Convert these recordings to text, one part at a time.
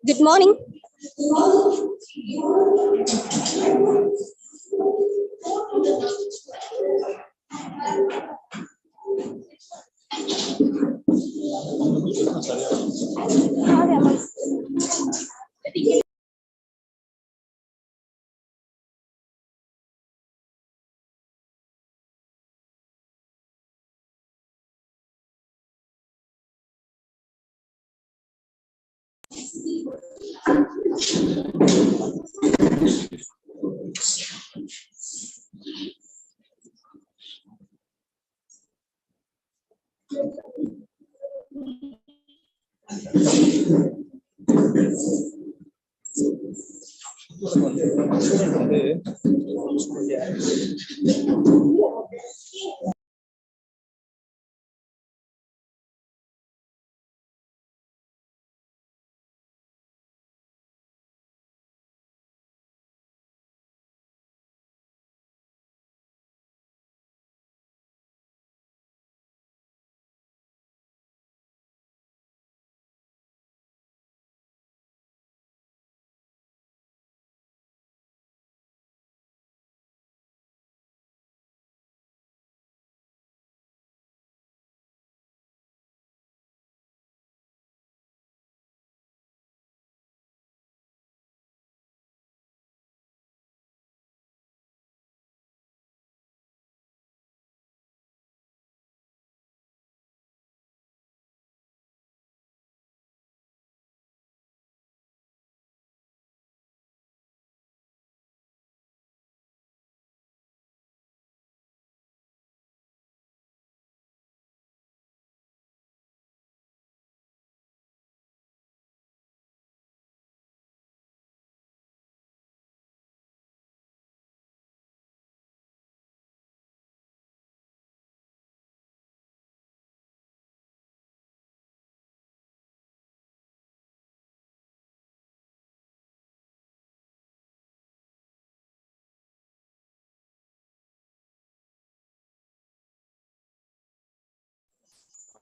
Good morning.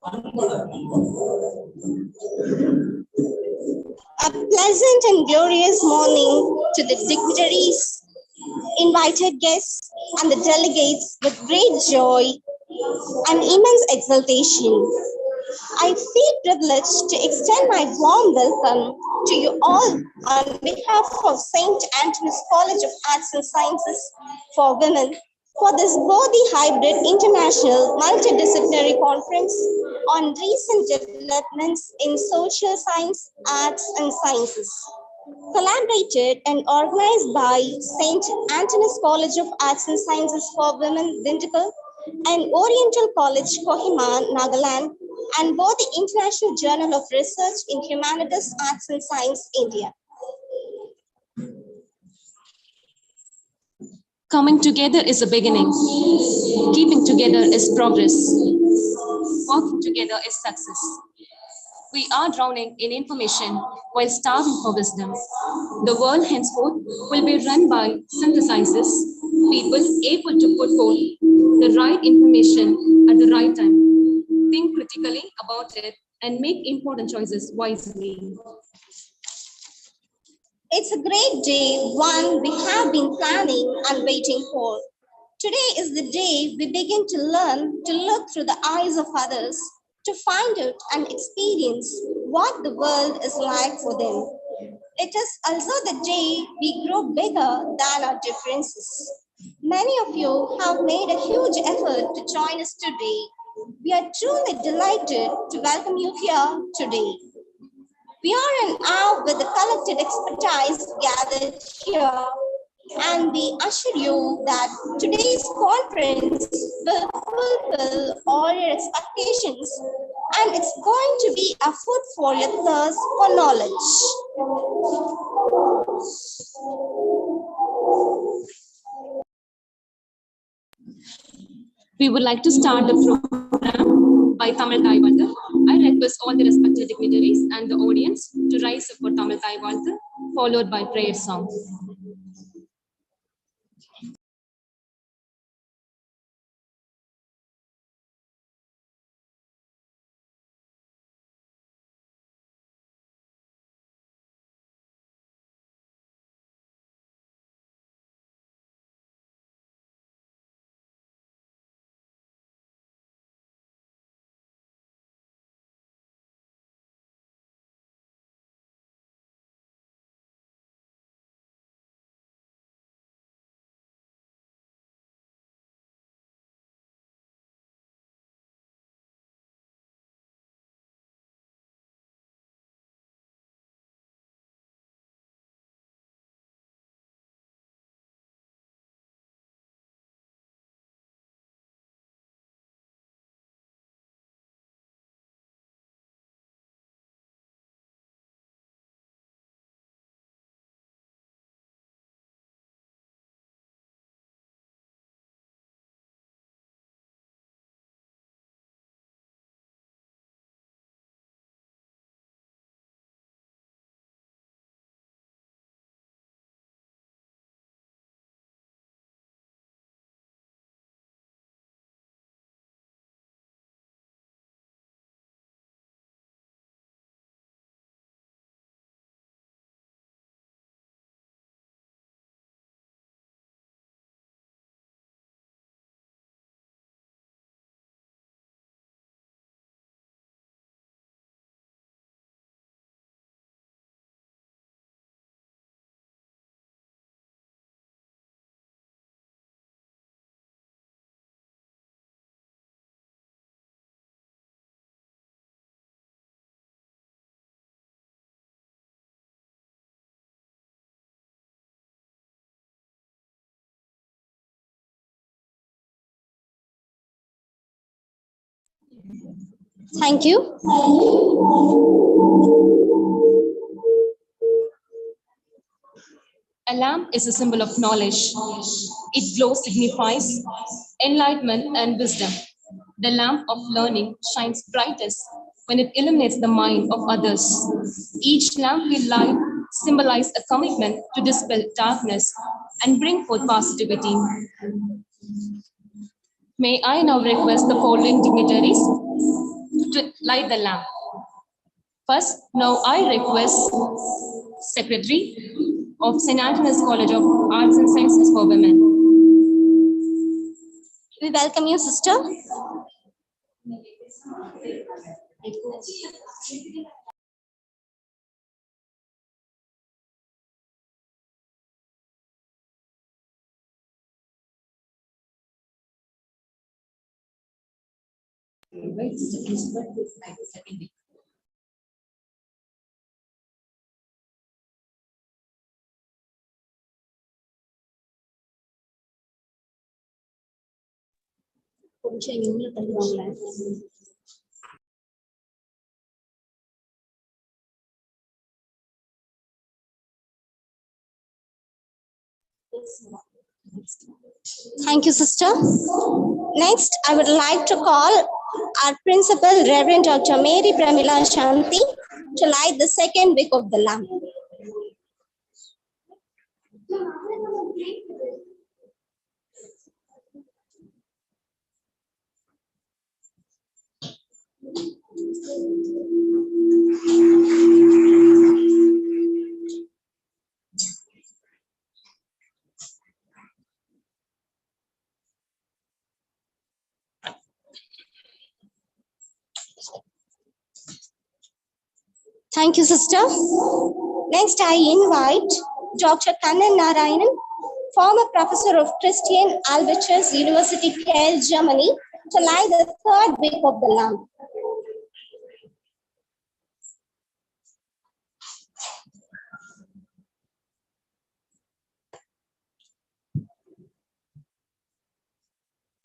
A pleasant and glorious morning to the dignitaries, invited guests, and the delegates with great joy and immense exultation. I feel privileged to extend my warm welcome to you all on behalf of St. Antony's College of Arts and Sciences for Women for this Bodhi Hybrid International Multidisciplinary Conference on recent developments in social science, arts and sciences. Collaborated and organized by St. Antony's College of Arts and Sciences for Women, Dindigul, and Oriental College, Kohima, Nagaland, and both the International Journal of Research in Humanities, Arts and Science, India. Coming together is a beginning. Keeping together is progress. Working together is success. We are drowning in information while starving for wisdom. The world henceforth will be run by synthesizers, people able to put forth the right information at the right time, think critically about it, and make important choices wisely. It's a great day, one we have been planning and waiting for. Today is the day we begin to learn to look through the eyes of others, to find out and experience what the world is like for them. It is also the day we grow bigger than our differences. Many of you have made a huge effort to join us today. We are truly delighted to welcome you here today. We are in awe with the collected expertise gathered here, and we assure you that today's conference will fulfill all your expectations, and it's going to be a food for your thirst for knowledge. We would like to start the program by Tamil Thai Valthu. I request all the respected dignitaries and the audience to rise up for Tamil Thai Valthu, followed by prayer song. Thank you. A lamp is a symbol of knowledge. Its glow signifies enlightenment and wisdom. The lamp of learning shines brightest when it illuminates the mind of others. Each lamp will light symbolize a commitment to dispel darkness and bring forth positivity. May I now request the following dignitaries to light the lamp. First, now I request Secretary of St. Antony's College of Arts and Sciences for Women. We welcome you, sister. Thank you, sister. Next, I would like to call our principal, Reverend Dr. Mary Pramila Shanti, to light the second wick of the lamp. Thank you, sister. Next, I invite Dr. Kannan Narayanan, former professor of Christian Albrechts University, Kiel, Germany, to light the third wick of the lamp.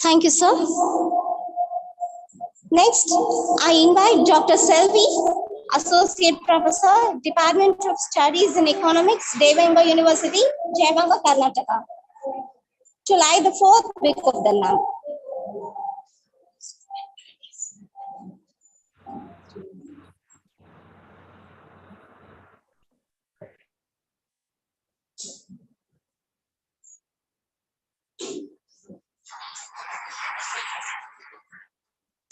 Thank you, sir. Next, I invite Dr. Selvi, Associate Professor, Department of Studies in Economics, Devanga University, Jayavanga, Karnataka, to light the fourth wick of the lamp.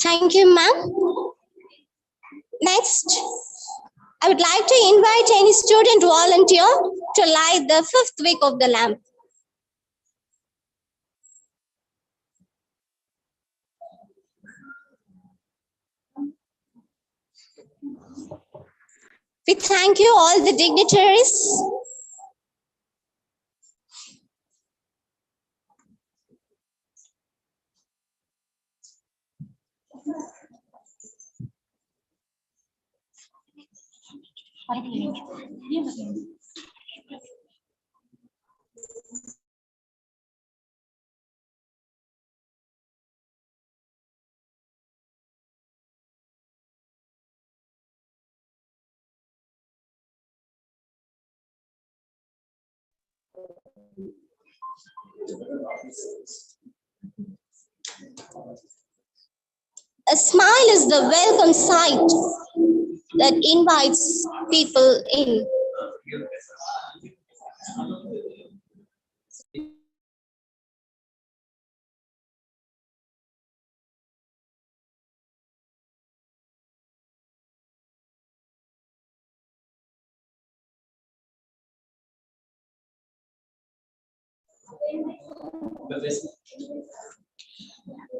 Thank you, ma'am. Next, I would like to invite any student volunteer to light the fifth wick of the lamp. We thank you all the dignitaries. A smile is the welcome sight that invites people in.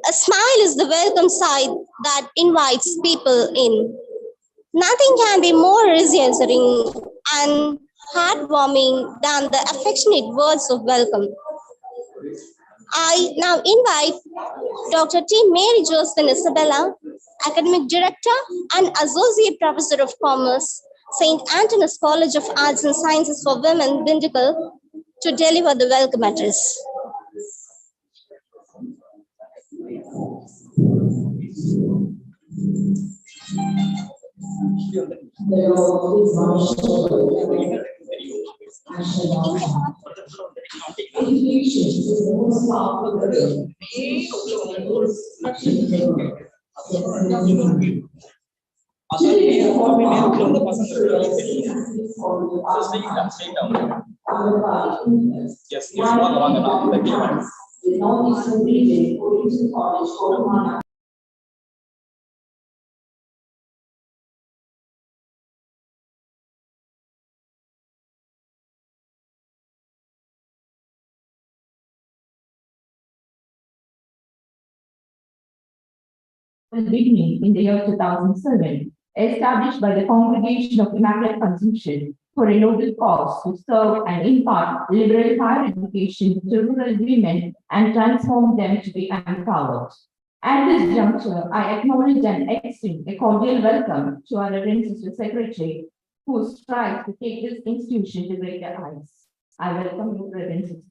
A smile is the welcome sight that invites people in. Nothing can be more reassuring and heartwarming than the affectionate words of welcome. I now invite Dr. T. Mary Josephine Isabella, Academic Director and Associate Professor of Commerce, St. Antony's College of Arts and Sciences for Women, Dindigul, to deliver the welcome address. Education is the most powerful weapon. Yes, yes, the northeastern region, Oriental College, Kohima. Beginning in the year 2007, established by the Congregation of Immaculate Conception for a noble cause to serve and impart liberal higher education to rural women and transform them to be empowered. At this juncture, I acknowledge and extend a cordial welcome to our Reverend Sister Secretary, who strives to take this institution to greater heights. I welcome you, Reverend Sister.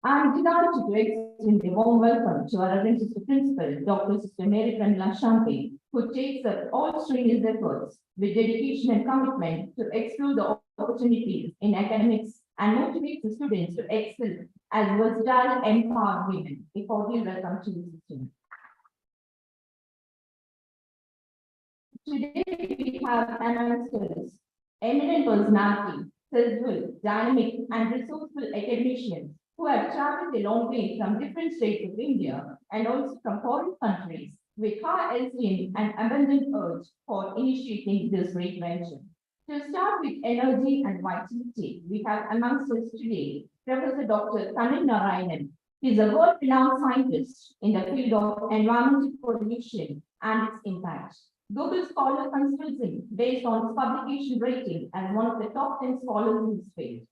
I am delighted to extend a warm welcome to our Reverend Sister Principal, Dr. Sister Mary Pramila Shampi, who takes up all strenuous efforts with dedication and commitment to explore the opportunities in academics and motivates the students to excel as versatile, empowered women. A cordial welcome to the system. Today we have amongst us eminent personality, skillful, dynamic, and resourceful academicians who have traveled a long way from different states of India and also from foreign countries with high esteem and abundant urge for initiating this great venture. To start with energy and vitality, we have amongst us today Professor Dr. Kanan Narayanan. He is a world-renowned scientist in the field of environmental pollution and its impact. Google Scholar considers him based on his publication rating as one of the top 10 scholars in his field.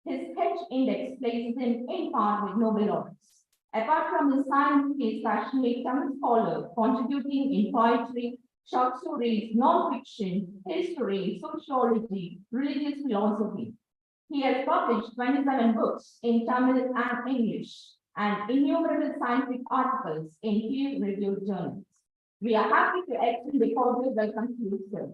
His H index places him in par with Nobel honors. Apart from his science, he is passionate Tamil scholar, contributing in poetry, short stories, non-fiction, history, sociology, religious philosophy. He has published 27 books in Tamil and English and innumerable scientific articles in peer-reviewed journals. We are happy to extend the cordial welcome to you, sir.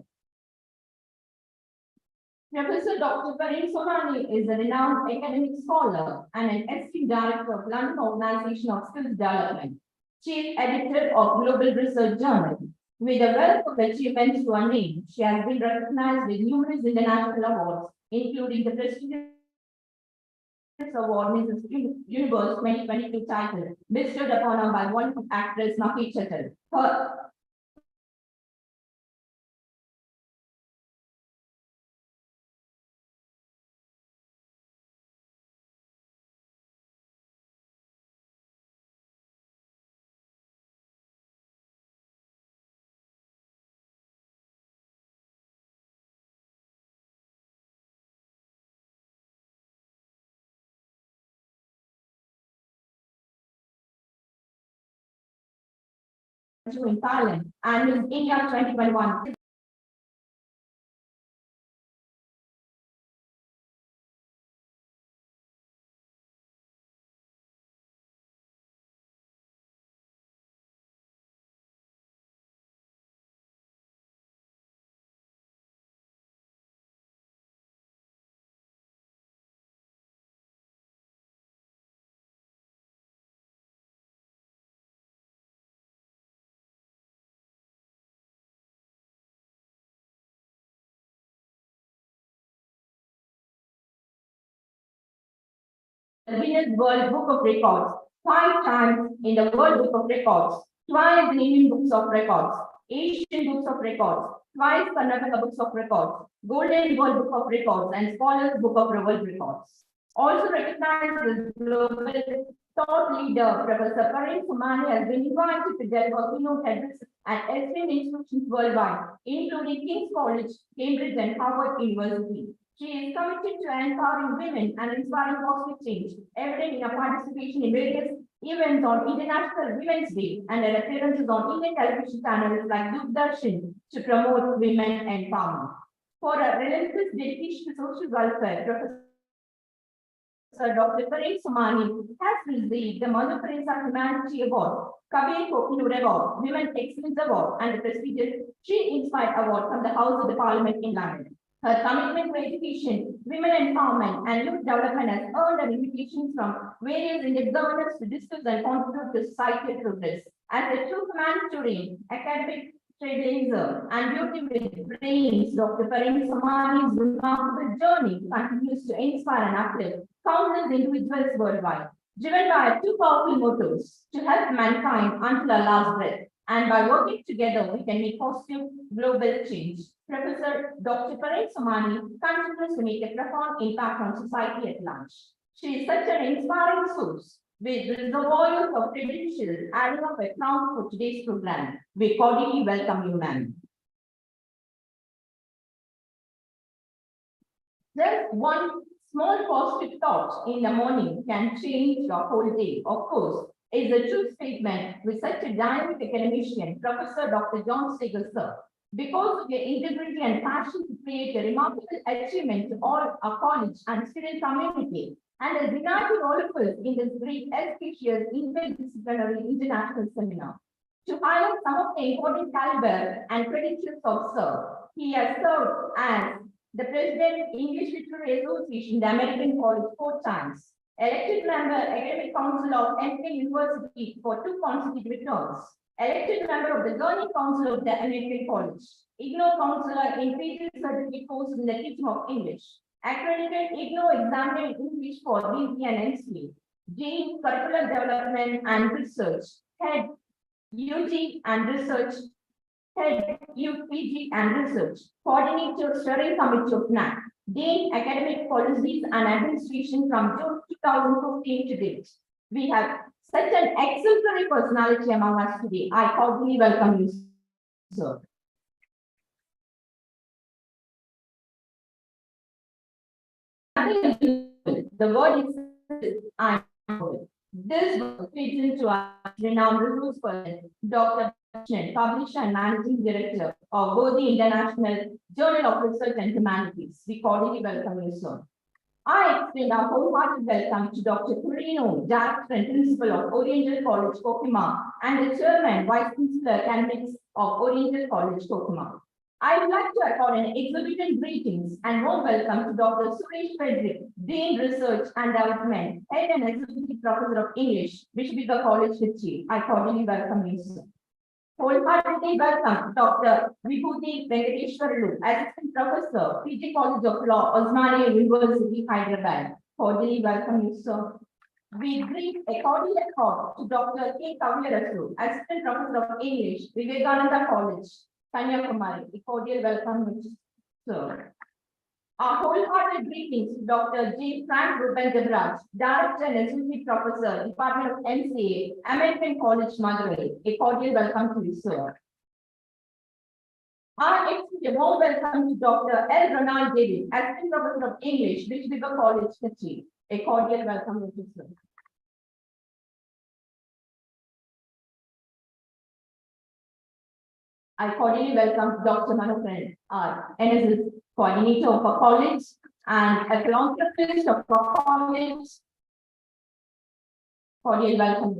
Professor Dr. Karim Sonani is a renowned academic scholar and an esteemed director of London Organization of Skills Development, chief editor of Global Research Journal. With a wealth of achievements to her name, she has been recognized with numerous international awards, including the prestigious award Mrs. Universe 2022 title, bestowed upon her by wonderful actress Maki Chattal. Her in Thailand and Miss India 2021. The Guinness World Book of Records, 5 times in the World Book of Records, twice in Indian Books of Records, Asian Books of Records, twice Karnataka Books of Records, Golden World Book of Records, and Scholars Book of World Records. Also recognized as global thought leader, Professor Karim Sonani has been invited to deliver keynote addresses at esteemed institutions worldwide, including King's College, Cambridge, and Harvard University. She is committed to empowering women and inspiring positive change, evident in her participation in various events on International Women's Day and her appearances on Indian television channels like Doordarshan to promote women empowerment. For her relentless dedication to social welfare, Professor Professor Dr. Karim Somani has received the Mother Teresa Humanity Award, Kabir Kohima Award, Women Excellence Award, and the prestigious She Inspired Award from the House of the Parliament in London. Her commitment to education, women empowerment, and youth development has earned her invitations from various Indian governors to discuss and contribute to societal progress. As a true humanitarian, academic trailblazer, and beauty with brains, Dr. Karim Somani's remarkable journey continues to inspire and uplift countless individuals worldwide, driven by two powerful mottos: to help mankind until our last breath, and by working together, we can make positive global change. Professor Dr. Karim Somani continues to make a profound impact on society at large. She is such an inspiring source with reservoirs of credentials adding up a crown for today's program. We cordially welcome you, ma'am. Just one small positive thought in the morning can change your whole day. Of course, is a true statement with such a dynamic academician, Professor Dr. John Steger, sir. Because of your integrity and passion to create a remarkable achievement to all our college and student community, and as uniting all of us in this great auspicious interdisciplinary international seminar. To highlight some of the important caliber and credentials of Sir, he has served as the President, English Literary Association, the American College 4 times, elected member, Academic Council of Antony University for 2 consecutive terms, elected member of the Learning Council of the American College, IGNO Counselor in Patent Certificate course in the teaching of English, accredited IGNO examiner in English for BC and NC, Dean Curricular Development and Research, Head UG and Research, Head UPG and Research, Coordinator Steering Committee of NAC, Dean Academic Policies and Administration from June 2014 to date. We have such an exemplary personality among us today. I cordially welcome you, sir. The word is I am. This book fits into our renowned resource person, Dr. Publisher and Managing Director of Bodhi International Journal of Research and Humanities. We cordially welcome you, sir. I extend our wholehearted welcome to Dr. Kurino, Director and Principal of Oriental College, Kohima, and the Chairman, Vice Principal Academics of Oriental College, Kohima. I would like to accord an exorbitant greetings and warm welcome to Dr. Suresh Frederick, Dean Research and Development, Head and Executive Professor of English, Bishop College, Trichy. I cordially welcome you, sir. Wholeheartedly welcome Dr. Vibhuti Venkateshwarlu, Assistant Professor, PG College of Law, Osmania University, Hyderabad. Cordially welcome you, sir. We greet a cordial accord to Dr. K. Kavyarasu, Assistant Professor of English, Vivekananda College, Kanyakumari. A cordial welcome, sir. Our wholehearted greetings to Dr. J. Frank Ruben Debraj, Director and Associate Professor, Department of MCA, American College, Madurai. A cordial welcome to you, sir. I extend a warm welcome to Dr. L. Ronald David, Assistant Professor of English, Bishop College, Trichy. A cordial welcome to you, sir. I cordially welcome Dr. Manopran, NSS Coordinator of our college and a philanthropist of our college. Cordial welcome.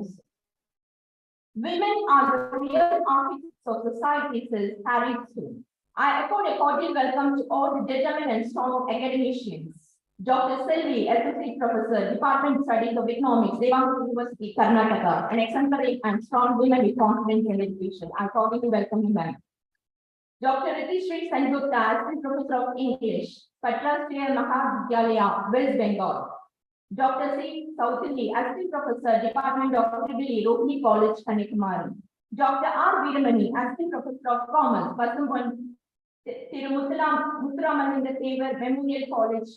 Women are the real architects of society, says Harry Soon. I accord a cordial welcome to all the determined and strong academicians. Dr. Selvi, Associate Professor, Department of Studies of Economics, Devangam University, Karnataka, an exemplary and strong women with confidence in education. I cordially welcome you, ma'am. Dr. Ritishri Sanjukta, Assistant Professor of English, Patrastria Mahavidyalaya, West Bengal. Dr. C. Southili, Assistant Professor, Department of Tribili, Rohini College, Kanyakumari. Dr. R. Veeramani, Assistant Professor of Commerce, Pasumban Muthuramalinga Thevar, Memorial College,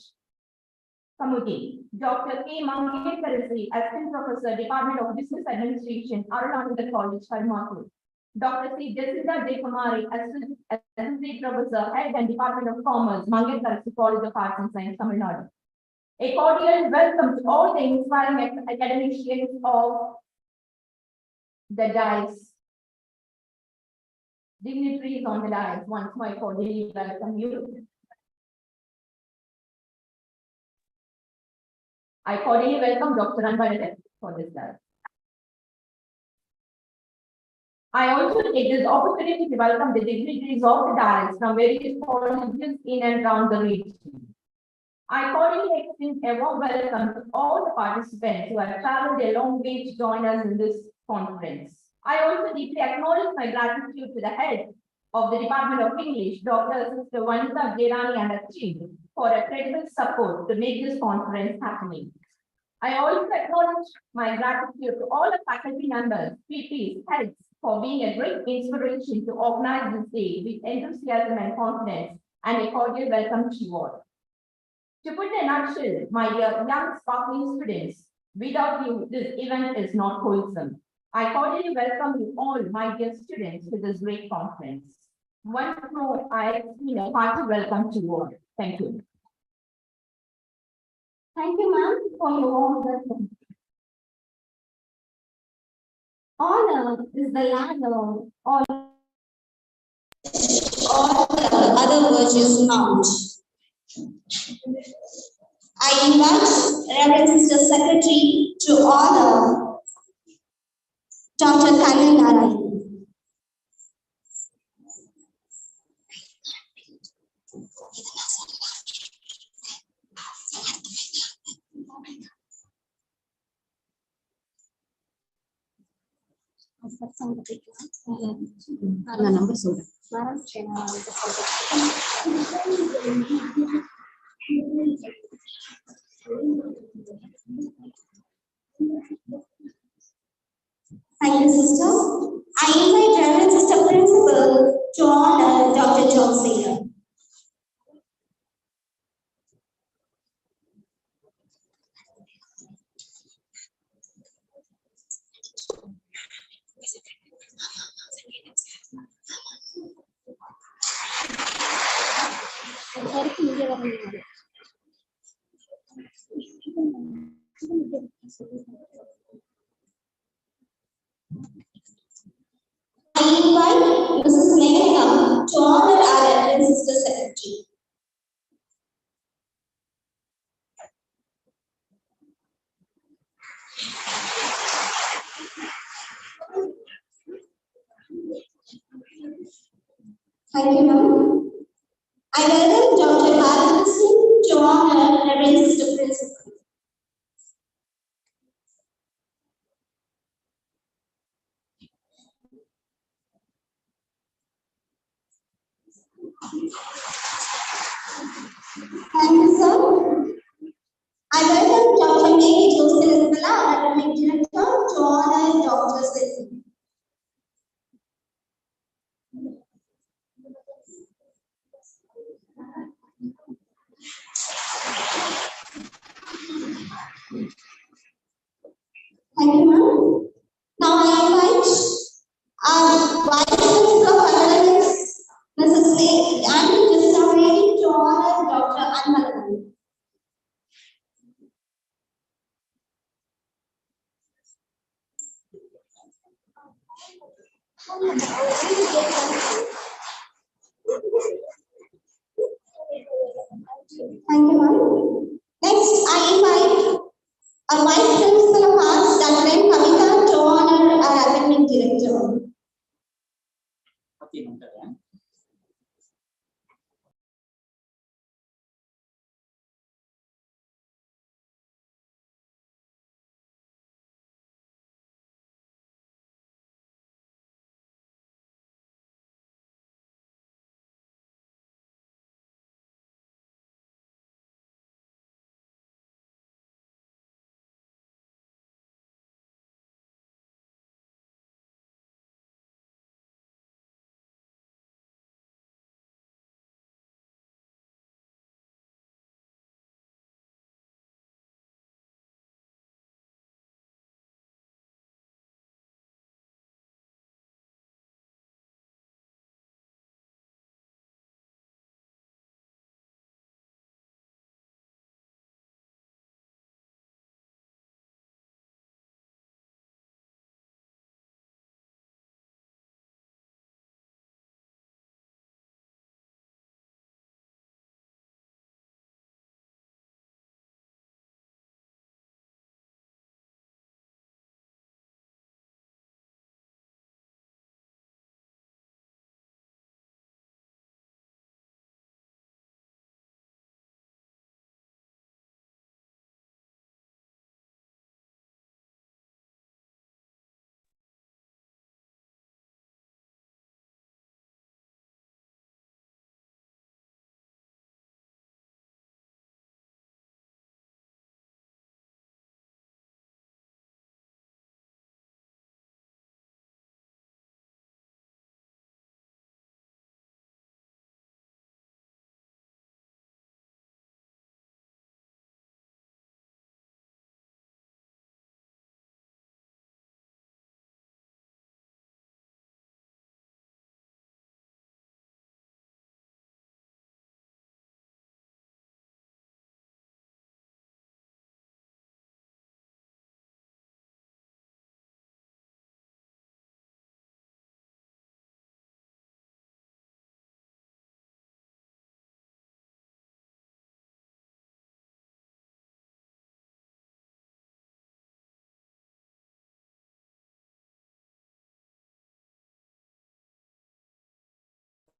Kamuti. Dr. K. Mangekarasi, Assistant Professor, Department of Business Administration, Arulananda College, Karmatu. Dr. C. Jacinta J. Kumari, Associate Professor, Head and Department of Commerce, Mangekarasi College of Arts and Science, Tamil Nadu. A cordial welcome to all the inspiring academicians of the dais. Dignitaries on the dais, once more I cordially welcome you. I cordially welcome Dr. Anbaladev for this class. I also take this opportunity to welcome the dignitaries of the dais from various colleges in and around the region. I cordially extend a warm welcome to all the participants who have traveled a long way to join us in this conference. I also deeply acknowledge my gratitude to the head of the Department of English, Dr. Sister Vanita Jairani and her team, for a credible support to make this conference happening. I also acknowledge my gratitude to all the faculty members, PPs, heads, for being a great inspiration to organize this day with enthusiasm and confidence, and a cordial welcome to you all. To put in a nutshell, my dear young sparkling students, without you, this event is not wholesome. I cordially welcome you all, my dear students, to this great conference. Once more, I extend a hearty welcome to you all. Thank you. Thank you, ma'am, for your warm welcome. Honor is the ladder, all the other virtues mount. I invite Reverend Sister Secretary to honor Dr. Nadu. Thank you, sister. I invite Reverend Sister Principal to honor Dr. John Sayer. I invite Mrs. Megha to honor our Reverend Sister Secretary. Thank you, ma'am. I welcome Dr. Balakrishnan to honor Reverend Sister Principal. Thank you, sir. I welcome Dr. Mary Joseph Bala, Academic Director, to honor Dr. Sithin. Thank you, ma'am. Now I invite our Vice Principal of Academics, Mrs. Antony, to honor Dr. Antony. Thank you, ma'am. Next, I invite our Vice Principal of Arts, Dr. M. Kavita, to honor our Academic Director. Okay,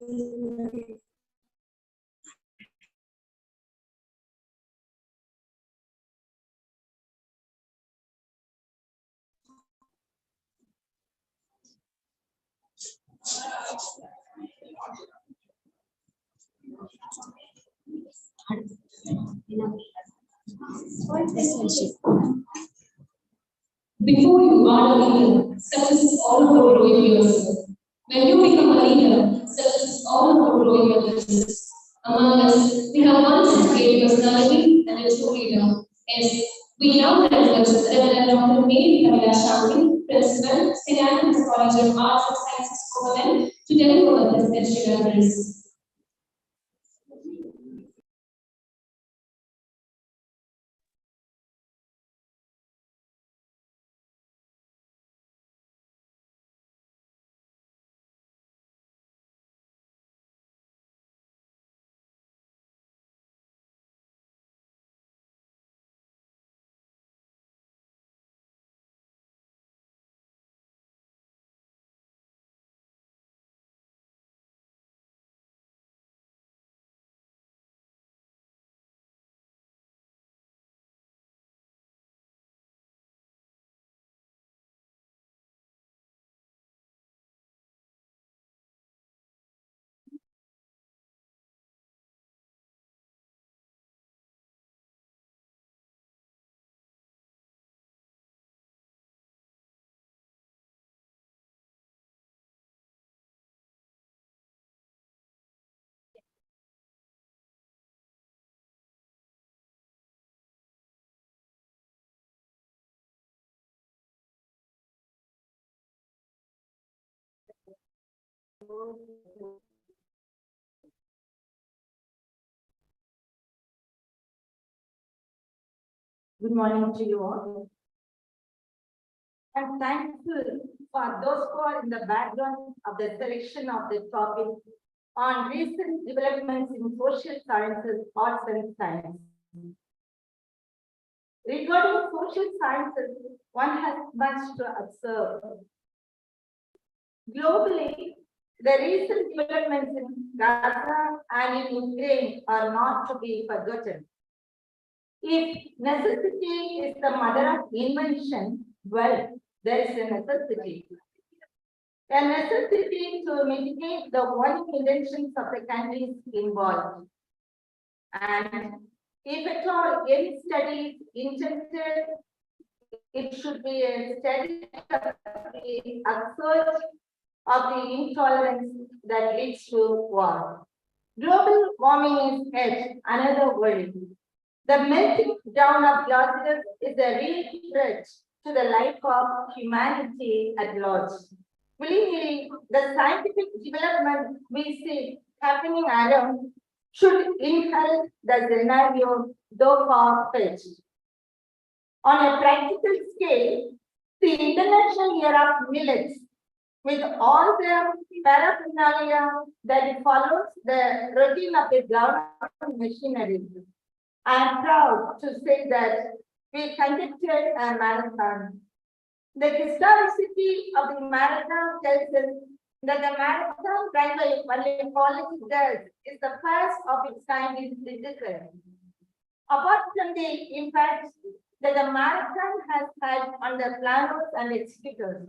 Before you are a leader, success is all about growing yourself. When you become a leader, success is all about growing your business. Among us, we have one great personality and a true leader. Yes, we now welcome Reverend Dr. Mary Shanti, Principal, St. Antony's College of Arts and Sciences, Nagaland, to deliver this educational address. Good morning to you all. I'm thankful for those who are in the background of the selection of the topic on recent developments in social sciences, arts and science. Regarding social sciences, one has much to observe. Globally, the recent developments in Gaza and in Ukraine are not to be forgotten. If necessity is the mother of invention, well, there is a necessity. A necessity to mitigate the warning intentions of the countries involved. And if at all any study is intended, it should be a study of the assault of the intolerance that leads to war. Global warming is yet another worry. The melting down of glaciers is a real threat to the life of humanity at large. Willingly, the scientific development we see happening around should inherit the scenario, though far-fetched. On a practical scale, the International Year of Millets, with all the paraphernalia that follows the routine of the government machinery, I am proud to say that we conducted a marathon. The historicity of the marathon tells us that the marathon run by only college girls is the first of its kind in digital. Apart from the impact that the marathon has had on the planners and executors,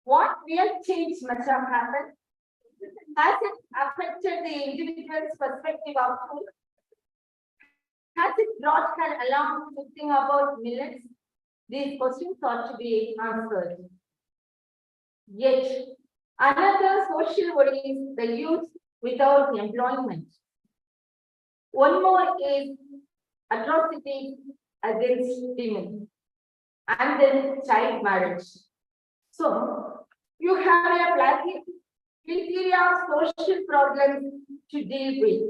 what real change must have happened? Has it affected the individual's perspective of food? Has it brought her along to think about millets? These questions ought to be answered. Yet, another social worry is the youth without employment. One more is atrocities against women, and then child marriage. So, you have a plethora of social problems to deal with.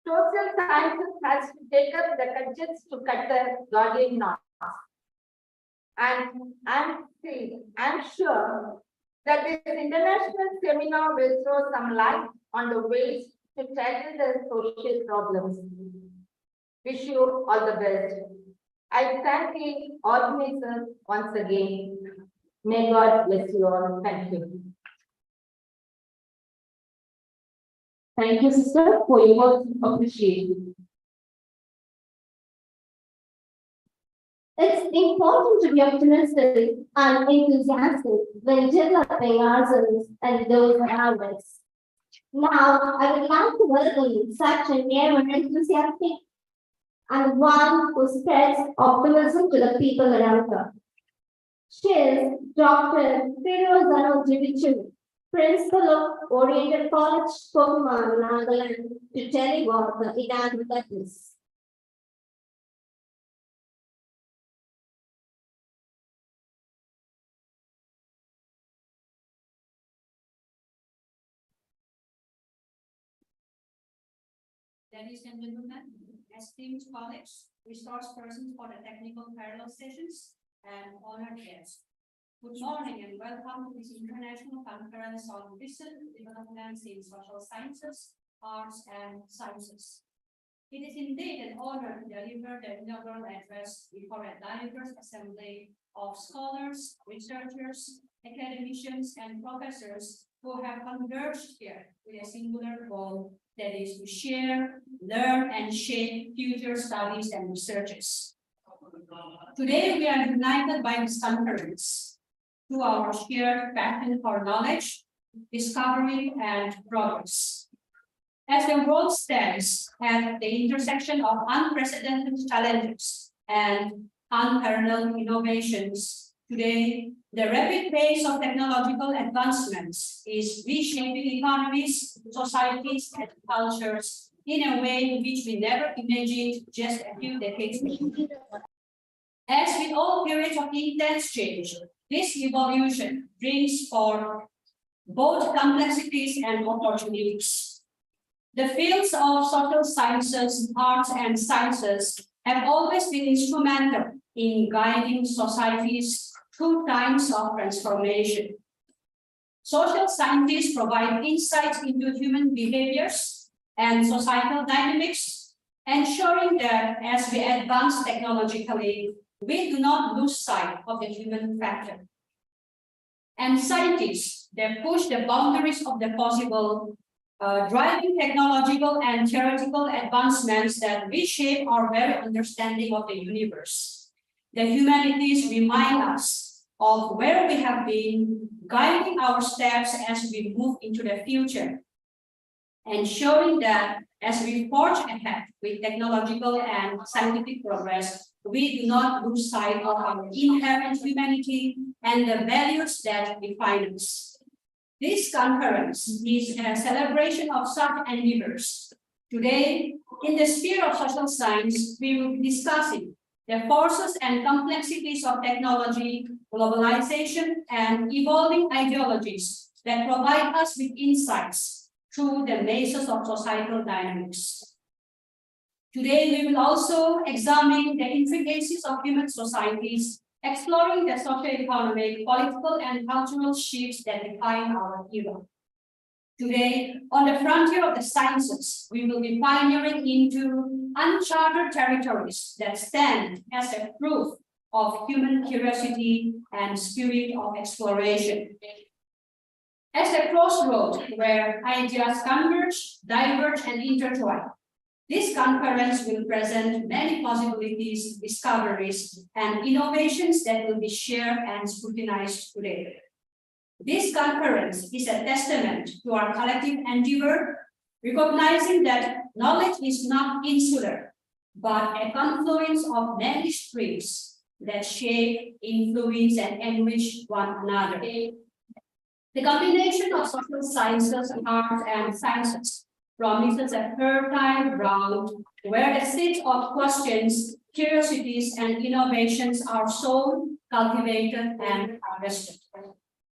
Social sciences has to take up the gadgets to cut the Gordian knot. And I'm sure that this international seminar will throw some light on the ways to tackle the social problems. Wish you all the best. I thank the organizers once again. May God bless you all. Thank you. Thank you, sister, for your words of appreciation. It's important to be optimistic and enthusiastic when developing ourselves and those around us. Now, I would like to welcome such an enthusiastic and one who spreads optimism to the people around her. She is Dr. Nadu, Principal of Oriental College, Kohima, Nagaland, to tell you about the inaugural address. Ladies and gentlemen, esteemed colleagues, resource persons for the technical parallel sessions, and honored guests. Good morning and welcome to this international conference on recent developments in social sciences, arts, and sciences. It is indeed an honor to deliver the inaugural address before a diverse assembly of scholars, researchers, academicians, and professors who have converged here with a singular goal, that is to share, learn, and shape future studies and researches. Today, we are united by this conference to our shared passion for knowledge, discovery, and progress. As the world stands at the intersection of unprecedented challenges and unparalleled innovations, today, the rapid pace of technological advancements is reshaping economies, societies, and cultures in a way which we never imagined just a few decades ago. As with all periods of intense change, this evolution brings forth both complexities and opportunities. The fields of social sciences, arts, and sciences have always been instrumental in guiding societies through times of transformation. Social scientists provide insights into human behaviors and societal dynamics, ensuring that as we advance technologically, we do not lose sight of the human factor. And scientists, they push the boundaries of the possible, driving technological and theoretical advancements that reshape our very understanding of the universe. The humanities remind us of where we have been, guiding our steps as we move into the future, ensuring that as we forge ahead with technological and scientific progress, we do not lose sight of our inherent humanity and the values that define us. This conference is a celebration of such endeavors. Today, in the sphere of social science, we will be discussing the forces and complexities of technology, globalization, and evolving ideologies that provide us with insights through the mazes of societal dynamics. Today, we will also examine the intricacies of human societies, exploring the socio-economic, political, and cultural shifts that define our era. Today, on the frontier of the sciences, we will be pioneering into uncharted territories that stand as a proof of human curiosity and spirit of exploration. As a crossroad where ideas converge, diverge, and intertwine, this conference will present many possibilities, discoveries, and innovations that will be shared and scrutinized today. This conference is a testament to our collective endeavor, recognizing that knowledge is not insular, but a confluence of many streams that shape, influence, and enrich one another. The combination of social sciences, arts, and sciences promises a fertile ground where the seeds of questions, curiosities, and innovations are sown, cultivated, and harvested.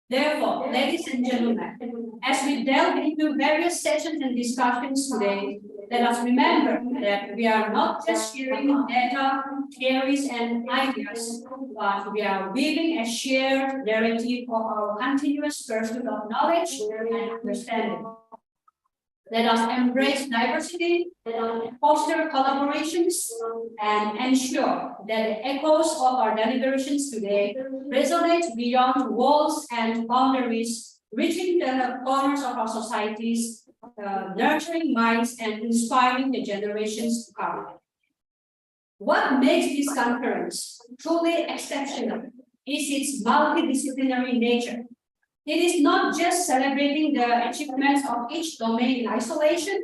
Therefore, ladies and gentlemen, as we delve into various sessions and discussions today, let us remember that we are not just sharing data, theories, and ideas, but we are weaving a shared narrative of our continuous pursuit of knowledge and understanding. Let us embrace diversity, foster collaborations, and ensure that the echoes of our deliberations today resonate beyond walls and boundaries, reaching the corners of our societies nurturing minds and inspiring the generations to come. What makes this conference truly exceptional is its multidisciplinary nature. It is not just celebrating the achievements of each domain in isolation.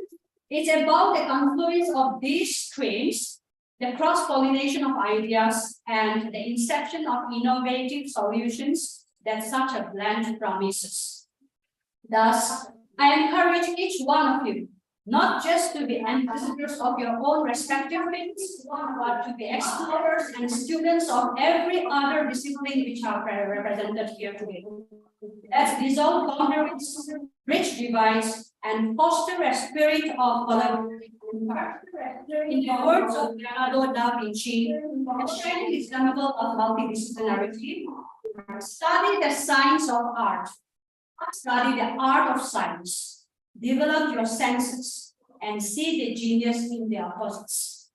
It's about the confluence of these streams, the cross-pollination of ideas, and the inception of innovative solutions that such a blend promises. Thus, I encourage each one of you not just to be ambassadors of your own respective fields, but to be explorers and students of every other discipline which are represented here today. Let's dissolve boundaries, bridge divides, and foster a spirit of collaboration. In the words of Leonardo da Vinci, a shining example of multidisciplinarity, study the science of art, study the art of science, develop your senses, and see the genius in the opposites.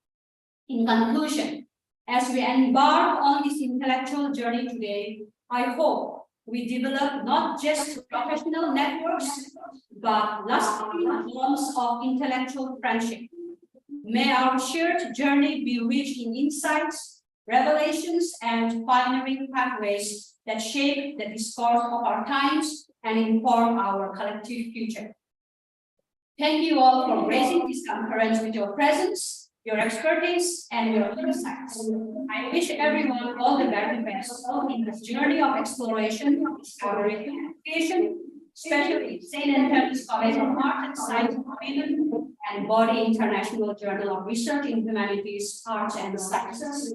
In conclusion, as we embark on this intellectual journey today, I hope we develop not just professional networks, but lasting bonds of intellectual friendship. May our shared journey be rich in insights, revelations, and pioneering pathways that shape the discourse of our times and inform our collective future. Thank you all for gracing this conference with your presence, your expertise, and your insights. I wish everyone all the very best in this journey of exploration, discovery, and education, especially St. Antony's College of Art and Science of Women and Bodhi International Journal of Research in Humanities, Arts, and Sciences.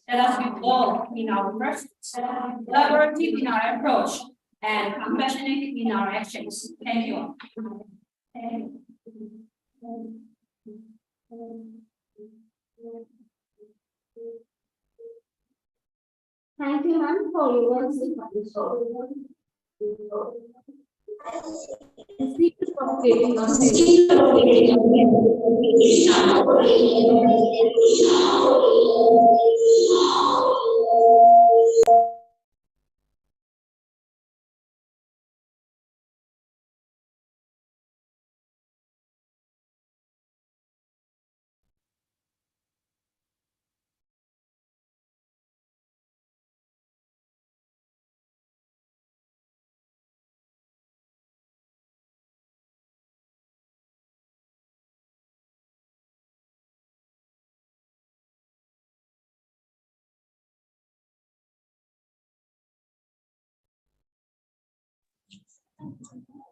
Let us be bold in our pursuits, collaborative in our approach, and compassionate in our actions. Thank you all. Thank you, ma'am, for your words.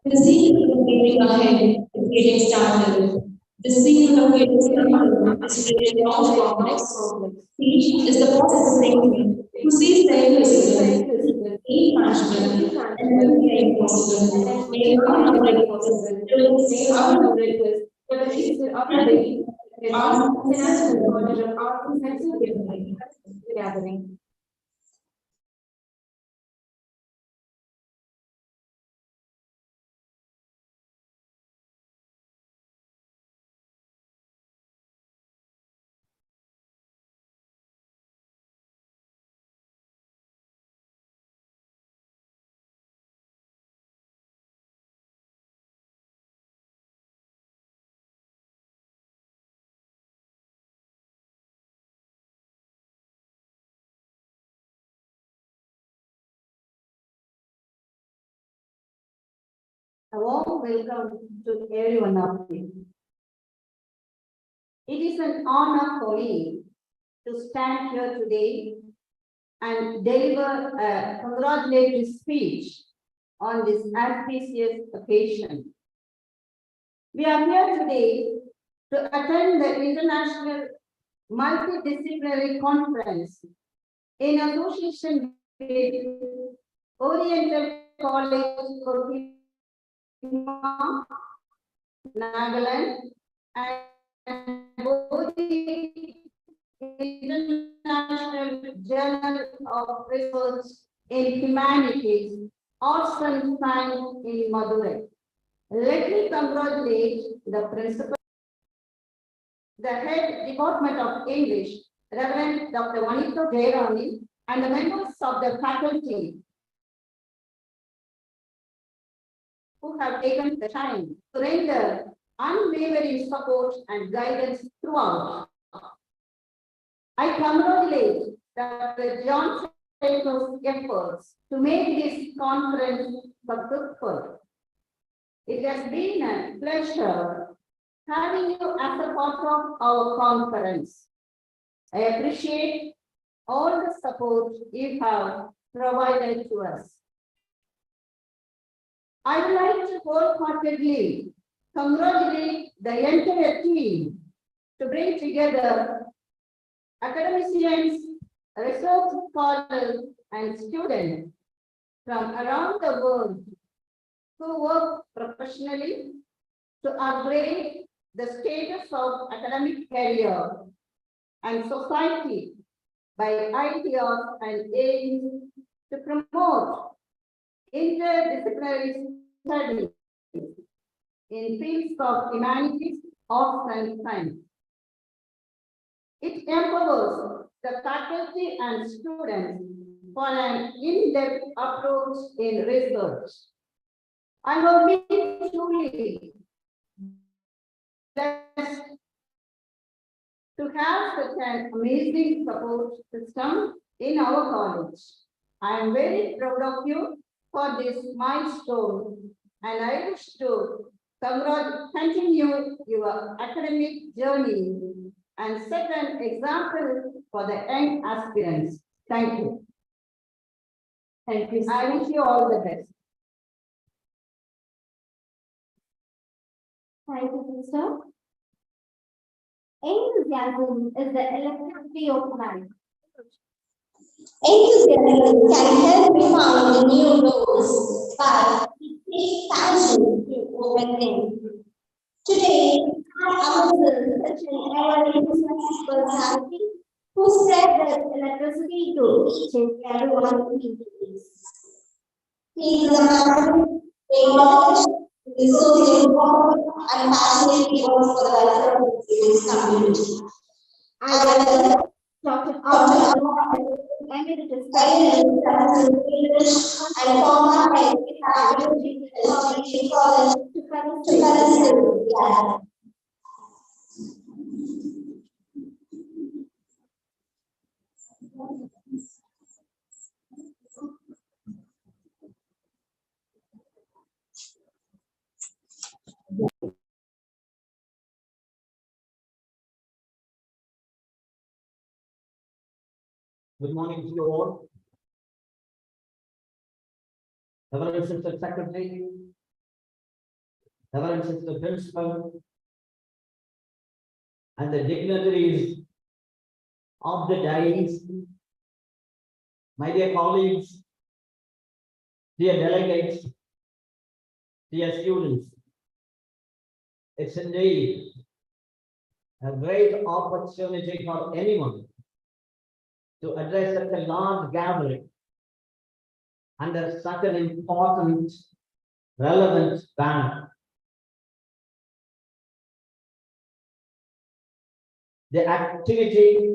The season of moving ahead is getting started. The season of getting started is really long complex. Speech is the process of thinking, who sees the invisible, need punishment, and will be impossible. May not be possible. May not be possible. But it is the other day. The international knowledge of art and science gathering. A warm welcome to every one of you. It is an honor for me to stand here today and deliver a congratulatory speech on this auspicious occasion. We are here today to attend the International Multidisciplinary Conference in association with Oriental College, Kohima, Nagaland, and Bodhi International Journal of Research in Humanities, Arts and Science in Madurai. Let me congratulate the principal, the head Department of English, Reverend Dr. Manito Jairani, and the members of the faculty who have taken the time to render unwavering support and guidance throughout. I congratulate Dr. John Santos' efforts to make this conference successful. It has been a pleasure having you as a part of our conference. I appreciate all the support you have provided to us. I would like to wholeheartedly congratulate the entire team to bring together academicians, research scholars, and students from around the world who work professionally to upgrade the status of academic career and society by ideas and aims to promote interdisciplinary studies in fields of humanities, arts, and science. It empowers the faculty and students for an in-depth approach in research. I have been truly blessed to have such an amazing support system in our college. I am very proud of you for this milestone, and I wish to continue your academic journey and set an example for the young aspirants. Thank you. Thank you. I wish you all the best. Thank you, sister. Enthusiasm is the electricity of life. Enthusiasm can help you find the new doors, but it takes passion to open them. Today, I observe such an ever-enthusiastic personality who spread the electricity to each and everyone he meets. He is a man, a knowledge, a social worker, and passionately works for the welfare of his community. I welcome Dr. Emeritus Professor and former head of Education College to participate. Good morning to you all. Reverend Sister Secretary, Reverend Sister Principal, and the dignitaries of the dais, my dear colleagues, dear delegates, dear students. It's indeed a great opportunity for anyone to address such a large gathering under such an important, relevant banner. The activity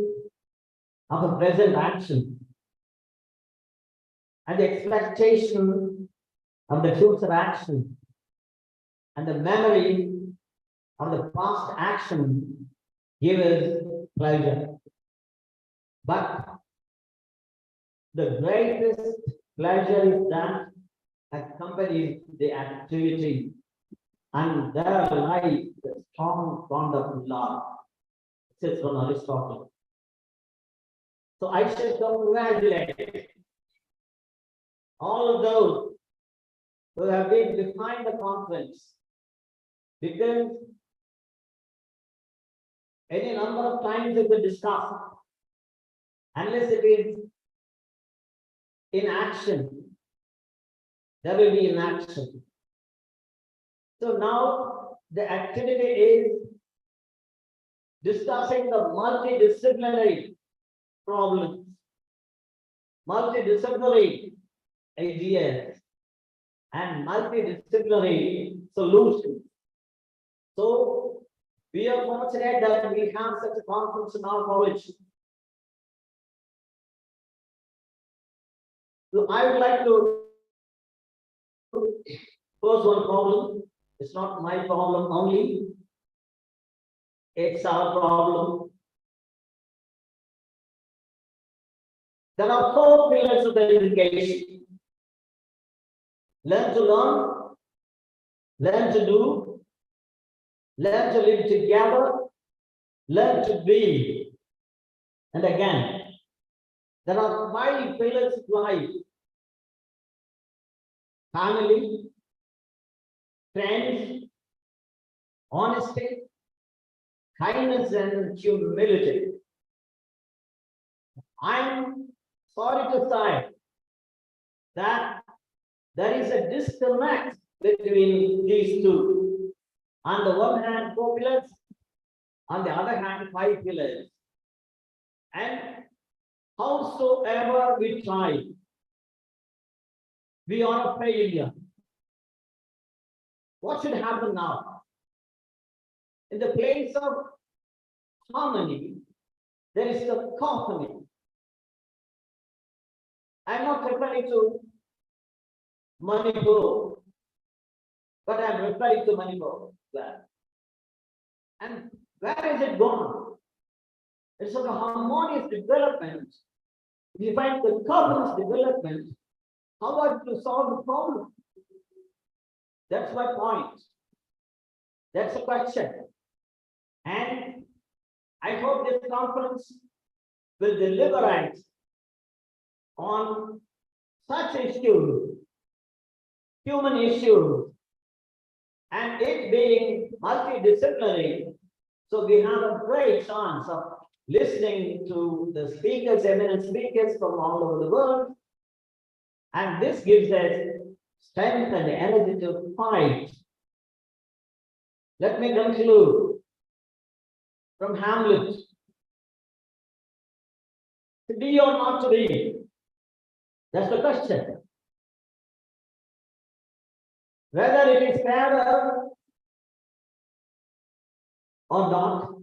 of a present action and the expectation of the future action and the memory of the past action give us pleasure. But the greatest pleasure is that accompanies the activity, and there lies the strong bond of love. This is from Aristotle. So I should congratulate all of those who have been behind the conference, because any number of times it will discuss, unless it is in action, there will be inaction. So now the activity is discussing the multidisciplinary problems, multidisciplinary ideas, and multidisciplinary solutions. So we are fortunate that we have such a conference in our college. So I would like to First one problem, it's not my problem only. It's our problem. There are 4 pillars of education. Learn to learn, learn to do, learn to live together, learn to be. And again, there are 5 pillars of life. Family, friends, honesty, kindness, and humility. I'm sorry to say that there is a disconnect between these two. On the one hand, 4 pillars, on the other hand, 5 pillars. And howsoever we try, we are a failure. What should happen now? In the place of harmony, there is the cacophony. I'm not referring to Manipur, but I'm referring to Manipur. And where is it gone? It's a harmonious development. If you find the cacophonous development, how are you to solve the problem? That's my point. That's a question. And I hope this conference will deliberate on such issues, human issues, and it being multidisciplinary. So we have a great chance of listening to the speakers, eminent speakers from all over the world. And this gives us strength and energy to fight. Let me conclude from Hamlet. To be or not to be? That's the question. Whether it is fairer or not,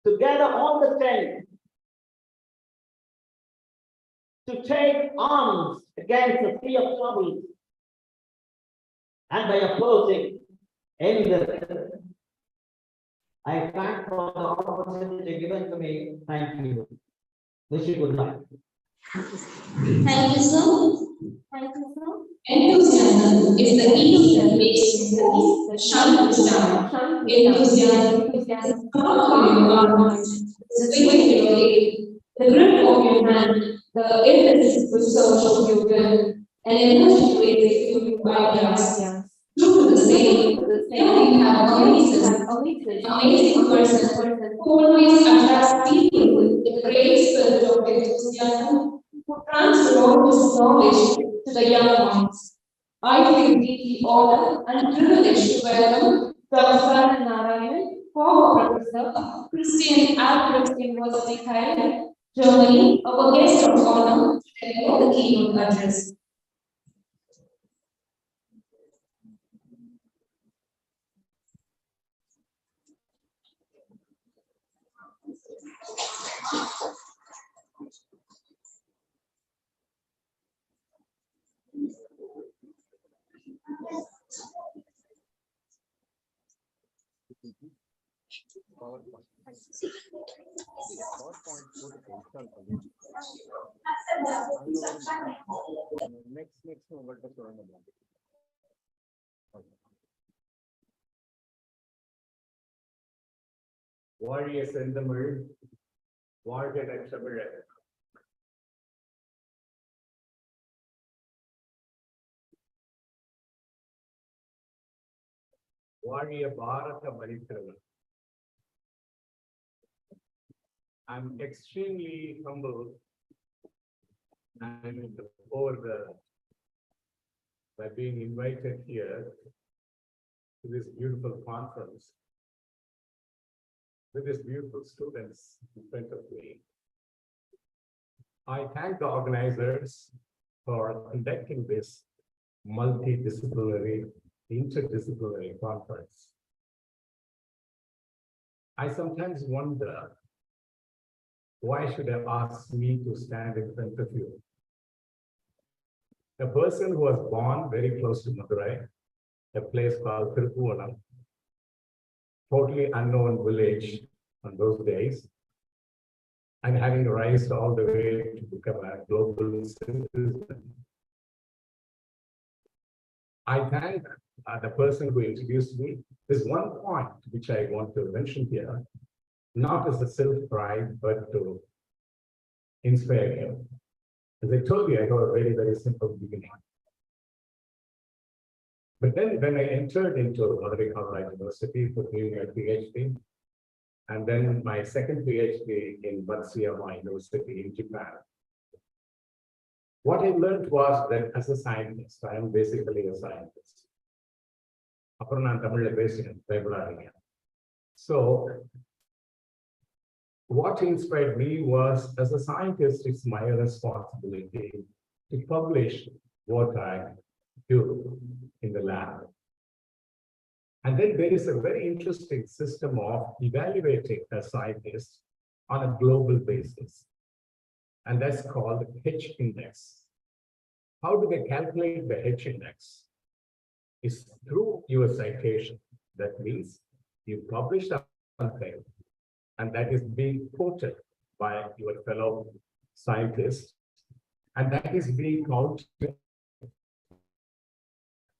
to gather all the strength to take arms against the sea of troubles, and by approaching end it. I thank for the opportunity given to me. Thank you. Wish you good night. Thank you, sir. Thank you, sir. Enthusiasm is the key that makes the shine star. Enthusiasm is the power of your mind, the strength of your faith, the grip of your hand, the irresistible surge of your will, and energy to execute your ideas. True to the same, here we have amazing person who always attracts people with the great spirit of enthusiasm, who transfer all this knowledge to the young ones. I feel deeply honored and privileged to welcome Dr. Narayan, former professor, Christian Albrecht University, Thailand, Germany, our guest of honor, to deliver the keynote address. வாழிய செந்தமிழ், வாழ்க நற்றமிழர். வாழிய பாரத மனிதர்கள். I'm extremely humbled and overwhelmed by being invited here to this beautiful conference with these beautiful students in front of me. I thank the organizers for conducting this multidisciplinary, interdisciplinary conference. I sometimes wonder, why should I ask me to stand in front of you? A person who was born very close to Madurai, a place called Tiruppuvanam, totally unknown village on those days, and having rise all the way to become a global citizen. I thank the person who introduced me. There's one point which I want to mention here, not as a self-pride, but to inspire him. As I told you, I have a very, very simple beginning. But then when I entered into Madurai University for doing my PhD, and then my second PhD in Matsuyama University in Japan, what I learned was that as a scientist, I am basically a scientist. So what inspired me was, as a scientist, it's my responsibility to publish what I do in the lab. And then there is a very interesting system of evaluating a scientist on a global basis. And that's called H index. How do they calculate the H index? It's through your citation. That means you publish something, and that is being quoted by your fellow scientists, and that is being counted.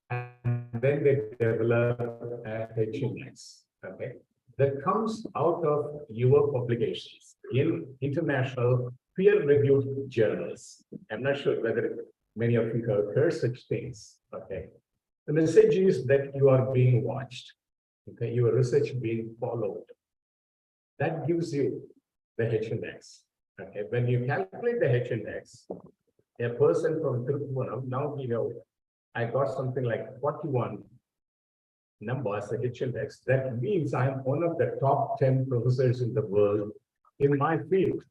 And then they develop a H index, okay, that comes out of your publications in international peer-reviewed journals. I'm not sure whether many of you have heard such things, okay. The message is that you are being watched, okay, your research being followed. That gives you the H index, okay. When you calculate the H index, a person from Tiruppuvanam, now you know, I got something like 41 numbers, the H index. That means I'm one of the top 10 professors in the world in my field.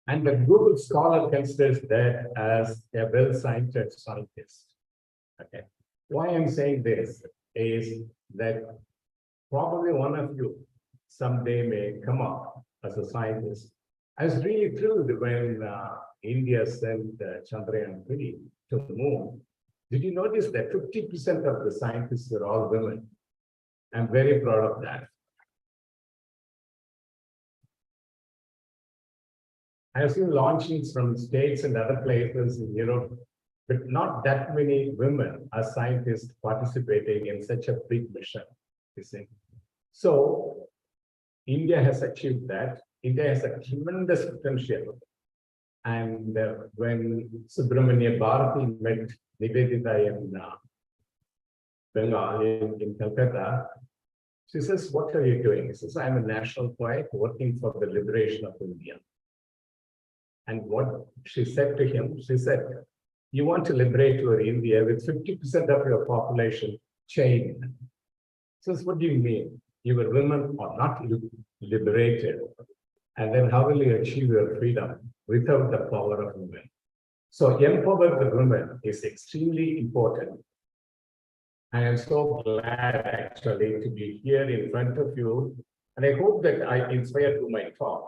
And the Google scholar considers that as a well-cited scientist. Okay. Why I'm saying this is that probably one of you someday may come up as a scientist. I was really thrilled when India sent Chandrayaan-3 to the moon. Did you notice that 50% of the scientists are all women? I'm very proud of that. I've seen launchings from states and other places in Europe, but not that many women are scientists participating in such a big mission, you see. So India has achieved that. India has a tremendous potential. And when Subramania Bharati met Nivedita in Bengal, in Calcutta, she says, "What are you doing?" He says, "I'm a national poet working for the liberation of India." And what she said to him, she said, "You want to liberate your India with 50% of your population chained." He says, "What do you mean? Your women are not liberated. And then how will you achieve your freedom without the power of women?" So empower the women is extremely important. I am so glad actually to be here in front of you. And I hope that I inspire through my talk.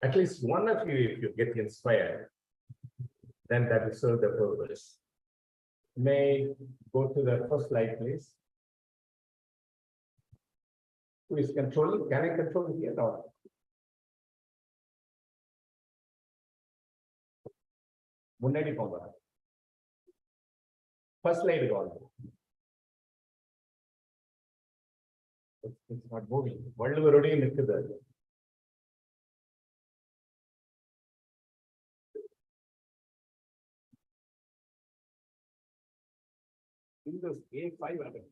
At least one of you, if you get inspired, then that will serve the purpose. May go to the first slide, please. Who is controlling? Can I control here or? முன்னாடி போங்க. First slide go. It's not moving. வள்ளுவருடைய நிற்குது. Windows A5 button.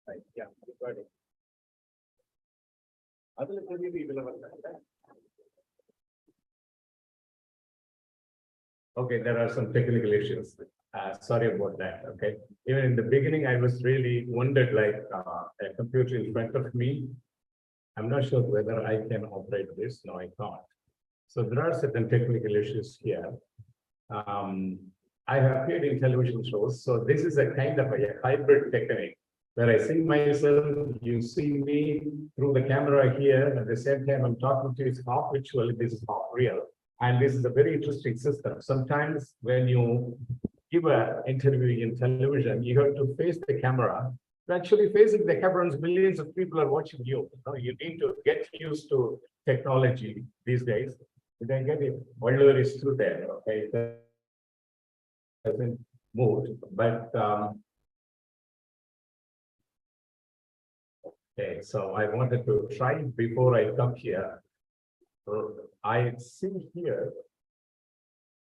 Right, yeah, got it. Okay, there are some technical issues. Sorry about that. Okay, even in the beginning, I was really wondered, like a computer in front of me. I'm not sure whether I can operate this. No, I can't. So there are certain technical issues here. I have appeared in television shows, so this is a kind of a hybrid technique. where I see myself, you see me through the camera here, at the same time I'm talking to you, it's half virtual, this is half real. And this is a very interesting system. Sometimes when you give an interview in television, you have to face the camera. Actually facing the camera, millions of people are watching you. You need to get used to technology these days. Then get it. Whatever is through there, okay? It hasn't moved, but okay. So I wanted to try before I come here. So I see here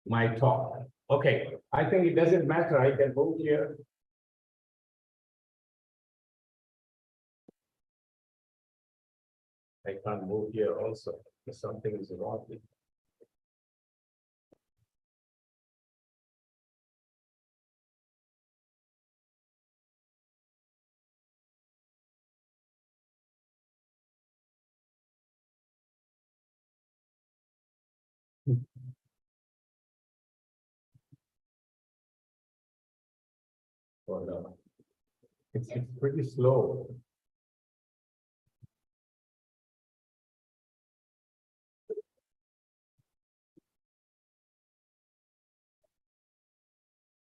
my talk. Okay, I think it doesn't matter. I can move here. I can't move here also, because something is wrong. Oh, no. It's pretty slow.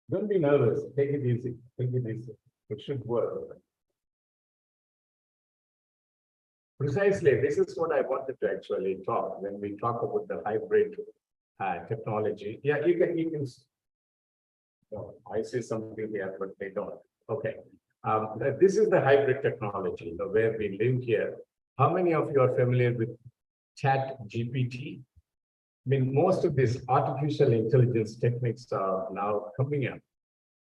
Don't be nervous. Take it easy. Take it easy. It should work. Precisely, this is what I wanted to actually talk when we talk about the hybrid technology. Yeah, you can. No, I see something here, but they don't. Okay. This is the hybrid technology, where we live here. How many of you are familiar with ChatGPT? I mean, most of these artificial intelligence techniques are now coming up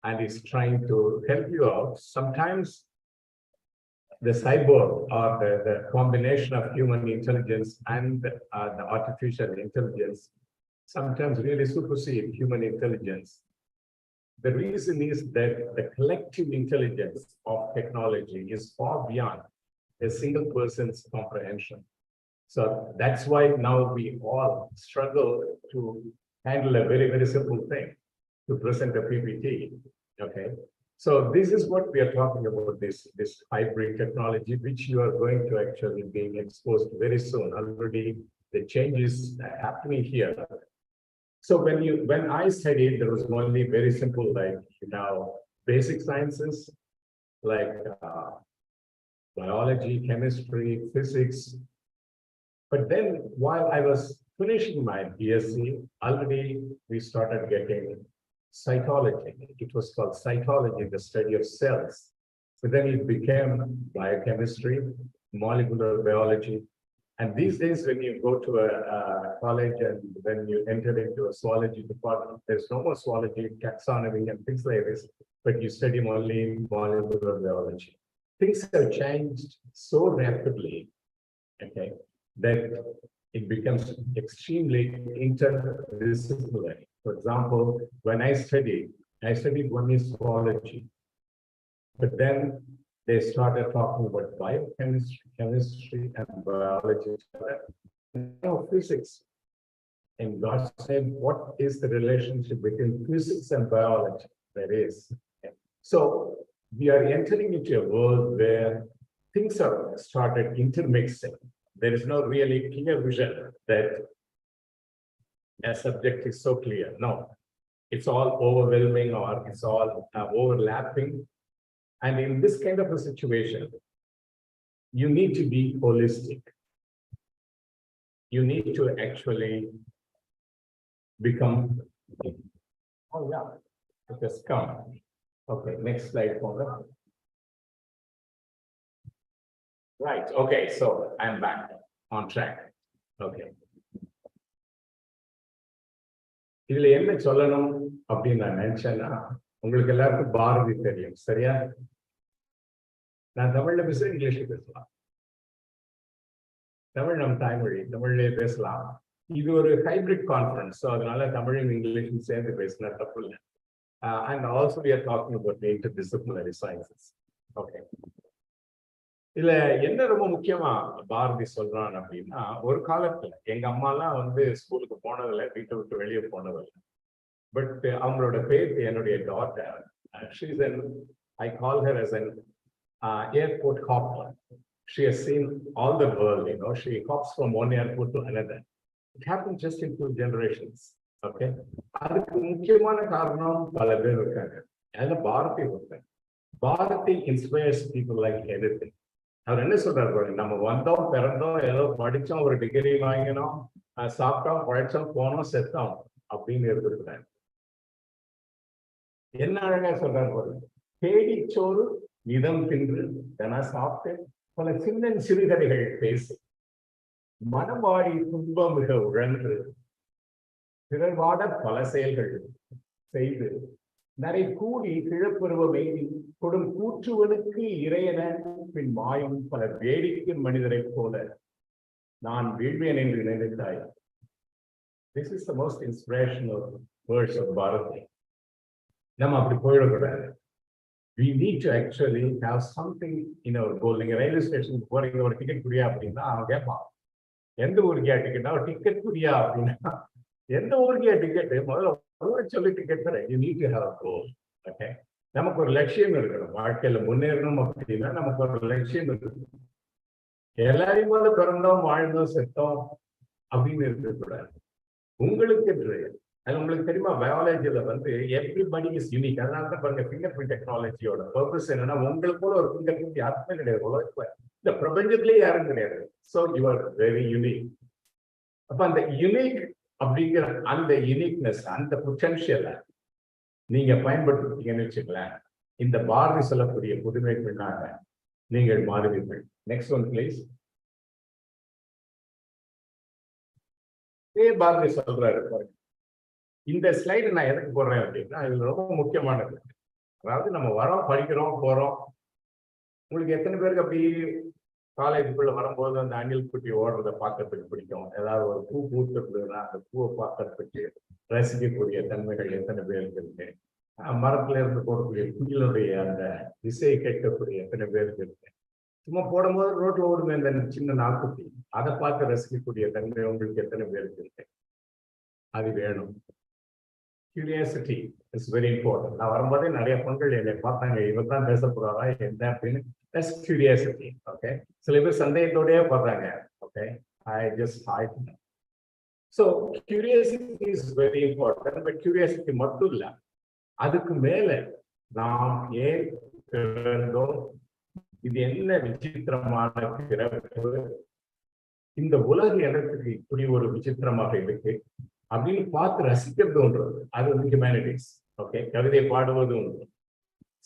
and is trying to help you out. Sometimes the cyborg or the combination of human intelligence and the artificial intelligence sometimes really supersede human intelligence. The reason is that the collective intelligence of technology is far beyond a single person's comprehension. So that's why now we all struggle to handle a very, very simple thing, to present a PPT. Okay. So this is what we are talking about, this hybrid technology, which you are going to actually being exposed to very soon. Already the changes happening here. So when I studied, there was only very simple, like, basic sciences, like biology, chemistry, physics. But then while I was finishing my BSc, already we started getting cytology. It was called cytology, the study of cells. But then it became biochemistry, molecular biology. And these days, when you go to a college and when you enter into a zoology department, there's no more zoology, taxonomy, and things like this, but you study only molecular biology. Things have changed so rapidly, okay, that it becomes extremely interdisciplinary. For example, when I studied only zoology, but then they started talking about biochemistry, chemistry, and biology. Now physics. And God said, what is the relationship between physics and biology? There is. So we are entering into a world where things are started intermixing. There is no really clear vision that a subject is so clear. No, it's all overwhelming or it's all overlapping. And in this kind of a situation, you need to be holistic. You need to actually become, oh yeah, it has come. Okay, next slide, Paula. Right, okay, so I'm back on track. Okay. இதுல என்ன சொல்லணும் அப்படின்னு நான் நினைச்சேன்னா, உங்களுக்கு எல்லாருக்கும் பாரதி தெரியும், சரியா? நான் தமிழ்ல பேசுறேன், இங்கிலீஷ்ல பேசலாம். தமிழ் நம் தாய்மொழி, தமிழ்லயே பேசலாம். இது ஒரு ஹைபிரிட் கான்ஃபரன்ஸ், ஸோ அதனால தமிழும் இங்கிலீஷும் சேர்ந்து பேசினா தப்பு இல்லை. And also we are talking about the interdisciplinary sciences. Okay, இதுல என்ன ரொம்ப முக்கியமா பாரதி சொல்றான் அப்படின்னா, ஒரு காலத்துல எங்க அம்மாலாம் ஸ்கூலுக்கு போனதில்லை, வீட்டை விட்டு வெளியே போனதில்லை. பட் அவங்களோட பேர் என்னுடைய daughter. I call her as an airport hopper. She has seen all the world, she hops from one airport to another. It happened just in 2 generations. Okay. அதுக்கு முக்கியமான காரணம் பல பேர் இருக்காங்க. அதுல பாரதி ஒருத்தன். Bharathi inspires people like anything. அவர் என்ன சொல்றாரு, நம்ம வந்தோம் பிறந்தோம் ஏதோ படிச்சோம் ஒரு டிகிரி வாங்கினோம் சாப்பிட்டோம் பழைச்சோம் போனோம் செத்தோம் அப்படின்னு இருந்திருக்கிறார். என்ன அழகா சொல்றாரு, தேடிச்சோறு நிதம் தின்று என சாப்பிட்டு பல சின்ன சிறுகதைகள் பேசி மனவாடி துன்பம் மிக உழன்று பிறர்வாட பல செயல்கள் செய்து நரை கூடி கிழப்பருவ எய்தி கொடும் கூற்றுவனுக்கு இறையன பின் மாயும் பல வேடிக்கை மனிதரை போல நான் வீழ்வேன் என்று நினைத்தாய். This is the most inspirational words of Bharati. நம்ம அப்படி போயிடக்கூடாது. We need to actually have something in our goal. நீங்க ரயில்வே ஸ்டேஷனுக்கு போறீங்க, ஒரு டிக்கெட் குடியா அப்படின்னா அவன் கேட்பான், எந்த ஊருக்கியா டிக்கெட்னா ஒரு டிக்கெட் குடியா அப்படின்னா எந்த ஊருக்கியா டிக்கெட், முதல்ல ஊரை சொல்லி டிக்கெட் தர. You need to have a goal. Okay. நமக்கு ஒரு லட்சியம் இருக்கணும், வாழ்க்கையில முன்னேறணும் அப்படின்னா நமக்கு ஒரு லட்சியம் இருக்கணும். எல்லாரையும் போல பிறந்தோம் வாழ்ந்தோம் செத்தோம் அப்படின்னு இருக்கக்கூடாது. உங்களுக்கு அது உங்களுக்கு தெரியுமா, பயாலஜில வந்து எவ்ரிபடி இஸ் யூனிக். அதனால தான் பாருங்க ஃபிங்கர் பிரிண்ட் டெக்னாலஜியோட பர்பஸ் என்னன்னா, உங்களுக்கு போல ஒரு ஃபிங்கர் பிரிண்ட் யாருக்குமே கிடையாது உலகத்துல, இந்த பிரபஞ்சத்திலேயே யாரும் கிடையாது. So you are very unique. அப்ப அந்த யூனிக் அப்படிங்கிற அந்த யூனிக்னஸ், அந்த பொட்டன்ஷியலை நீங்க பயன்படுத்திட்டீங்கன்னு வச்சுக்கலாம், இந்த பாரதி சொல்லக்கூடிய புதுமை பெண்ணாக நீங்கள் மாறுவீர்கள். Next one please. பாரதி சொல்றாரு பாருங்க, இந்த ஸ்லைடு நான் எதுக்கு போடுறேன் அப்படின்னா, இது ரொம்ப முக்கியமானது. அதாவது நம்ம வரோம், படிக்கிறோம், போறோம். உங்களுக்கு எத்தனை பேருக்கு அப்படி காலேஜுக்குள்ள வரும்போது அந்த அணில் குட்டி ஓடுறதை பார்க்கறதுக்கு பிடிக்கும்? ஏதாவது ஒரு பூ பூத்துருந்ததுன்னா அந்த பூவை பார்க்கறதுக்கு ரசிக்கக்கூடிய தன்மைகள் எத்தனை பேருக்கு இருக்கு? மரத்துல இருந்து போடக்கூடிய குயிலுடைய அந்த இசையை கேட்கக்கூடிய எத்தனை பேருக்கு இருக்கு? சும்மா போடும்போது ரோட்ல ஓடுமே இந்த சின்ன நாக்குட்டி, அதை பார்த்து ரசிக்கக்கூடிய தன்மை உங்களுக்கு எத்தனை பேருக்கு இருக்கு? அது வேணும். Curiosity is very important. நான் வரும்போதே நிறைய பெண்கள் என்னை பார்த்தாங்க, இவர் தான் பேச போறாரா என்ன அப்படின்னு. That's curiosity. Okay. சில பேர் சந்தேகத்தோடயே பண்றாங்க. Okay. I just hide. So curiosity is very important. But curiosity மட்டும் இல்ல, அதுக்கு மேல நாம் ஏன் பிறந்தோம், இது என்ன விசித்திரமான பிறப்பு, இந்த உலக இடத்துக்கு இப்படி ஒரு விசித்திரமாக இருக்கு அப்படின்னு பார்த்து ரசிக்கிறது ஒன்று, அது வந்து ஹியூமனிட்டிஸ். ஓகே. கவிதை பாடுவது ஒன்று.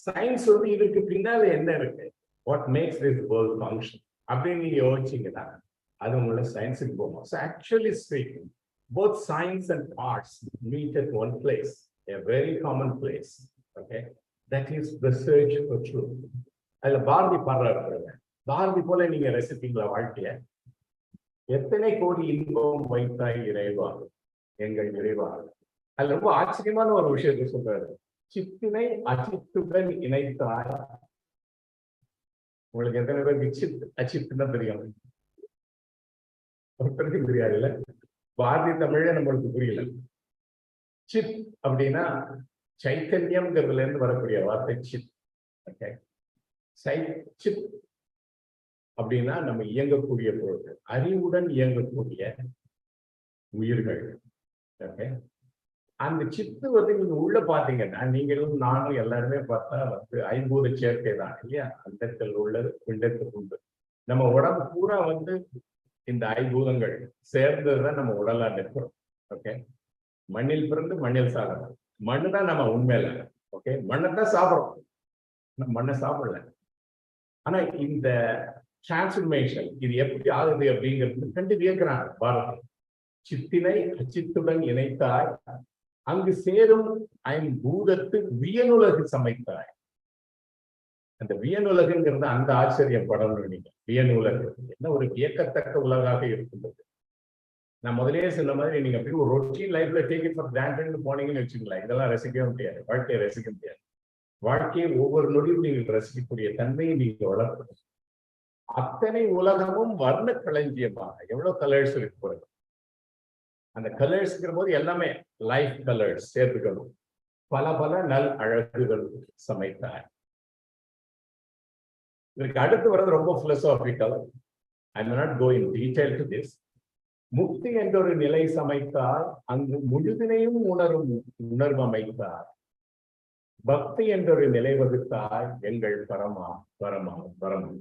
சயின்ஸ் வந்து இதுக்கு பின்னால என்ன இருக்கு, what makes this world function அப்படின்னு நீங்க யோசிச்சீங்கன்னா அது உங்களோட சயின்ஸுக்கு போகும். So actually speaking, both science and arts meet at one place, a very common place. Okay, that is the search for truth. அதுல பாரதி பாடுறாரு, பாரதி போல நீங்க ரசிப்பீங்களா வாழ்க்கைய? எத்தனை கோடி இன்பம் வைத்தாய் இறைவா எங்கள் இறைவா. அதுல ரொம்ப ஆச்சரியமான ஒரு விஷயத்தை சொல்றாரு, சித்தினை அச்சித்துடன் இணைத்தாய். உங்களுக்கு எத்தனை பேருக்கு அச்சித்துன்னா தெரியும்? ஒருத்தருக்கு தெரியாதுல்ல. பாரதி தமிழே நம்மளுக்கு புரியல. சித் அப்படின்னா சைத்தன்யம்ங்கிறதுல இருந்து வரக்கூடிய வார்த்தை சித். ஓகே. சித் அப்படின்னா நம்ம இயங்கக்கூடிய பொருட்கள், அறிவுடன் இயங்கக்கூடிய உயிர்கள். ஓகே. அந்த சித்து வந்து நீங்க உள்ள பாத்தீங்கன்னா, நீங்களும் நானும் எல்லாருமே பார்த்தா வந்து ஐம்பூத சேர்க்கை தான் இல்லையா? அண்டத்தில் உள்ளது பிண்டத்தில் உண்டு. நம்ம உடம்பு பூரா வந்து இந்த ஐம்பூதங்கள் சேர்ந்ததுதான் நம்ம உடலா நிற்கிறோம். ஓகே. மண்ணில் பிறந்து மண்ணில் சாகிறோம். மண்ணு தான் நம்ம உண்மையில. ஓகே. மண்ணை தான் சாப்பிட்றோம், மண்ணை சாப்பிடல. ஆனா இந்த டிரான்ஸ்ஃபர்மேஷன் இது எப்படி ஆகுது அப்படிங்கிறது கண்டு வியக்கிறாங்க பாரதி. சித்தினை அச்சித்துடன் இணைத்தாய், அங்கு சேரும் ஐம்பூதத்து வியனுலகு சமைத்தாய். அந்த வியனுலகுங்கிறது அந்த ஆச்சரியம் படம்னு நீங்க. வியனுலகு என்ன ஒரு வியக்கத்தக்க உலகாக இருக்கின்றது. நான் முதலே சொன்ன மாதிரி நீங்க அப்படி ஒரு ரொட்டீன் லைஃப்ல டேக் இட் ஃபார் கிராண்டட்னு போனீங்கன்னு வச்சுக்கலாம், இதெல்லாம் ரசிக்கவே முடியாது, வாழ்க்கையை ரசிக்க முடியாது. வாழ்க்கையை ஒவ்வொரு நொடியும் நீங்கள் ரசிக்கக்கூடிய தன்மையை நீங்க வளர்க்கணும். அத்தனை உலகமும் வர்ண களஞ்சியமாக எவ்வளவு கலர்ஸ் இருக்கு போறது. அந்த கலர்ஸ்ங்கிற போது எல்லாமே லைஃப் கலர்ஸ் சேர்த்துக்கணும். பல பல நல் அழகுகள் சமைத்தார். இதற்கு அடுத்து வர்றது ரொம்ப philosophical. I may not go in detail to this. முக்தி என்ற ஒரு நிலை சமைத்தால் அங்கு முழுதினையும் உணர்வமைத்தார். பக்தி என்ற ஒரு நிலை வகுத்தால் எங்கள் பரமம்.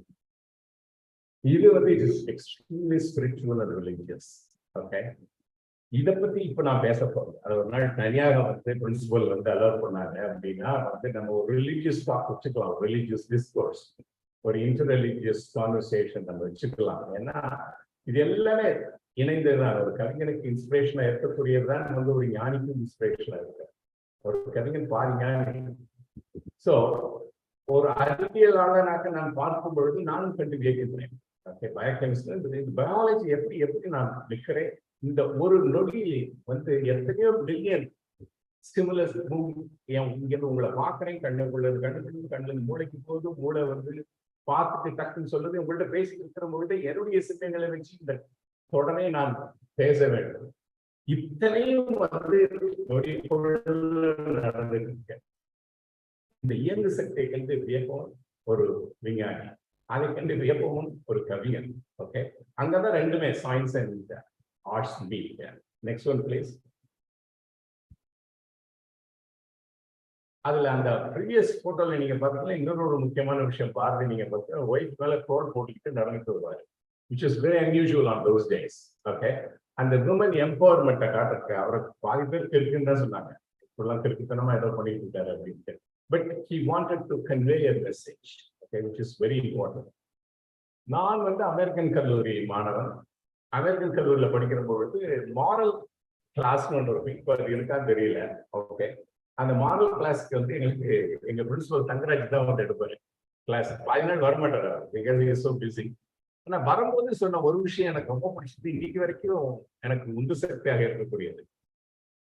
இது வந்து it is extremely spiritual and religious. Okay. இதை பத்தி இப்ப நான் பேச போறேன். அது ஒரு நாள் தனியாக வந்து பிரின்சிபல் வந்து அலோவ் பண்ணாங்க அப்படின்னா வந்து நம்ம ஒரு ரிலீஜியஸ் டாக் வச்சுக்கலாம், ரிலீஜியஸ் டிஸ்கோர்ஸ், ஒரு இன்டர் ரிலீஜியஸ் கான்வர்சேஷன் நம்ம வச்சுக்கலாம். ஏன்னா இது எல்லாமே இணைந்ததுதான். ஒரு கவிஞனுக்கு இன்ஸ்பிரேஷனா இருக்கக்கூடியதுதான் வந்து ஒரு ஞானிக்கும் இன்ஸ்பிரேஷனா இருக்கு. ஒரு கவிஞன் பாதி ஞானி. சோ ஒரு அறிவியலாளனாக நான் பார்க்கும் பொழுது நானும் கண்டு வியக்கின்றேன். பயோகெமிஸ்ட்ரி பயாலஜி எப்படி நான் நிற்கிறேன். இந்த ஒரு நொடி வந்து எத்தனையோ பில்லியன் ஸ்டிமுலஸ் இங்கிருந்து உங்களை பார்க்கிறேன், கண்ணுல மூளைக்கு போகுது, மூளை வந்து பார்த்துட்டு டக்குன்னு சொல்லுது. உங்கள்ட்ட பேசிட்டு இருக்கிற பொழுது என்னுடைய சிந்தனைகளை வச்சு இந்த தொடனே நான் பேச வேண்டும். இத்தனையும் வந்து நொடி நடந்துருக்கு. இந்த இயங்கு சக்தியை கண்டு வியப்பவும் ஒரு விஞ்ஞானி, அதை கண்டு வியப்பவும் ஒரு கவிஞன். ஓகே, அங்கதான் ரெண்டுமே science and arts meet. Next one, please. அதுல அந்த ப்ரீவியஸ் போட்டோல நீங்க பார்த்தீங்கன்னா இன்னொரு முக்கியமான விஷயம் பாரதி நீங்க பார்த்தீங்கன்னா ஒயிட் மேல கோட் போட்டுக்கிட்டு நடந்துட்டு வருவாரு, which is very unusual on those days. Okay, அந்த women empowerment காட்டுறதுக்கு அவருக்கு பாதி பேர் இருக்குன்னு தான் சொன்னாங்க, இப்பெல்லாம் கிறுக்குத்தனமா ஏதோ பண்ணிட்டு இருக்காரு அப்படின்ட்டு. But he wanted to convey a message, okay, which is very important. நான் வந்து அமெரிக்கன் கல்லூரி மாணவன். அமெரிக்கன் கல்லூரியில் படிக்கிற பொழுது மாரல் கிளாஸ்னு ஒன்று இப்போ இருக்கான்னு தெரியல. ஓகே, அந்த மாரல் கிளாஸ்க்கு வந்து எங்களுக்கு எங்க பிரின்சிபல் தங்கராஜ் தான் வந்து எடுப்பாரு கிளாஸ். 5 நாள் வரமாட்டார் because he is so busy. ஆனா வரும்போது சொன்ன ஒரு விஷயம் எனக்கு ரொம்ப பிடிச்சது, இன்னைக்கு வரைக்கும் எனக்கு உந்து சக்தியாக இருக்கக்கூடியது.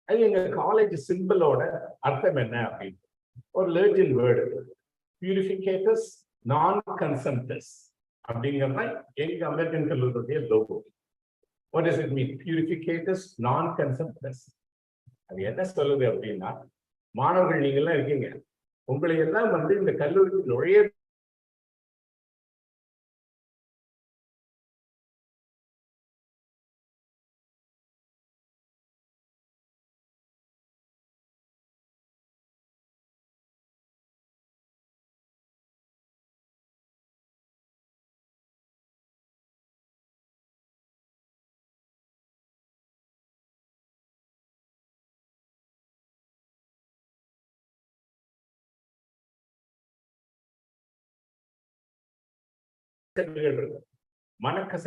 அது எங்க காலேஜ் சிம்பிளோட அர்த்தம் என்ன அப்படின்னு ஒரு லேர்ஜின் வேர்டு, பியூரிஃபிகேட்டர்ஸ் நான் கன்சம்டர்ஸ் அப்படிங்கிறத எங்க அமெரிக்கன் கல்லூரியுடைய logo. What does it mean? Purificators, non-consumptors. அது என்ன சொல்லுது அப்படின்னா, மாணவர்கள் நீங்க எல்லாம் இருக்கீங்க, உங்களை எல்லாம் வந்து இந்த கல்லூரிக்கு நுழைய மனக்கச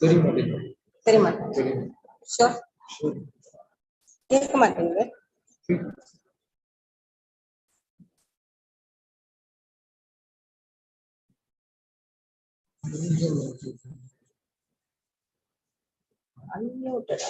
தெரிய மாட்டேங்குது. ஷோர் கேட்க மாட்டேங்குது. Unmuted.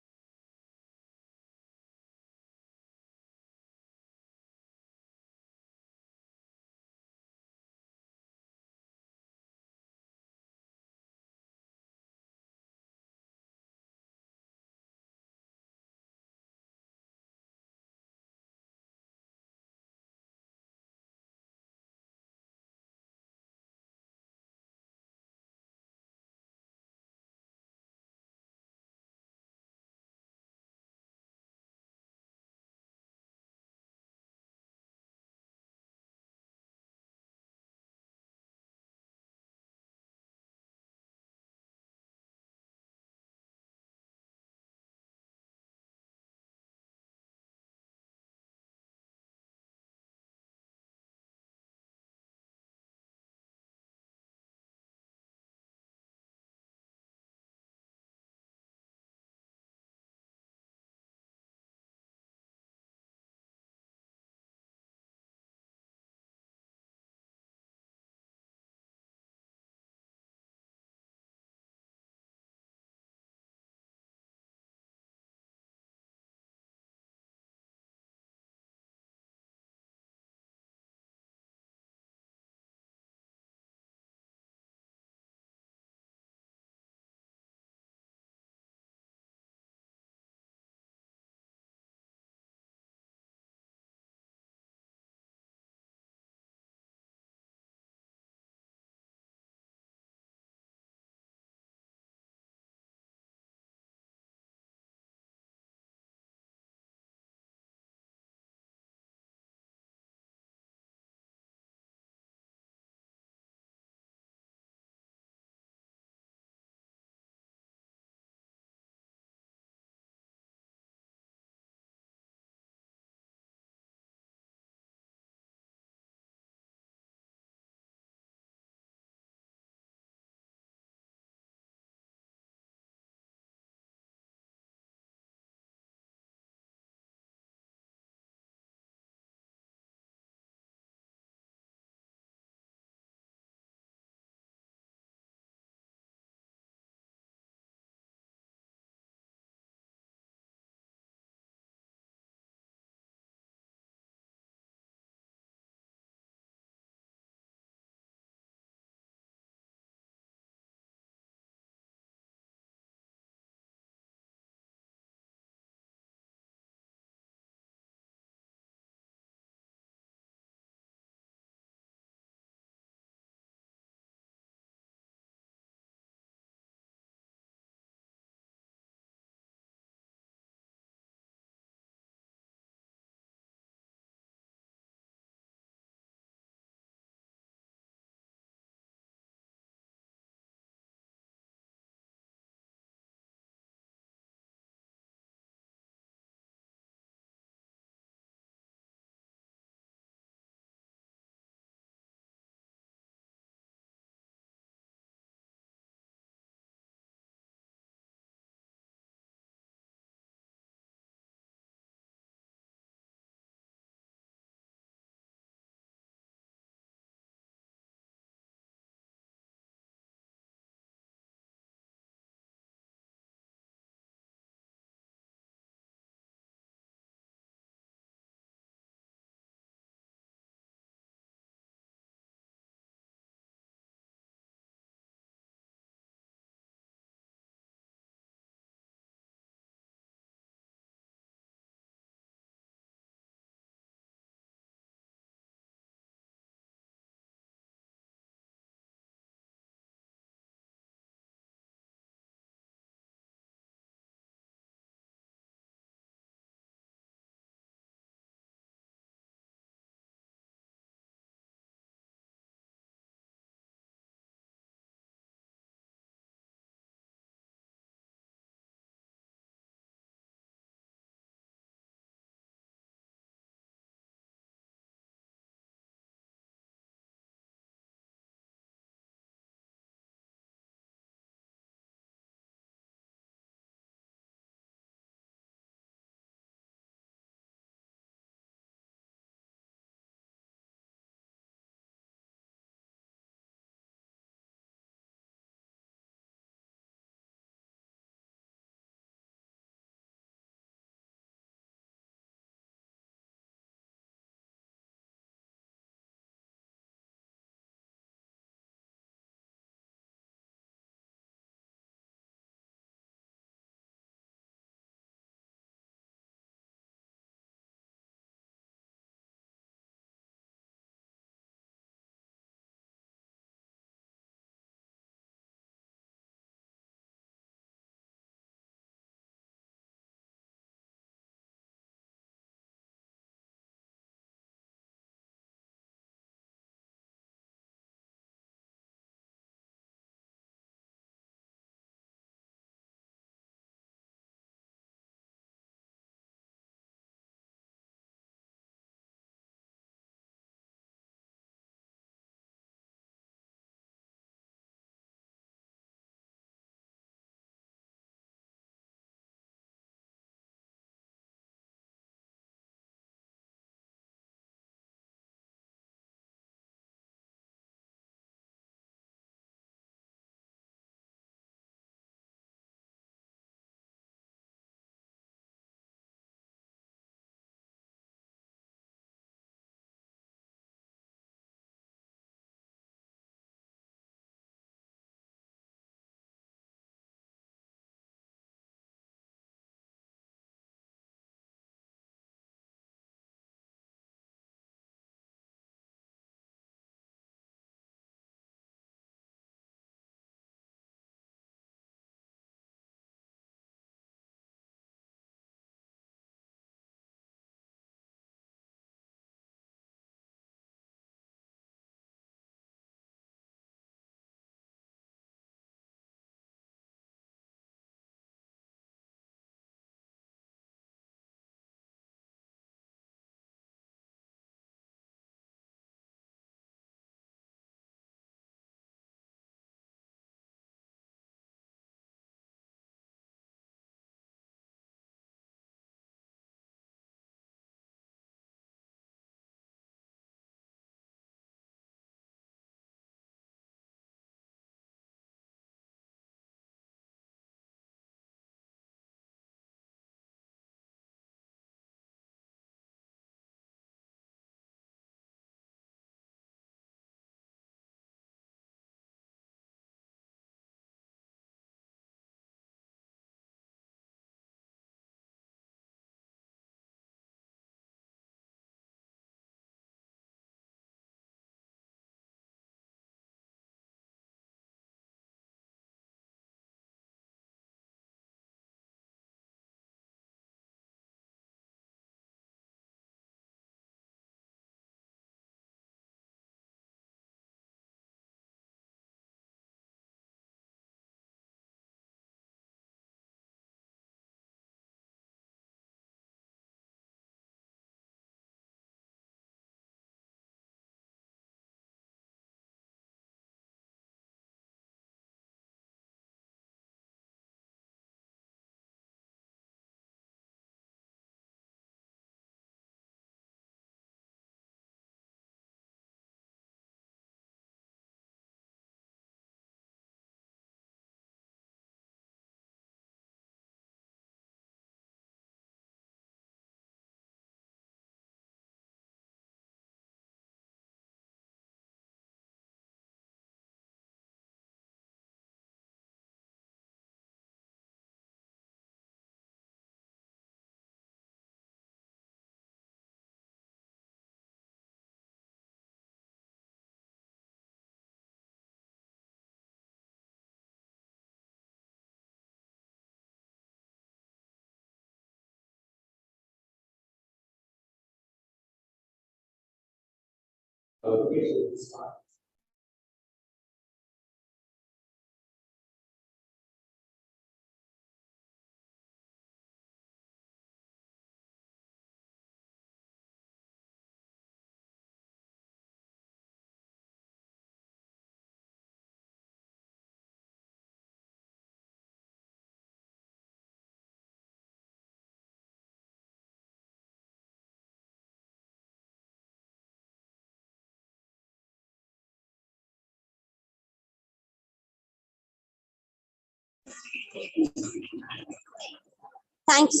Thank you.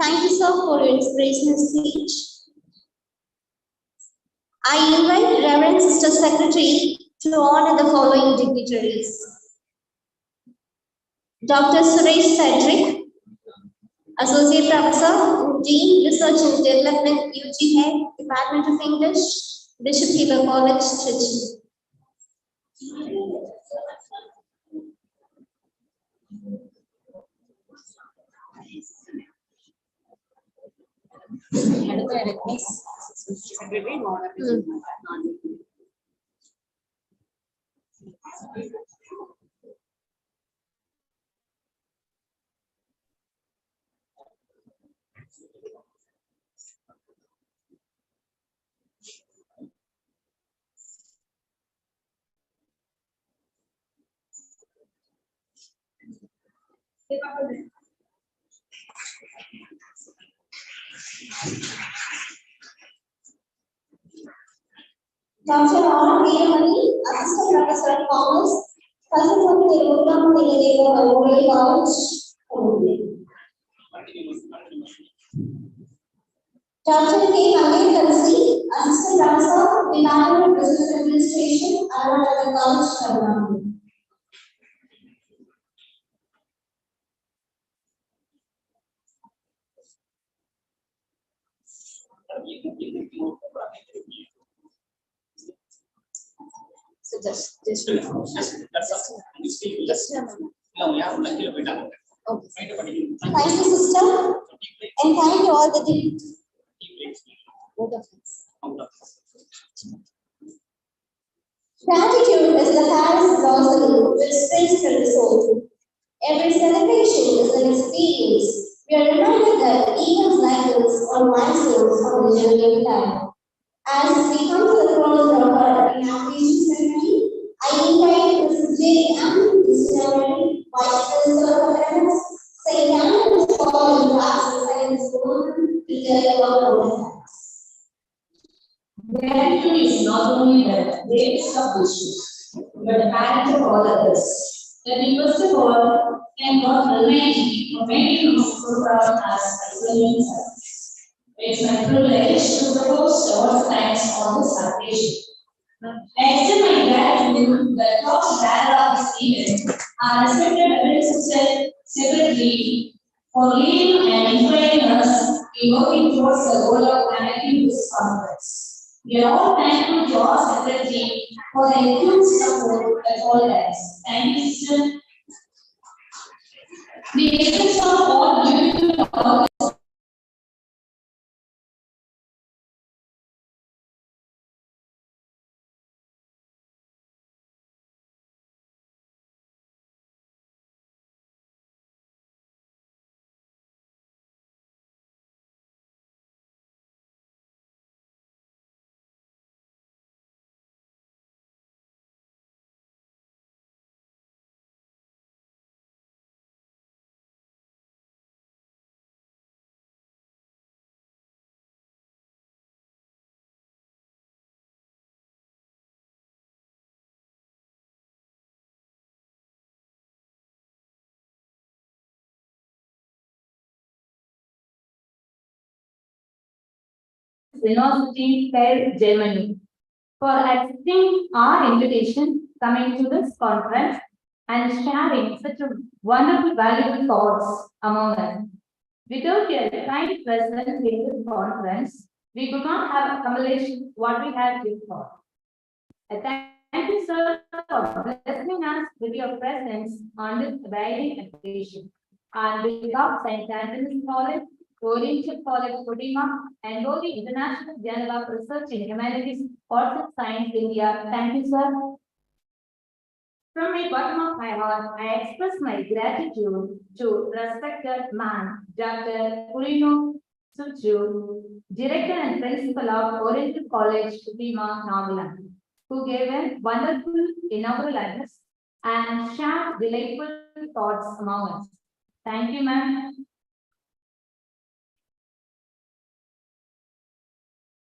Thank you, sir, for your inspirational speech. I invite Reverend Sister Secretary to honor the following dignitaries. Dr. Suresh Cedric, Associate Professor, Dean, Research and Development, UG Head, Department of English, Bishop Heber College, Trichy. Dr. R. Veeramani, Assistant Professor of Commerce, Consultant Program Oriental College, Columbia. Dr. K. Kansi, Assistant Professor, Department of Business Administration, Oriental College, Columbia. So just No, yeah, like you know, okay. Thank you, sister, and thank you all the Gratitude is the highest blossom which springs from the soul. Every celebration is an experience. We are reminded that events like this are milestones on the journey of life. As we come to the close of our inauguration ceremony, I invite Mrs. J. Antony, Vice President of Finance, St. Anthony's College of Arts and Sciences, to tell about our thanks. Gratitude is not only the greatest of wishes, but the parent of all others. Let me first of all thank God Almighty for making us so proud as Muslim service. It's my privilege to propose our thanks on this occasion. I extend my gratitude to the top bearer of this event, our respected Reverend Sister Secretary, for leading and inspiring us in working towards the goal of conducting this conference. We are all thankful to our Secretary for the huge support at all times. Thank you, sister. The essence of all beautiful work University Fair, Germany, for accepting our invitation, coming to this conference and sharing such a wonderful, valuable thoughts among us. Without your kind presence in this conference, we could not have accomplished what we had before. I thank you, sir, for blessing us with your presence on this very occasion. On behalf of St. Antony's College, Oriental College, Kohima, and Bodhi International Journal of Research in Humanities, Arts and Science, India. Thank you, sir. From the bottom of my heart, I express my gratitude to respected man, Dr. Purino Suchu, Director and Principal of Oriental College, Kohima, Nagaland, who gave a wonderful inaugural address and shared delightful thoughts among us. Thank you, ma'am.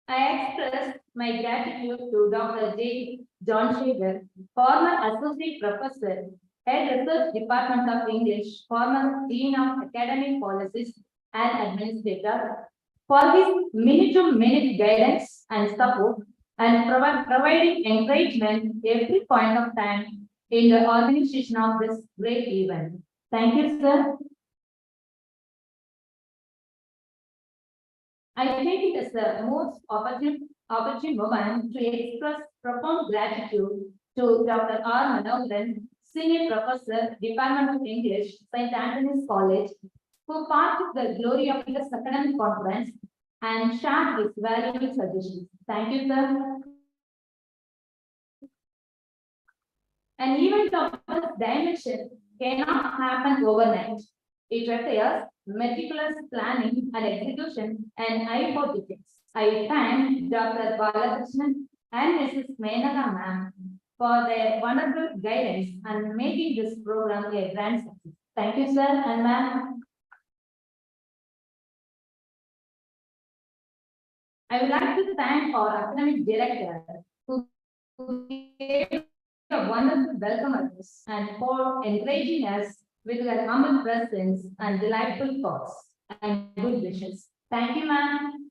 I express my gratitude to Dr. J. John Shaver, former Associate Professor, Head Research Department of English, former Dean of Academic Policies and Administrator, for his minute-to-minute guidance and support and providing encouragement every point of time in the organization of this great event. Thank you, sir. I take it as the most opportune moment to express profound gratitude to Dr. R. Nadu, Senior Professor, Department of English, St. Antony's College, who part of the glory of this academic conference and shared his valuable suggestions. Thank you, sir. An event of this dimension cannot happen overnight. It requires meticulous planning and execution and hypothetics. I thank Dr. Balakrishnan and Mrs. Menaka ma'am for their wonderful guidance and making this program a grand success. Thank you, sir and ma'am. I would like to thank our academic director who gave a wonderful welcome address and for encouraging us with her humble presence and delightful thoughts and good wishes. Thank you, ma'am.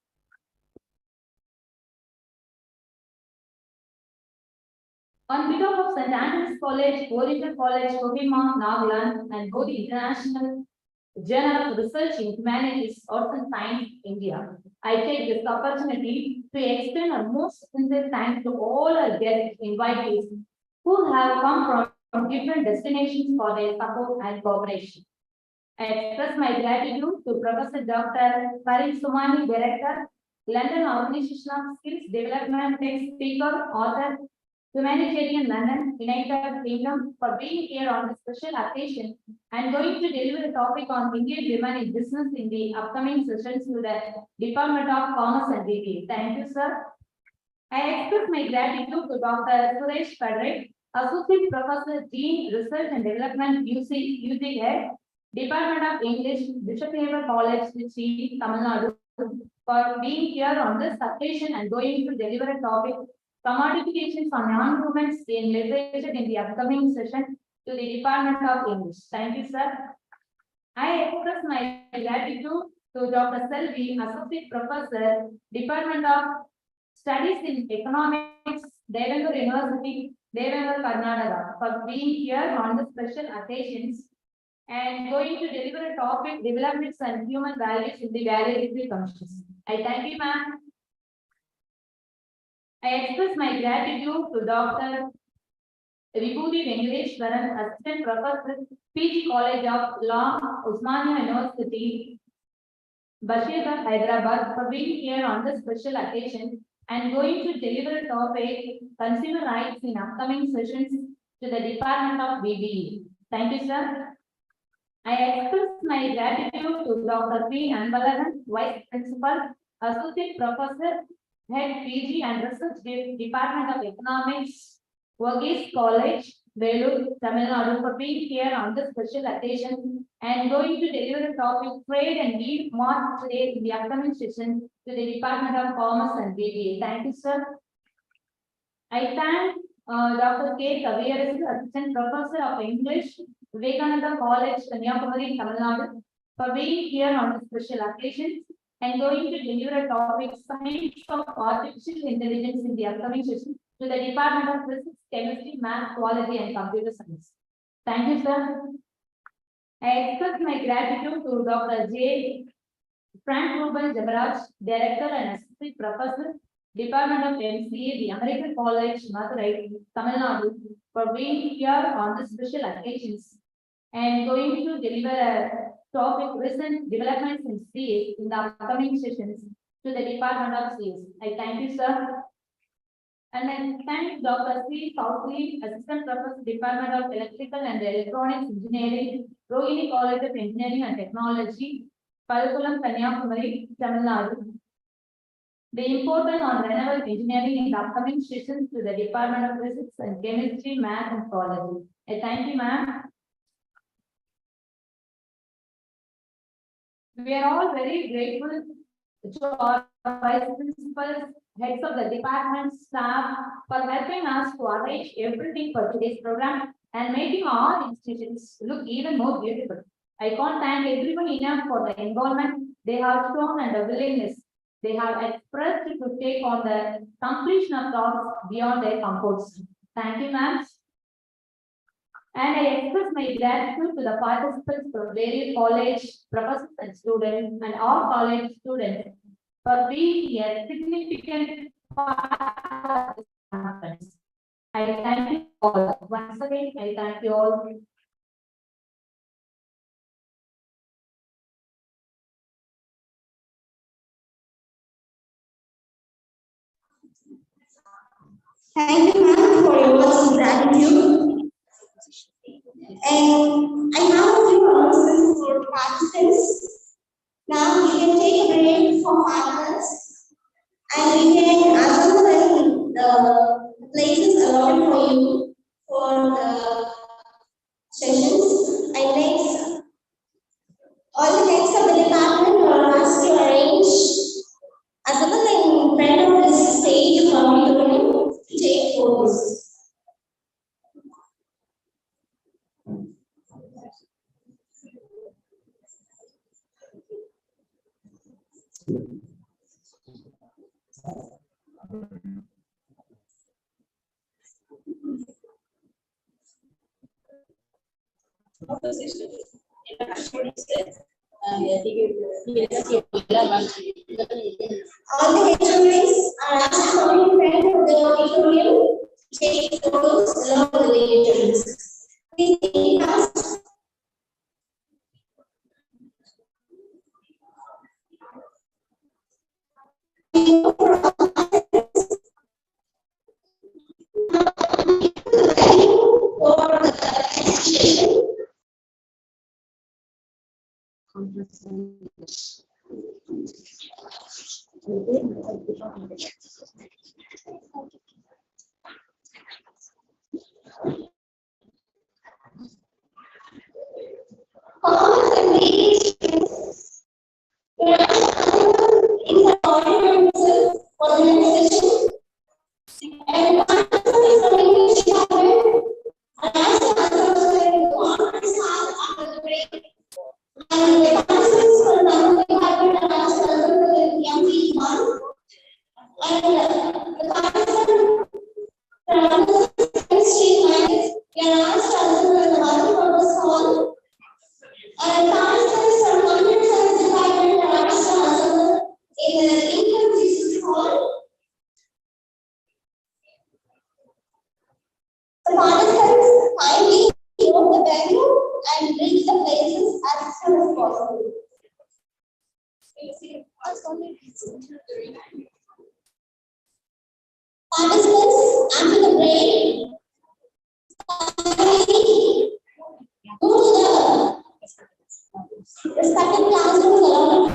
On behalf of St. Antony's College, Oriental College, Kohima, Nagaland, and Bodhi International Journal of Research in Humanities, Arts and Science, India, I take this opportunity to extend our most sincere thanks to all our guest invitees who have come from different destinations for their support and cooperation. I express my gratitude to Professor Dr. Farid Sumani, Director, London Organization of Skills Development, Speaker, Author, Humanitarian London, United Kingdom, for being here on this special occasion and going to deliver a topic on Indian women in business in the upcoming sessions to the Department of Commerce and BPA. Thank you, sir. I express my gratitude to Dr. Suresh Padre, Associate Professor, Dean, Research and Development, UG Head, Department of English, Bishop Haver College, Trichy, Tamil Nadu, for being here on this occasion and going to deliver a topic, Commodifications on Non-Movements in Literature in the upcoming session to the Department of English. Thank you, sir. I express my gratitude to Dr. Selvi, Associate Professor, Department of Studies in Economics, Devanur University, Devanur, Karnataka, for being here on the special occasions and going to deliver a topic, Developments and Human Values in the Value Commissions. I thank you, ma'am. I express my gratitude to Dr. Vibhuti Vengadeshwaran, Assistant Professor, PG College of Law, Osmania University, Bashirgarh, Hyderabad, for being here on this special occasion and going to deliver a topic, Consumer Rights in upcoming sessions to the Department of BBE. Thank you, sir. I express my gratitude to Dr. P. Anbalagan, Vice Principal, Associate Professor, Head PG and Research Department of Economics, Verghese College, Vellore, Tamil Nadu, for being here on this special occasion and going to deliver a topic, Trade and Lead More Trade in the upcoming session to the Department of Commerce and BBA. Thank you, sir. I thank Dr. K. Kaviyaras, Assistant Professor of English, Vivekananda College, Kanyakumari, Tamil Nadu, for being here on this special occasion and going to deliver a topic, Science of Artificial Intelligence in the upcoming session to the Department of Physics, Chemistry, Math, Biology, and Computer Science. Thank you, sir. I express my gratitude to Dr. J. Frank Ruben Jamaraj, Director and Associate Professor, Department of MCA, the American College, Madurai, Tamil Nadu, for being here on this special occasions and going to deliver a topic recent developments in space in the upcoming sessions to the Department of Space. I thank you, sir. And I thank Dr. C. Southly, Assistant Professor, Department of Electrical and Electronics Engineering, Rohini College of Engineering and Technology, Palkulam, Kanyakumari, Tamil Nadu. The important on renewable engineering in the upcoming sessions to the Department of Physics and Chemistry, Math and Biology. I thank you, ma'am. We are all very grateful to our vice principals, heads of the department, staff for helping us to arrange everything for today's program and making our institutions look even more beautiful. I can't thank everyone enough for the involvement they have shown and the willingness they have expressed to take on the completion of tasks beyond their comfort zone. Thank you, ma'am. And I express my gratitude to the participants from various college, professors and students, and all college students for being a significant part of this conference. I thank you all. Once again, I thank you all. Thank you, ma'am, for your words of gratitude. And I have a few announcements for participants. Now you can take a break for 5 minutes and we can assemble in the places allotted for you for the sessions. And next, all the heads of the department are asked to arrange assemble in front of this stage from the room to take photos. All the HOAs are asked to come in front of the auditorium to take photos along with the dignitaries. Please be asked. Participants, after the break, move to the respective classrooms allotted.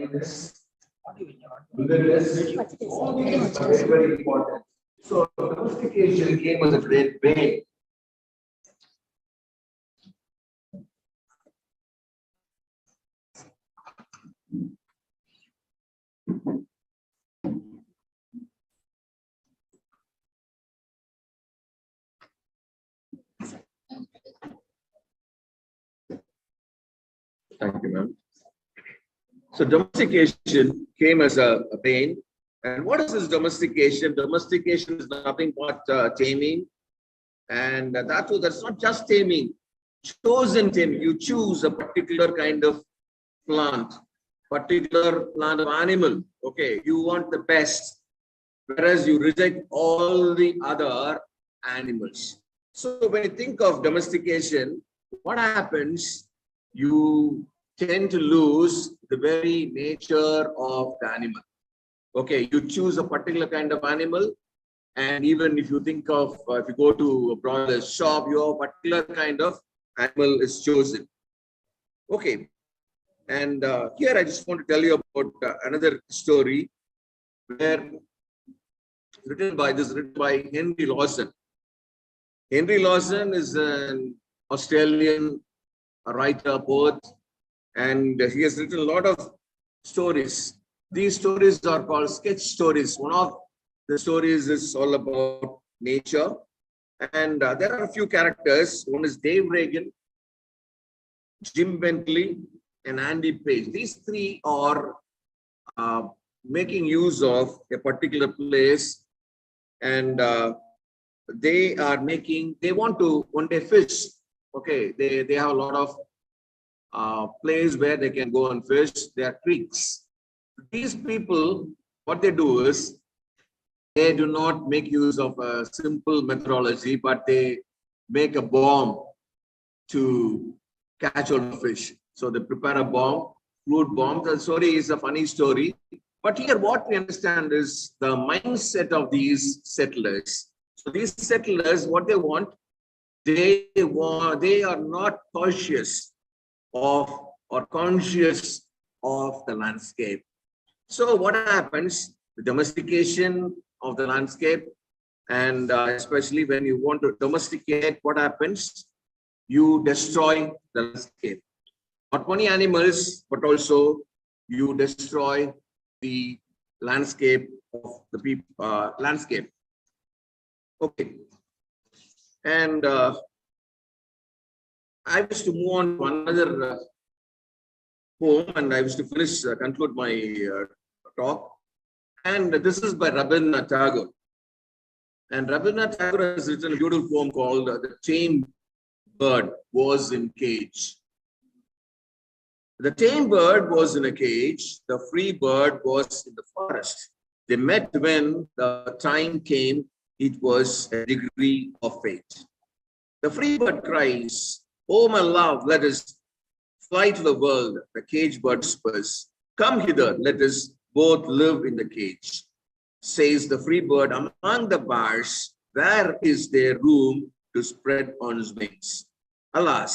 Very, very important. So domestication came as a great pain. Thank you, ma'am. So domestication came as a pain. And what is this domestication? Domestication is nothing but taming. And that's not just taming, chosen taming. You choose a particular kind of plant, particular plant of animal. Okay, you want the best, whereas you reject all the other animals. So when you think of domestication, what happens? You tend to lose the very nature of the animal. Okay, you choose a particular kind of animal, and even if you think of, if you go to a broiler shop, your particular kind of animal is chosen. Okay, and here I just want to tell you about another story where written by Henry Lawson. Henry Lawson is an Australian writer, poet, and he has written a lot of stories. These stories are called sketch stories. One of the stories is all about nature, and there are a few characters. One is Dave Reagan, Jim Bentley, and Andy Page. These three are making use of a particular place, and they want to one day fish. Okay, they have a lot of place where they can go and fish. There are creeks. These people, what they do is, they do not make use of a simple methodology, but they make a bomb to catch all the fish. So they prepare a bomb, fluid bomb. The story is a funny story. But here what we understand is the mindset of these settlers. So these settlers, what they want, they are not cautious of or conscious of the landscape. So what happens? The domestication of the landscape, and especially when you want to domesticate, what happens? You destroy the landscape. Not only animals, but also you destroy the landscape of the people. Landscape. Okay. And I wish to move on to another poem, and I wish to conclude my talk. And this is by Rabindranath Tagore. And Rabindranath Tagore has written a beautiful poem called "The Tame Bird Was in Cage." The tame bird was in a cage, the free bird was in the forest. They met when the time came, it was a degree of fate. The free bird cries, "Oh my love, let us fly to the world." The cage bird whispers, "Come hither, let us both live in the cage." Says the free bird, "Among the bars, where is there room to spread on his wings?" "Alas,"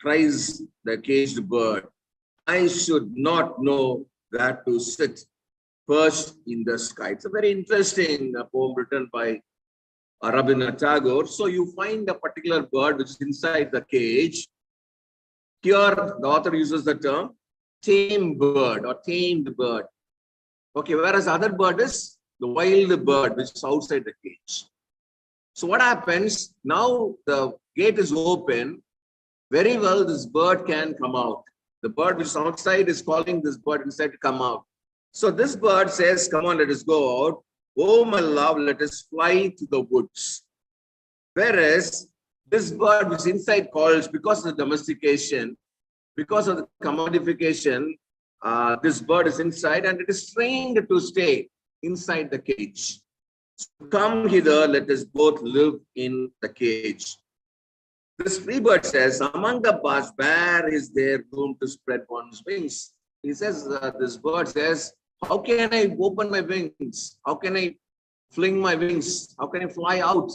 cries the caged bird, "I should not know where to sit, perched in the sky." It's a very interesting poem written by Rabindranath Tagore. So you find a particular bird which is inside the cage. Here, the author uses the term tame bird or tamed bird. Okay, whereas the other bird is the wild bird which is outside the cage. So what happens? Now the gate is open. Very well, this bird can come out. The bird which is outside is calling this bird inside to come out. So this bird says, "Come on, let us go out. Oh, my love, let us fly to the woods." Whereas this bird which is inside calls, because of the domestication, because of the commodification, this bird is inside and it is trained to stay inside the cage. So come hither, let us both live in the cage. This free bird says, "Among the bars, where is there room to spread one's wings?" He says, this bird says, "How can I open my wings? How can I fling my wings? How can I fly out?"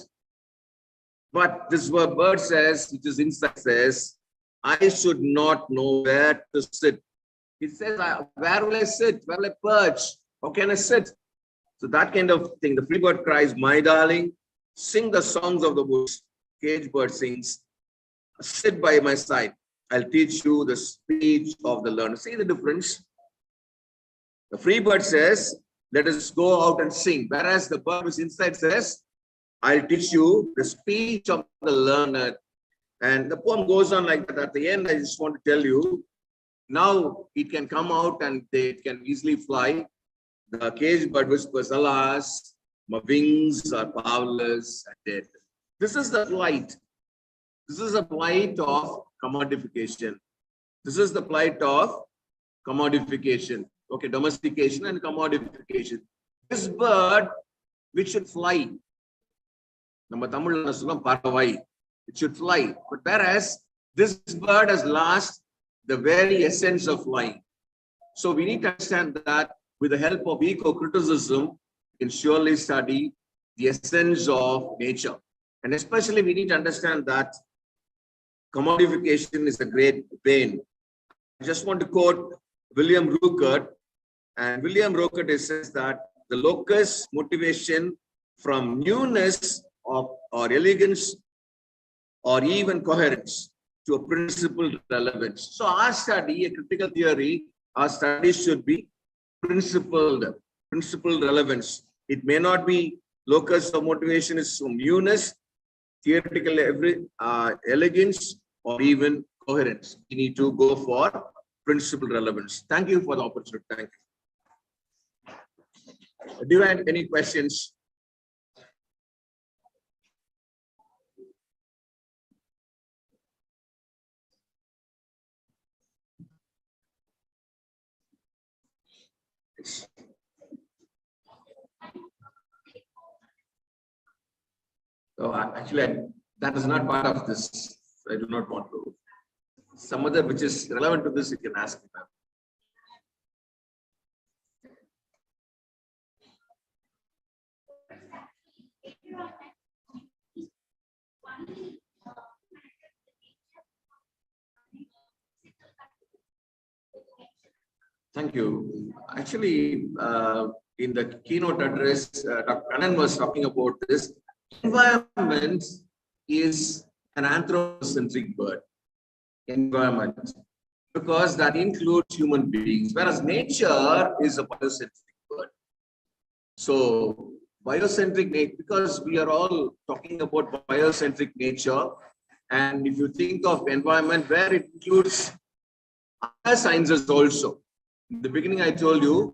But this bird says, which is inside, says, "I should not know where to sit, It says, where will I sit? Where will I perch? How can I sit? So that kind of thing. The free bird cries, my darling, sing the songs of the woods. Cage bird sings, sit by my side. I'll teach you the speech of the learner. See the difference? The free bird says, let us go out and sing. Whereas the bird which inside says, I'll teach you the speech of the learner. And the poem goes on like that. At the end, I just want to tell you, now it can come out and it can easily fly. The cage bird whispers, alas, my wings are powerless and dead. This is the plight. This is the plight of commodification. This is the plight of commodification. Okay, domestication and commodification. This bird, which should fly. It should fly. But whereas this bird has lost the very essence of flying. So we need to understand that with the help of eco-criticism, we can surely study the essence of nature. And especially we need to understand that commodification is a great pain. I just want to quote William Ruckert. And William Ruckert says that the locus motivation from newness of or elegance or even coherence to a principled relevance. So our study, a critical theory, our study should be principled relevance. It may not be locus of motivation is from newness, theoretical elegance, or even coherence. We need to go for principled relevance. Thank you for the opportunity. Thank you. Do you have any questions? So actually, that is not part of this. I do not want to. Some other which is relevant to this, you can ask me. Thank you. Actually, in the keynote address, Dr. Kannan was talking about this. Environment is an anthropocentric bird. Environment, because that includes human beings, whereas nature is a biocentric bird. So, biocentric nature, because we are all talking about biocentric nature, and if you think of environment where it includes other sciences also. In the beginning, I told you,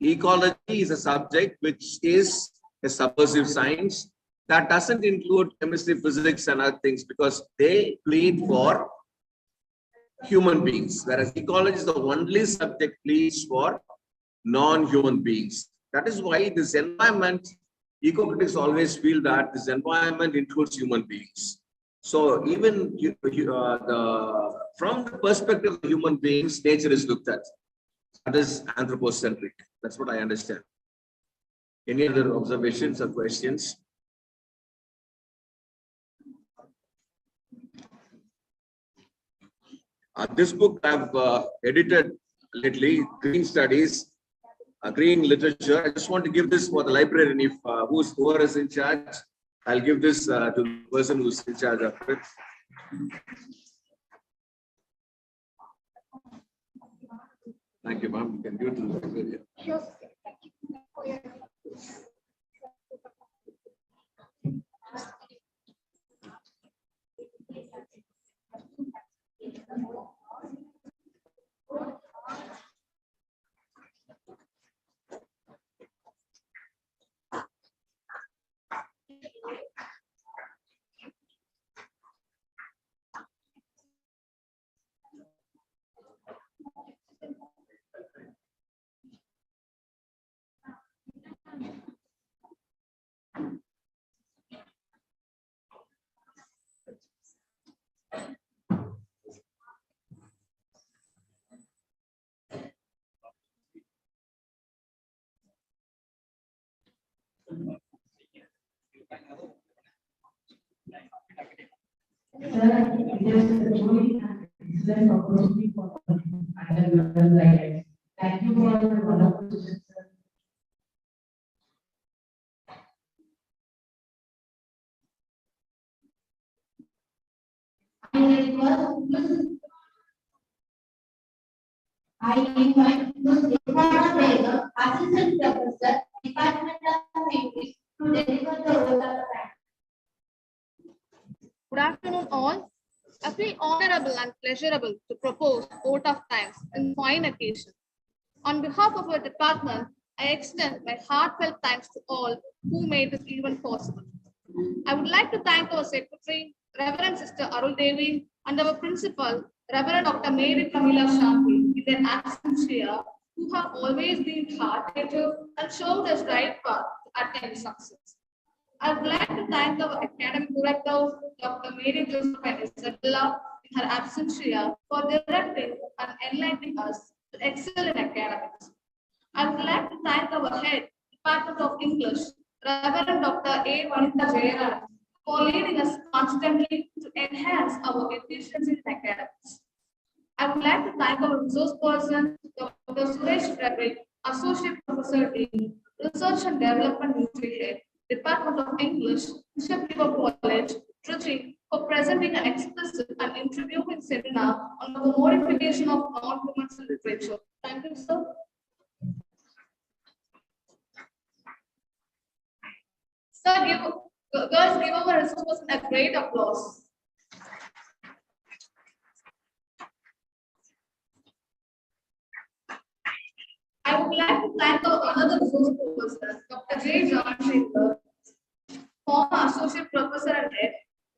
ecology is a subject which is a subversive science that doesn't include chemistry, physics, and other things because they plead for human beings, whereas ecology is the only subject pleads for non-human beings. That is why this environment, eco-critics always feel that this environment includes human beings. So even from the perspective of human beings, nature is looked at. That is anthropocentric. That's what I understand. Any other observations or questions? This book I've edited lately, Green Studies, Green Literature. I just want to give this for the librarian. If whoever is in charge, I'll give this to the person who's in charge of it. Thank you, ma'am. You can give it to the librarian. Sure. excellent opportunity for undergraduate guidance. Thank you for the wonderful session, sir. I invite Ms. Deepa, Assistant Professor, Department of English, to deliver the oath of thanks. Good afternoon, all. I feel honorable and pleasurable to propose vote of thanks in fine occasion. On behalf of our department, I extend my heartfelt thanks to all who made this event possible. I would like to thank our Secretary, Reverend Sister Arul Devi, and our Principal, Reverend Dr. Mary Kamila Shampi, in their absence here, who have always been hard-headed and showed us right path to attain success. I would like to thank our academic directors, Dr. Mary Joseph and Isabella, in her absence here, for directing and enlightening us to excel in academics. I would like to thank our head, Department of English, Reverend Dr. A. Vanitha Jayaram, for leading us constantly to enhance our efficiency in academics. I would like to thank our resource person, Dr. Suresh Frederick, Associate Professor Dean, Research and Development Ministry Head, Department of English, Bishop River College, Trichy, for presenting an explicit and interviewing seminar on the commodification of non-commercial literature. Thank you, sir. Sir, girls, give our resource person a great applause. I would like to thank our another resource person, Dr. J. John Shaker, former Associate Professor and Head,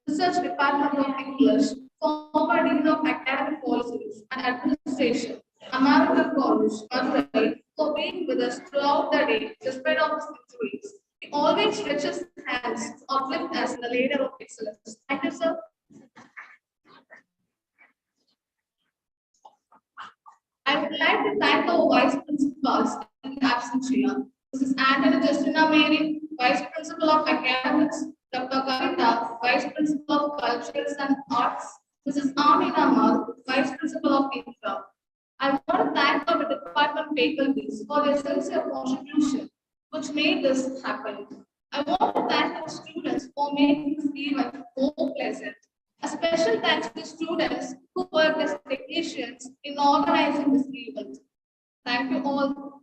Research Department of English, former Dean of Academic Policies and Administration, American College, Madurai, for being with us throughout the day, despite of his injuries. He always stretches his hands to uplift us in the ladder of excellence. Thank you, sir. I would like to thank our Vice Principals in the absence here. This is Antony Justina Mary, Vice Principal of Academics, Dr. Kavita, Vice Principal of Cultures and Arts, Mrs. Amina Mal, Vice Principal of Infra. I want to thank our department faculties for their sincere contribution, which made this happen. I want to thank our students for making this event more pleasant. A special thanks to the students who worked as technicians in organizing this event. Thank you all.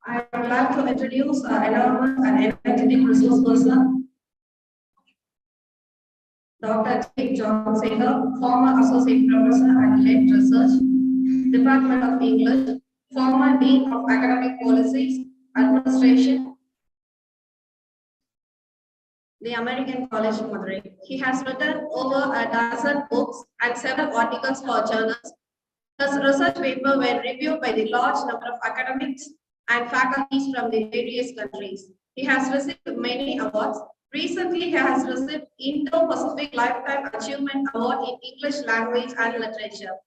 I would like to introduce enormous and energetic resource person, Dr. J. John Sager, former Associate Professor and Head Research, Department of English, former Dean of Academic Policies, Administration, the American College of Madurai. He has written over a dozen books and several articles for journals. His research papers were reviewed by the large number of academics and faculties from the various countries. He has received many awards. Recently, he has received Indo-Pacific Lifetime Achievement Award in English Language and Literature.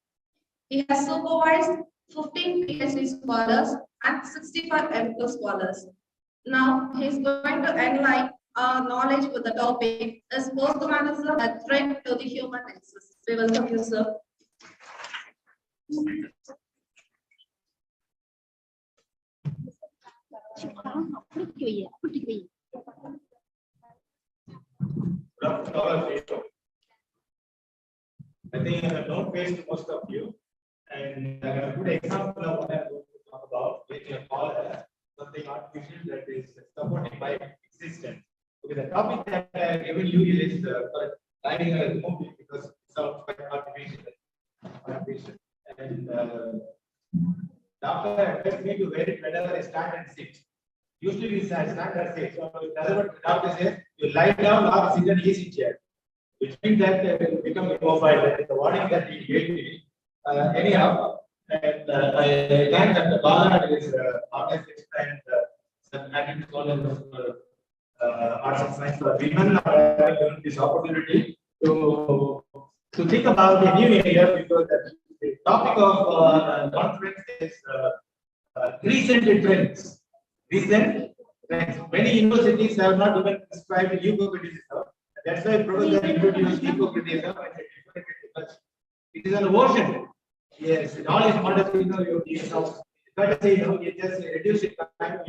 He has supervised 15 PhD scholars and 65 M.Phil scholars. Now, he is going to enlighten our knowledge with the topic, is posthumanism a threat to the human races? We welcome you, sir. I think I have known face to most of you, and a good example of what I'm going to talk about when you call something artificial that is supported by existence. Okay, the topic that I have given you is for writing a movie because it sounds quite artificial. And doctor advised me to wear it whenever I stand and sit. Usually we stand and sit. So it doesn't what the doctor says, you lie down or sit in an easy chair, which means that you become immobile. That is the warning that he gave me. Anyhow, and I thank that the Bala is organization and some academic scholars arts and science for women are given this opportunity to think about a new area, because the topic of conference is recent trends. Recent trends. Many universities have not even described eco-criticism. That's why Professor introduced eco-criticism. It is an ocean. Yes, in all its models, you just reduce it time.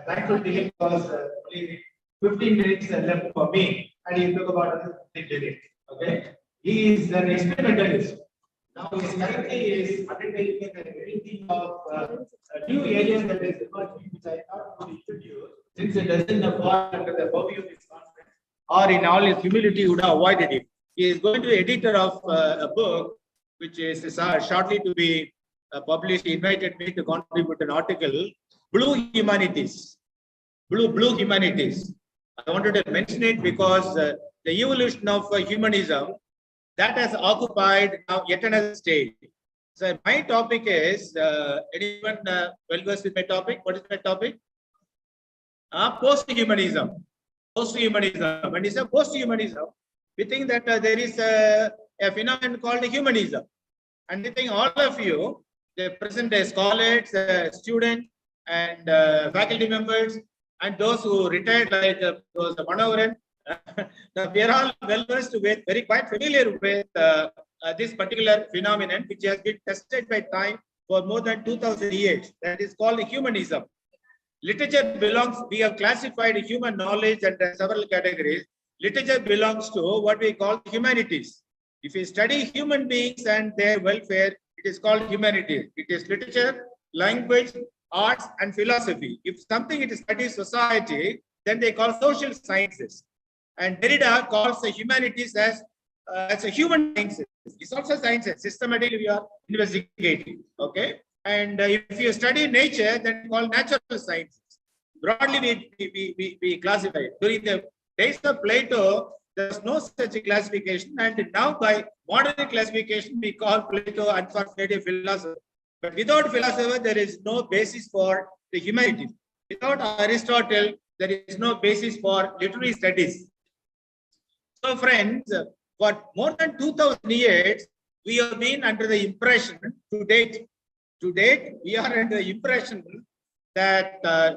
Trying to take it was only 15 minutes left for me, and he took about another 15 minutes. Okay, he is an experimentalist. Now he is currently undertaking a reading of new areas that is emerging, which I thought would introduce, since it doesn't fall under the purview of this conference, or in all his humility would have avoided it. He is going to be editor of a book which is shortly to be published. He invited me to contribute an article, Blue Humanities. Blue Humanities. I wanted to mention it because the evolution of humanism, that has occupied now yet another stage. So my topic is, anyone well versed with my topic? What is my topic? Post-humanism. Post-humanism. When you say post-humanism, we think that there is a phenomenon called humanism. And we think all of you, the present scholars, students, and faculty members, and those who retired, like those Manoharan, we are all well versed with, quite familiar with this particular phenomenon, which has been tested by time for more than 2000 years. That is called humanism. Literature belongs, we have classified human knowledge under several categories. Literature belongs to what we call humanities. If you study human beings and their welfare, it is called humanities. It is literature, language, arts, and philosophy. If something it studies society, then they call social sciences. And Derrida calls the humanities as a human sciences. It's also sciences. Systematically, we are investigating. Okay. And if you study nature, then called natural sciences. Broadly, we classify it. During the days of Plato, there was no such classification, and now by modern classification, we call Plato unfortunately a philosopher. But without philosopher, there is no basis for the humanities. Without Aristotle, there is no basis for literary studies. So, friends, for more than 2000 years, we have been under the impression to date, we are under the impression that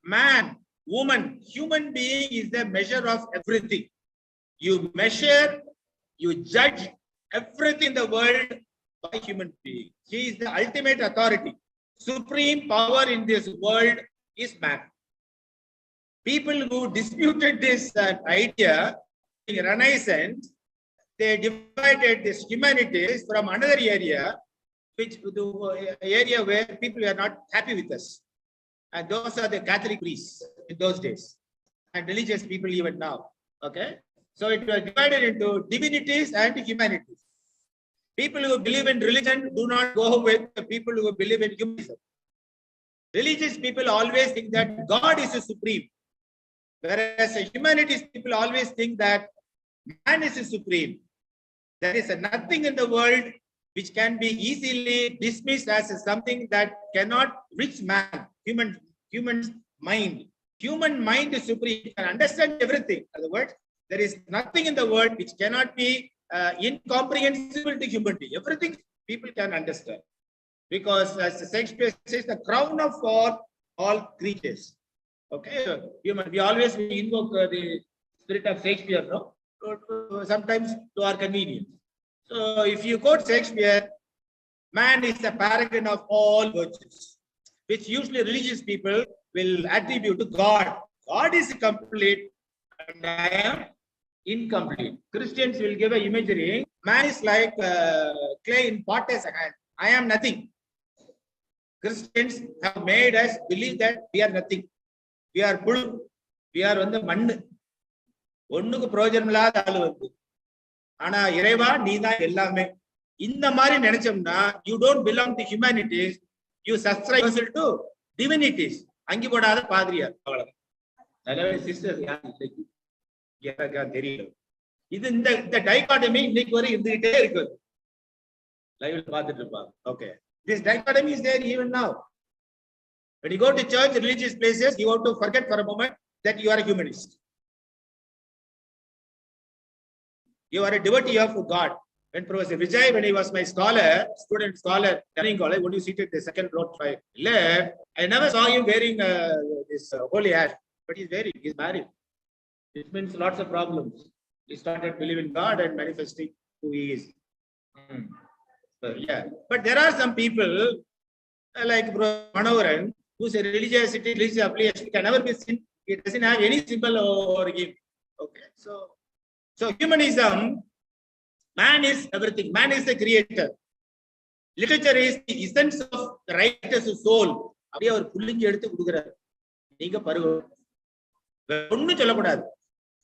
man, woman, human being is the measure of everything. You measure, you judge everything in the world by human being. He is the ultimate authority. Supreme power in this world is man. People who disputed this idea in Renaissance, they divided this humanities from another area, which the area where people were not happy with us. And those are the Catholic priests in those days, and religious people even now. Okay, so it was divided into divinities and humanities. People who believe in religion do not go with the people who believe in humanism. Religious people always think that God is the supreme, whereas humanities people always think that man is the supreme. There is nothing in the world which can be easily dismissed as something that cannot reach man, human mind. Human mind is supreme, you can understand everything. In other words, there is nothing in the world which cannot be incomprehensible to human being. Everything people can understand. Because as Shakespeare says, the crown of all creatures. Okay, human. We always invoke the spirit of Shakespeare, no? Sometimes to our convenience. So if you quote Shakespeare, man is the paragon of all virtues, which usually religious people will attribute to God. God is complete and I am incomplete. Christians will give an imagery. Man is like clay in potter's hand. I am nothing. Christians have made us believe that we are nothing. We are pulu. We are on the mannu. ஒண்ணுக்கு பிரயோஜனம் இல்லாத ஆளு வந்து ஆனா இறைவா நீதான் எல்லாமே இந்த மாதிரி நினைச்சோம்னா you don't belong to humanities, you subscribe yourself to divinities. அங்கி போடாத பாதிரியார் அவ்வளவுதான். நல்லவே சிஸ்டர் யாருக்கு தெரியல. இது இந்த டைகாட்டமி இன்னைக்கு வரை இருந்துகிட்டே இருக்கு. லைவ்ல பார்த்துட்டு இருப்பாங்க. Okay, this dichotomy is there even now. When you go to church, religious places, you have to forget for a moment that you are a humanist. You are a devotee of God. When Professor Vijay, when he was my scholar, student scholar, training college, when you seated the second row to my left, I never saw him wearing this holy hat, but he's wearing, he's married. It means lots of problems. He started believing God and manifesting who he is. So, yeah, but there are some people like Manoharan, whose religiosity, religious affiliation can never be seen. It doesn't have any symbol over him. Okay, so humanism, man is everything. Man is the creator. Literature is the essence of the writer's soul.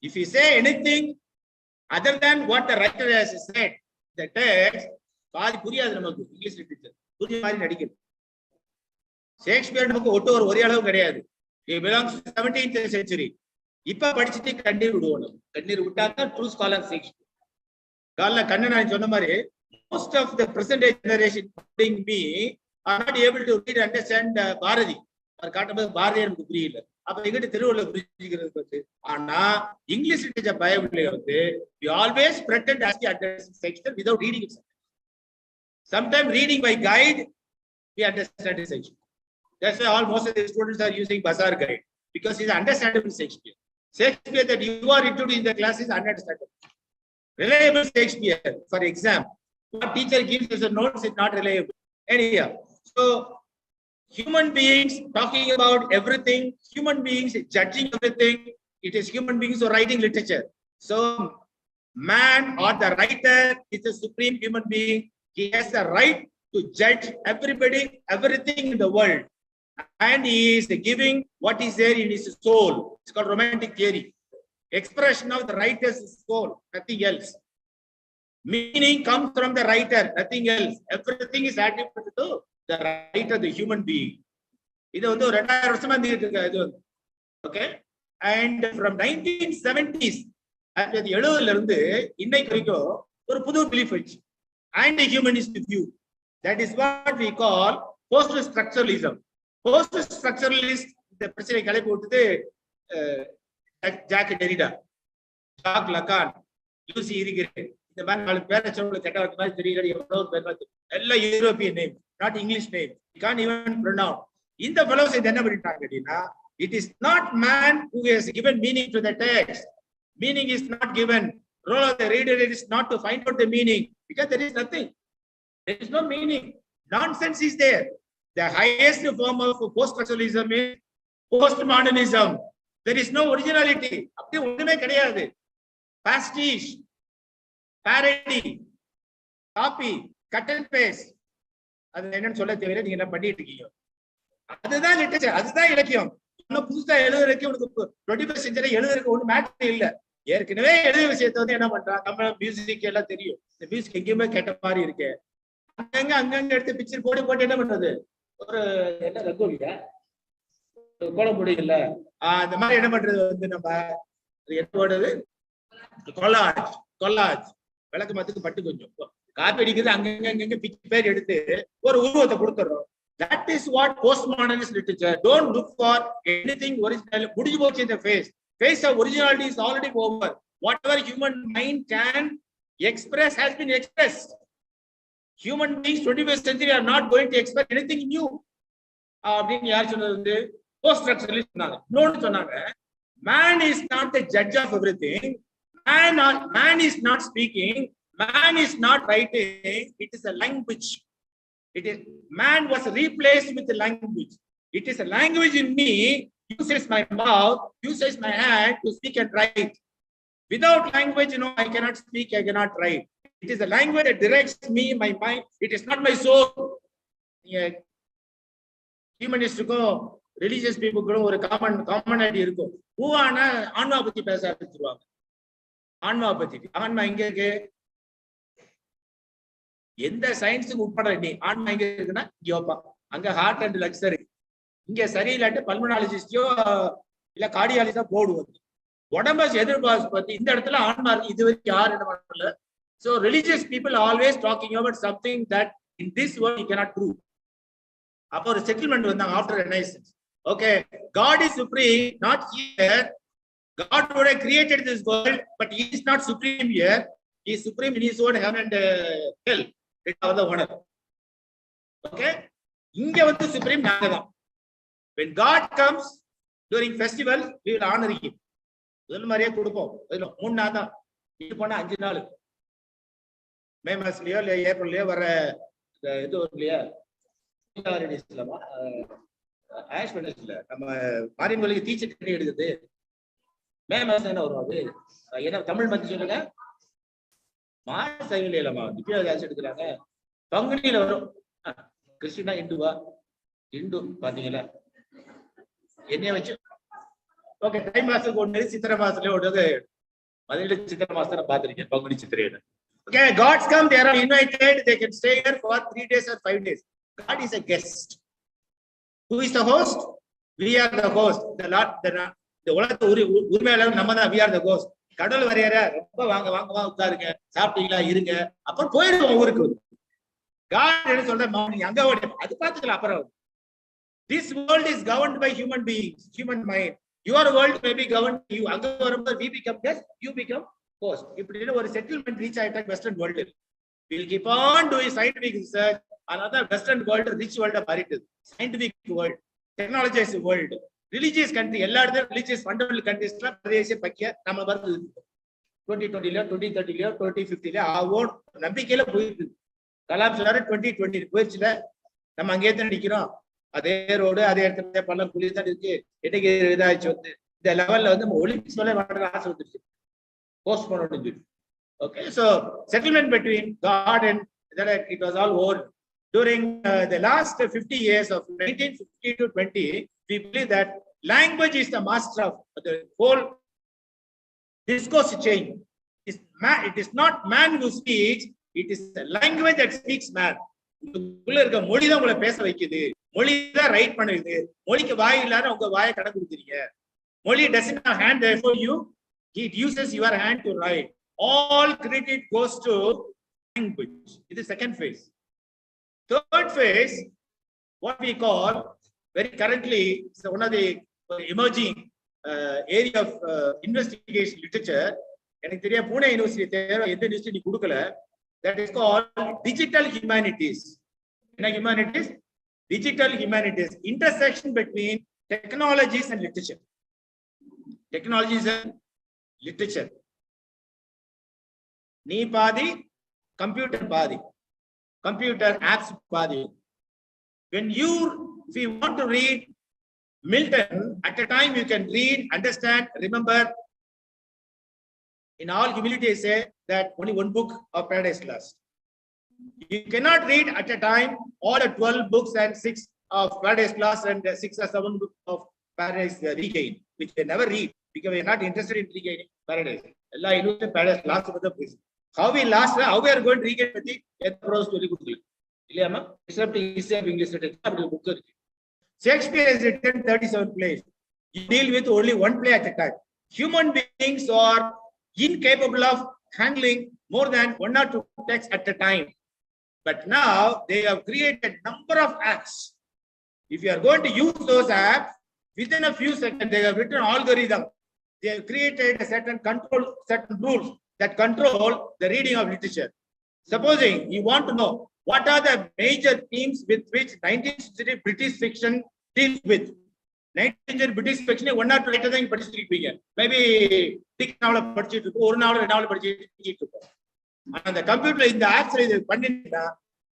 If you say anything other than what the writer has said, the text, English literature. Shakespeare he belongs to the 17th century. True scholar Shakespeare. Most of the present day generation, including me, are not able to read and understand Bodhi. English literature Bible, we always pretend as we understand Shakespeare without reading it. Sometimes reading by guide, we understand the Shakespeare. That's why most of the students are using Bazaar guide, because it's understandable Shakespeare. Shakespeare that you are introduced in the class is understandable. Reliable Shakespeare for exam. What teacher gives as a notes is not reliable. Anyhow, so human beings talking about everything, human beings judging everything, it is human beings who are writing literature. So man or the writer is a supreme human being. He has the right to judge everybody, everything in the world. And he is giving what is there in his soul. It's called romantic theory. Expression of the writer's soul, nothing else. Meaning comes from the writer, nothing else. Everything is attributed to the writer, the human being. Okay? And from 1970s, after the anti-humanist view. That is what we call post-structuralism. Post-structuralist, the president Jack Derrida, Jacques Lacan, Lucy Irigaray, the man European name, not English name. You can't even pronounce. In the fellows, it is not man who has given meaning to the text. Meaning is not given. Role of the reader is not to find out the meaning, because there is nothing. There is no meaning. Nonsense is there. The highest form of post-structuralism is postmodernism. There is no originality. Pastiche, parody, copy, cut and paste. That's literature. That's literature. 21st century matter. Music the music picture collage. That is what postmodernist literature. Don't look for anything original. In the face of originality is already over. Whatever human mind can express has been expressed. Human beings 21st century are not going to express anything new. Post-structuralist. Man is not the judge of everything. Man is not speaking. Man is not writing. It is a language. It is man was replaced with the language. It is a language in me. Uses my mouth, uses my hand to speak and write. Without language, I cannot speak, I cannot write. It is a language that directs me, my mind. It is not my soul. Yeah. Humanists go, religious people go, or a commonality go. Who are Anmapati Pesa? Anmapati. Anma Inge. In the science of Uppadani, heart and luxury. Inge Sari like a pulmonologist, cardiologist board. Whatever other was, but in the so religious people are always talking about something that in this world you cannot prove. About a settlement after Renaissance. Okay, God is supreme, not here. God would have created this world, but he is not supreme here. He is supreme in his own heaven and hell. It is the owner. Okay? Supreme. When God comes during festival, we will honor him. May month April Ash Marine teacher May month Tamil month Mars I will Pangani Krishna Hindu Pathila. Okay, time master go Chitra Master. Okay, gods come, they are invited, they can stay here for 3 days or 5 days. God is a guest. Who is the host? We are the host. The Lord, we are the host. Kadal variyara, romba vaanga uttarunga, saaptீங்களா இருங்க. அப்புறம் போயிடுவோம் ஊருக்கு. God என்ன சொல்ற நீ அங்க ஓடு. அது பாத்துக்கலாம் அப்புறம். This world is governed by human beings, human mind. Your world may be governed by you. அங்க வரும்போது we become guest, you become host. இப்படி ஒரு settlement reach ஆயிட்ட western world. We will keep on doing scientific research. Another western world, rich world மாறிட்டு. Scientific world, technologized world, religious country, எல்லா இடத்துல religious fundamental countries பிரதேச பக்கிய நம்ம வருது 2020 ல 2030 ல 2050 ல ஆவோம் நம்பிக்கையில போயிட்டு கலாம் சொன்னாரு 2020 போயிடுச்சுல நம்ம அங்கேயே தான் நிக்கிறோம் அதே ரோடு அதே இடத்துல பள்ளம் குழி தான் இருக்கு இன்னைக்கு இதாச்சு வந்து இந்த லெவல்ல வந்து ஒலிம்பிக்ஸ் மேல வர ஆசை வந்துருச்சு போஸ்ட்போன் பண்ணிட்டு okay so settlement between God and that it was all over during the last 50 years of 1950 to 20 we believe that language is the master of the whole discourse chain. It is not man who speaks, it is the language that speaks man. உள்ள இருக்க மொழி தான் உங்களை பேச வைக்குது மொழி தான் right பண்ணுது மொழிக்கு வாய் இல்லாத உங்க வாயை கடன் கொடுக்குறீங்க மொழி doesn't have hand therefore you it uses your hand to write. All credit goes to language. It is second phase. Third phase, what we call very currently one of the emerging area of investigation literature. எனக்கு தெரிய Pune university தேவை எந்த university கொடுக்கல. That is called digital humanities. Humanities, digital humanities, intersection between technologies and literature. Technologies and literature. Nee paadi, computer paadi, computer apps paadi. When if you want to read Milton, at a time you can read, understand, remember. In all humility, I say that only one book of Paradise Lost. You cannot read at a time all the 12 books and 6 of Paradise Lost and 6 or 7 books of Paradise Regained, which they never read because we are not interested in regaining Paradise. Allah illusion Paradise Lost with the prison. How we lost, how we are going to regain the prose story. Except English literature. Shakespeare has written 37 plays. You deal with only one play at a time. Human beings are incapable of handling more than 1 or 2 texts at a time. But now they have created number of apps. If you are going to use those apps, within a few seconds, they have written algorithm. They have created a certain rules that control the reading of literature. Supposing you want to know what are the major themes with which 19th century British fiction deals with. 19th century British fiction, 1 or 2 later than படிச்சிருப்பீங்க. Maybe Dick நாவல படிச்சிட்டு இருப்போம், ஒரு நாவல நாவல படிச்சிட்டு இருப்போம். And the computer in the apps இது பண்ணிட்டா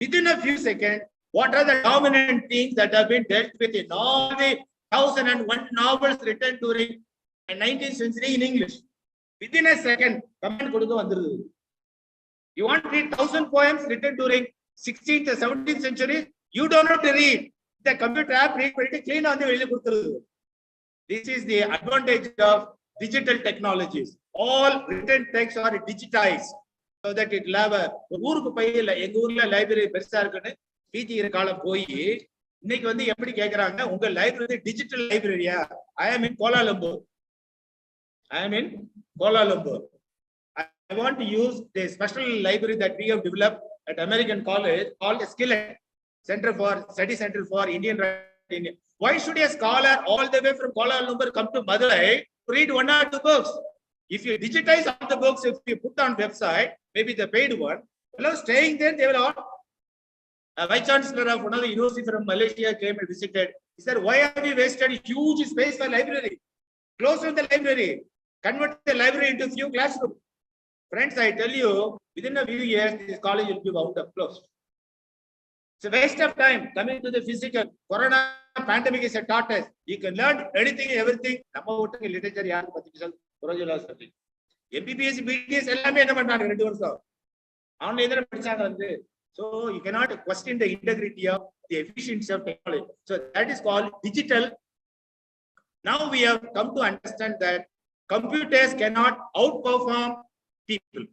within a few seconds, what are the dominant themes that have been dealt with in all the 1001 novels written during the 19th century in English? Within a second, comment கொடுத்து வந்துருது. You want to read 1000 poems written during 16th or 17th century? You don't have to read. The computer app read பண்ணிட்டு clean வந்து வெளிய கொடுத்துருது. This is the advantage of digital technologies. All written texts are digitized so that it will have a ஊருக்கு பையில எங்க ஊர்ல library பெருசா இருக்குன்னு பிஜி காலம் போய் இன்னைக்கு வந்து எப்படி கேக்குறாங்க உங்க லைப்ரரி டிஜிட்டல் லைப்ரரியா? I am in Kuala Lumpur. I want to use the special library that we have developed at American College called Skillet Center for Study Center for Indian Writing. Why should a scholar all the way from Kuala Lumpur come to Madurai to read 1 or 2 books? If you digitize all the books, if you put on website, maybe the paid one, staying there, they will all. Vice Chancellor of one of the university from Malaysia came and visited. He said, why have we wasted huge space for library? Close to the library. Convert the library into few classrooms. Friends, I tell you, within a few years, this college will be wound up, closed. It's a waste of time coming to the physical. Corona pandemic is a taught us. You can learn anything, everything. Literature, MBBS, BDS, so you cannot question the integrity of the efficiency of technology. So that is called digital. Now we have come to understand that computers cannot outperform people.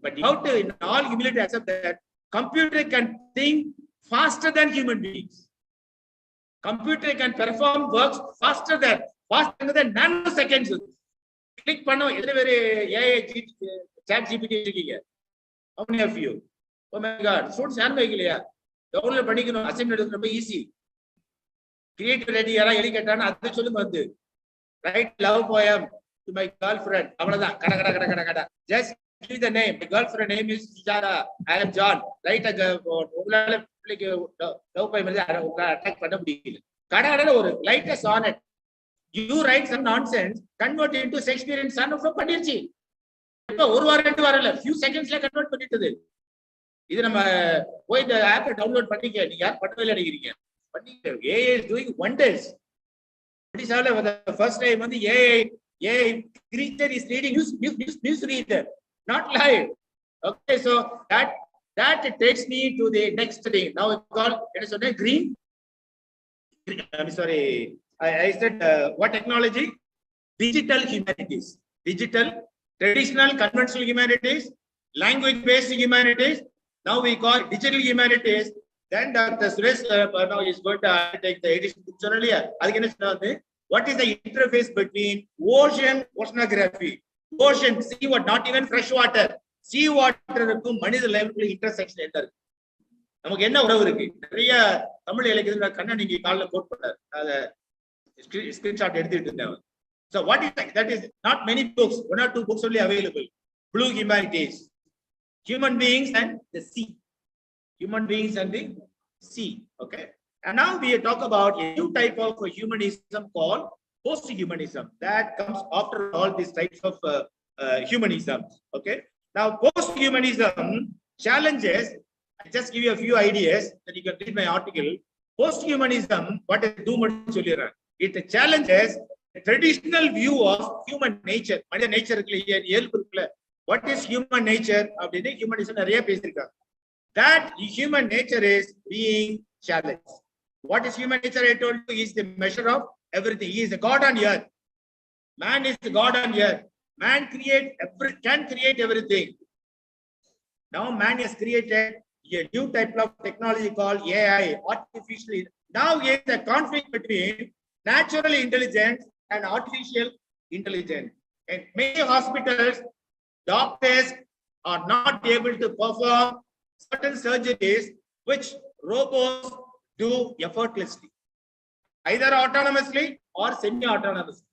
But you have to, in all humility, accept that computer can think faster than human beings. Computer can perform works faster than nanoseconds. Click pano, AI chat GPT. How many of you? Oh my God, students are download பண்ணிக்கணும் assignment ரொம்ப easy. Create ready யாரா எழுதி கேட்டானா அத சொல்லுங்க வந்து. Write love poem to my girlfriend. அவ்வளவுதான். கட. Just give the name. My girlfriend name is Sujara. I am John. Write உங்களால பிள்ளைக்கு love poem எழுதி அட்டாக் பண்ண முடியல. கடகடல ஒரு light sonnet. You write some nonsense, convert it into Shakespearean sonnet பண்ணிருச்சு. இப்ப ஒரு வாரம் 2 வாரம் இல்ல, few secondsல கன்வெர்ட் பண்ணிட்டது. இது நம்ம போய் இந்த ஆப் டவுன்லோட் பண்ணிக்க, நீங்க யார் பண்ணவே இல்லை நினைக்கிறீங்க. பண்ணிக்க. AI is doing wonders. For the first time வந்து AI creature is reading news reader, not live. Okay, so that takes me to the next thing. Now it's called, what is it, green? I'm sorry, I said what technology? Digital humanities. Digital, traditional, conventional humanities, language-based humanities. Now we call digital humanities. Then Dr. Suresh now is going to take the edition books earlier. What is the interface between oceanography, ocean, sea water, not even fresh water, sea water க்கும் மனித லைஃப்ல intersection என்ன இருக்கு? நமக்கு என்ன உறவு இருக்கு? நிறைய தமிழ் இலக்கியத்துல கண்ணா நீங்க காலைல கோட் பண்ணாரு. அத ஸ்கிரீன்ஷாட் எடுத்துட்டு இருந்தேன். So what is that is not many books, 1 or 2 books only available. Blue humanities, human beings and the sea. Human beings and the sea. Okay. And now we talk about a new type of humanism called post-humanism. That comes after all these types of humanism. Okay. Now post-humanism challenges. I just give you a few ideas, then you can read my article. Post-humanism, what does it do? It challenges the traditional view of human nature. What is human nature? Humanism that human nature is being challenged. What is human nature? I told you is the measure of everything. He is the God on earth. Man is the God on earth. Man can create everything. Now man has created a new type of technology called AI, artificial. Now there is a conflict between natural intelligence and artificial intelligence. And many hospitals, doctors are not able to perform certain surgeries which robots do effortlessly, either autonomously or semi-autonomously.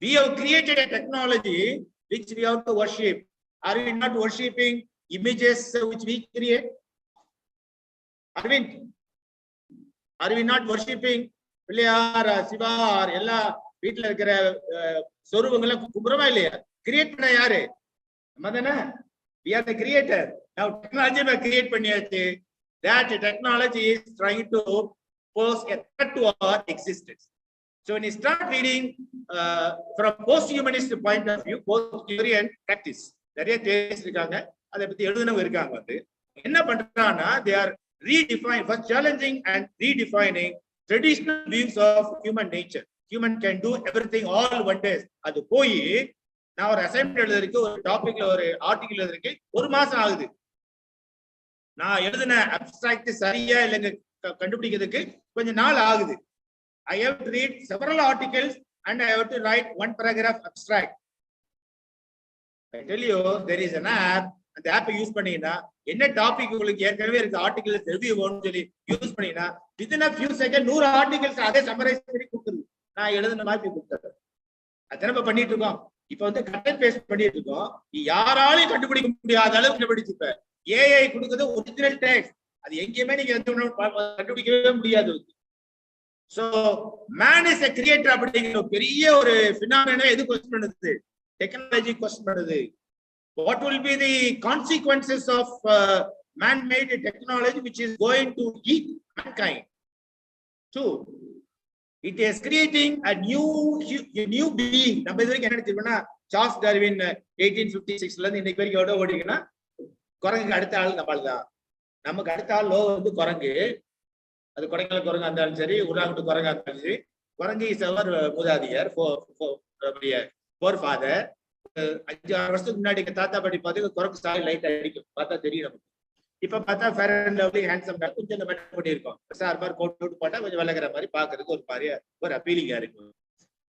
We have created a technology which we have to worship. Are we not worshipping images which we create? Arvind, are we not worshipping Pillayar, Shiva, or ella வீட்ல இருக்கிற சொரூபங்களை கும்புறமா இல்லையா? Create பண்ண யாரு? நம்மதானே. We are the creator. Now technology we create பண்ணியாச்சு. That technology is trying to pose a threat to our existence. So when you start reading from post-humanist point of view, both theory and practice, நிறைய theories இருக்காங்க. அதை பத்தி எழுதுனவங்க இருக்காங்க. வந்து என்ன பண்றாங்கன்னா, they are redefining, first challenging and redefining traditional views of human nature. Human can do everything all one day. அது போய் நான் ஒரு அசைன்மெண்ட் எழுதுறதுக்கு, ஒரு டாபிக்ல ஒரு ஆர்டிகல் எழுதுறதுக்கு 1 மாசம் ஆகுது. நான் எழுதின அப்ஸ்ட்ராக்ட் சரியா இல்லைங்க கண்டுபிடிக்கிறதுக்கு கொஞ்சம் நாள் ஆகுது. I have to read several articles and I have to write 1 paragraph abstract. I tell you, there is an app அந்த ஆப்பை யூஸ் பண்ணீங்கன்னா என்ன டாபிக் உங்களுக்கு ஏற்கனவே இருக்க ஆர்டிகல்ஸ் ரிவ்யூ வேணும்னு சொல்லி யூஸ் பண்ணீங்கன்னா within a few seconds 100 articles அதே சம்மரைஸ் பண்ணி கொடுத்துருது. நான் எழுதுன மாதிரி கொடுத்துறேன். அதை நம்ம பண்ணிட்டு இருக்கோம். இப்ப வந்து கட் அண்ட் பேஸ்ட் பண்ணிட்டு இருக்கோம். யாராலையும் கண்டுபிடிக்க முடியாத அளவுக்கு கண்டுபிடிச்சு இப்ப ஏஐ கொடுக்குறது ஒரிஜினல் டெக்ஸ்ட். அது எங்கேயுமே நீங்க கண்டுபிடிக்கவே முடியாது. So man is a creator அப்படிங்கிற பெரிய ஒரு பினாமினா எது கொஸ்டின் பண்ணுது? டெக்னாலஜி கொஸ்டின் பண்ணுது. What will be the consequences of man-made technology which is going to eat mankind? Two, it is creating a new being. நம்ம இதுவரைக்கும் என்ன நினைச்சிருக்கோம்னா சார்ல்ஸ் டார்வின் 1856ல இருந்து இன்னைக்கு வரைக்கும் எவ்வளவு ஓடிங்கன்னா குரங்குக்கு அடுத்த ஆள் நம்மளால தான். நமக்கு அடுத்த ஆள் வந்து குரங்கு. அது கொடைக்கானல் குரங்கா இருந்தாலும் சரி, உருளாங்குட்டு குரங்கா இருந்தாலும் சரி, குரங்கு இஸ் அவர் மூதாதையர், ஃபோர் ஃபாதர். 5-6 வருஷத்துக்கு முன்னாடி தாத்தா பாட்டி பார்த்து குரங்கு ஸ்டாயில் லைட் அடிக்கும், பார்த்தா தெரியும் நமக்கு. இப்ப பார்த்தா ஃபேர் அண்ட் லவ்லி ஹேண்ட்ஸம் கொஞ்சம் இந்த மாதிரி பண்ணியிருக்கோம். சார் மாதிரி கோட் போட்டு போட்டா கொஞ்சம் விளக்குற மாதிரி பாக்குறதுக்கு ஒரு மாதிரியா ஒரு அப்பீலிங்கா இருக்கும்.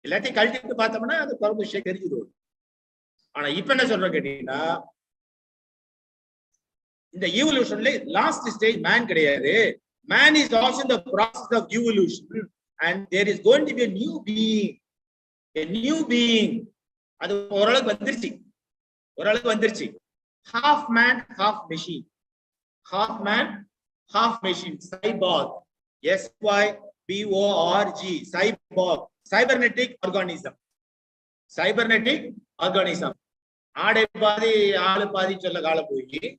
எல்லாத்தையும் கழட்டிட்டு பார்த்தோம்னா அது குரங்கு விஷயம் தெரிஞ்சுது. ஆனா இப்ப என்ன சொல்றோம் கேட்டீங்கன்னா, இந்த ஈவல்யூஷன்ல லாஸ்ட் ஸ்டேஜ் மேன் கிடையாது. Man is also in the process of evolution, and there is going to be a new being. A new being. அது ஓரளவுக்கு வந்துருச்சு. Half man, half machine. Half man, half machine. Cyborg. SYBORG. Cyborg. Cybernetic organism. ஆடை பாதி ஆளு பாதி சொல்ல காலம் போய்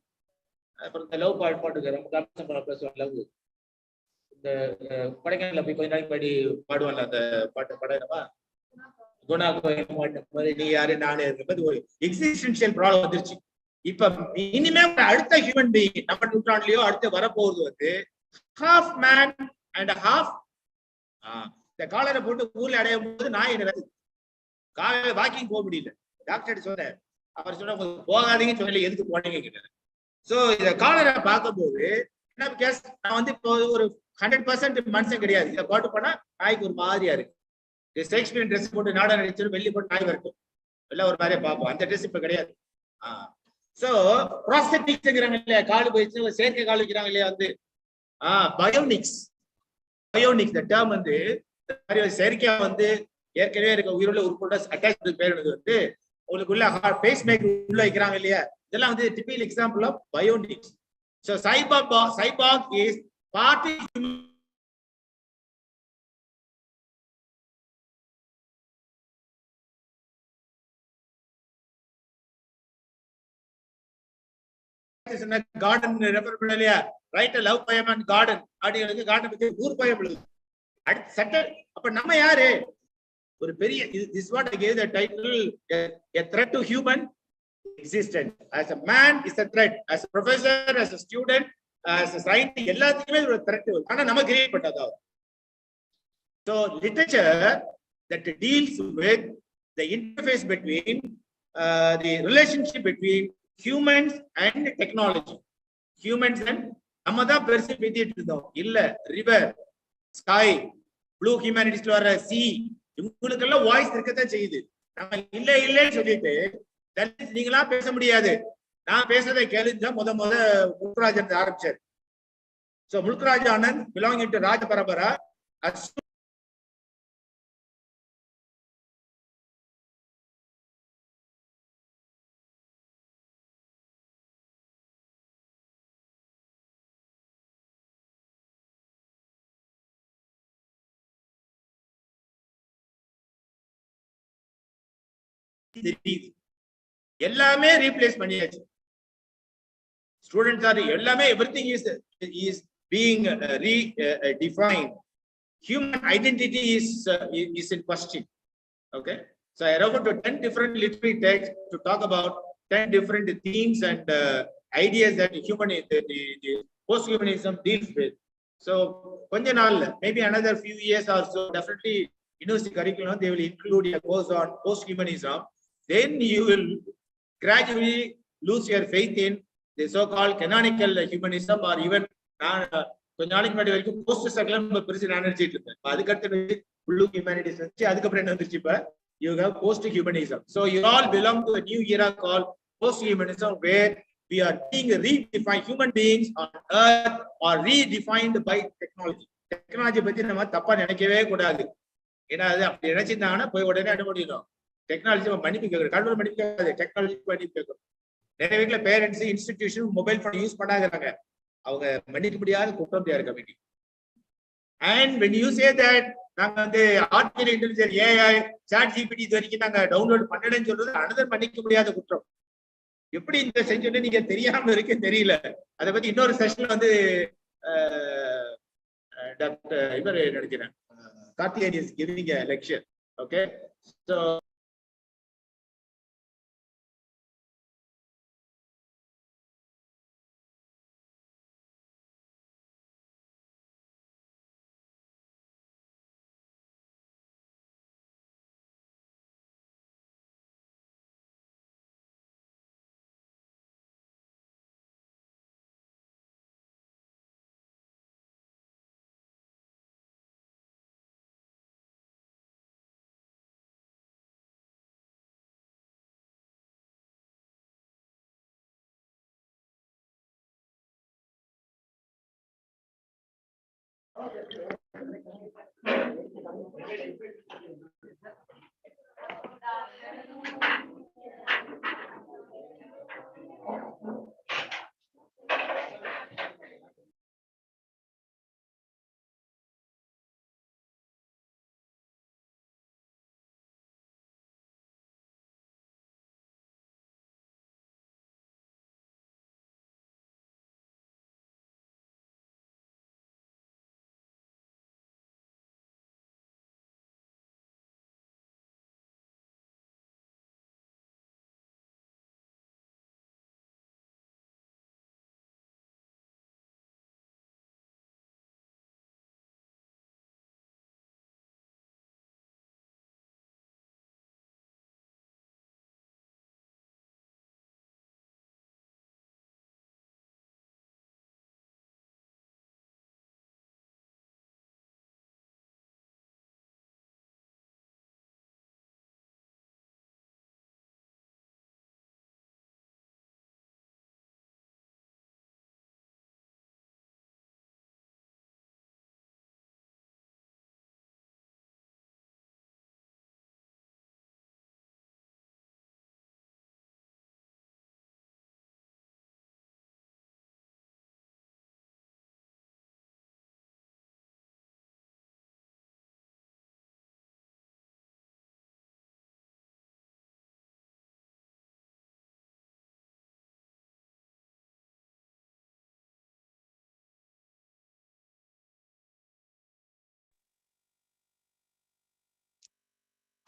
அப்புறம் இந்த லவ் பாட்டுக்கிறோம். லவ் இந்த கொடைக்கானல போய் கொஞ்ச நாளைக்கு படி பாடுவான்ல அந்த பாட்டு பாடமா குணா கோயில் நீ யாரு நானே இருக்கிறது ஒரு எக்ஸிஸ்டென்ஷியல் ப்ராப்ளம் வந்துருச்சு. இப்ப இனிமே அடுத்த ஹியூமன் பீயிங் நம்ம நூற்றாண்டுலயோ அடுத்து வரப்போகுது வந்து ஹாஃப் மேன் அண்ட் ஹாஃப். இந்த காலரை போட்டு ஊர்ல அடையும் போது நான் என்ன காலையில வாக்கிங் போக முடியல. டாக்டர் சொன்னேன், அவர் சொன்ன போகாதீங்கன்னு சொல்லி எதுக்கு போனீங்க கேட்டாரு. சோ இத காலரை பார்க்கும்போது என்ன கேஸ், நான் வந்து இப்போ ஒரு 100% மனுஷன் கிடையாது. இதை போட்டு போனா நாய்க்கு ஒரு மாதிரியா இருக்கு. ஷேக்ஸ்பியர் ட்ரெஸ் போட்டு நாடகம் நடிச்சு வெள்ளி போட்டு நாய் வரைக்கும் எல்லாம் ஒரு மாதிரியா பார்ப்போம். அந்த ட்ரெஸ் இப்ப கிடையாது. சோ ப்ராஸ்தட்டிக்ஸ்ங்கிறாங்க இல்லையா, கால் போயிடுச்சு செயற்கை கால் வைக்கிறாங்க இல்லையா, வந்து பயோனிக்ஸ் இந்த டேர்ம் வந்து செயற்கையா வந்து ஏற்கனவே இருக்க உயிருள்ள உறுப்போட அட்டாச் பேர் வந்து உங்களுக்குள்ள பேஸ் மேக்கர் உள்ள வைக்கிறாங்க இல்லையா, இதெல்லாம் வந்து typical example of bionics. So cyborg is partly garden refer பண்ணலையா, right love poem and garden அப்படிங்கிறது garden பத்தி ஊர் poem எழுது. அடுத்து சட்டல். அப்ப நம்ம யாரு? ஒரு பெரிய this what I gave the title a threat to human existence. As a man is a threat, as a professor, as a student, as a scientist, எல்லாத்துக்குமே ஒரு threat. ஆனா நம்ம கிரியேட் பண்ணதா. So literature that deals with the interface between the relationship between humans and technology. Humans and நம்ம தான் பெருசு பேசிட்டு இருந்தோம். இல்ல ரிவர், ஸ்கை, ப்ளூ ஹியூமனிட்டிஸ்ல வர சி, இவங்களுக்கெல்லாம் வாய்ஸ் இருக்கத்தான் செய்யுது. நம்ம இல்லைன்னு சொல்லிட்டு நீங்களா பேச முடியாது, நான் பேசுறதை கேளுங்க. முத முல்க்ராஜ் ஆரம்பிச்சார். So Mulk Raj Anand belonging to ராஜ பரம்பரா. எல்லாமே ரீப்ளேஸ் பண்ணியாச்சு. ஸ்டூடெண்ட்ஸ் ஆர் எல்லாமே everything is being redefined. Human identity is in question. Okay, so I refer to 10 different literary texts to talk about 10 different themes and ideas that the post-humanism deals with. So கொஞ்ச நாள்ல maybe another few years or so, definitely university curriculum they will include a course on post-humanism. Then you will gradually lose your faith in the so-called canonical humanism, or even கொஞ்ச நாளைக்கு முன்னாடி வரைக்கும் post structure நம்ம பெருசு நான் நினைச்சிட்டு இருப்பேன். அதுக்கடுத்து ப்ளூ ஹியூமனிட்டிஸ் வந்துச்சு, அதுக்கப்புறம் என்ன வந்துருச்சு, இப்ப you have post-humanism. So you all belong to a new era called post-humanism, where we are being redefined. Human beings on earth are redefined by technology. Technology பத்தி நம்ம தப்பா நினைக்கவே கூடாது. ஏன்னா அது அப்படி நினைச்சிருந்தாங்கன்னா போய் உடனே என்ன பண்ணிடணும், டெக்னாலஜி மன்னிப்பு கேட்கணும். கடவுள் மன்னிப்பு கேட்காது, டெக்னாலஜி மன்னிப்பு கேட்கணும். நிறைய வீட்டுல parents institution mobile phone use பண்ணாங்க, அவங்க மன்னிக்க முடியாத குற்றம் they committed. And when you say that நாங்க வந்து artificial intelligence AI ChatGPT இது வரைக்கும் நாங்க டவுன்லோட் பண்ணலன்னு சொல்றது அனதர் மன்னிக்க முடியாத குற்றம். எப்படி இந்த செஞ்சோன்னு நீங்க தெரியாம இருக்கு தெரியல. அதை பத்தி இன்னொரு செஷன்ல வந்து டாக்டர் இவர் நினைக்கிறேன் Karthikeyan is giving a lecture. Okay, so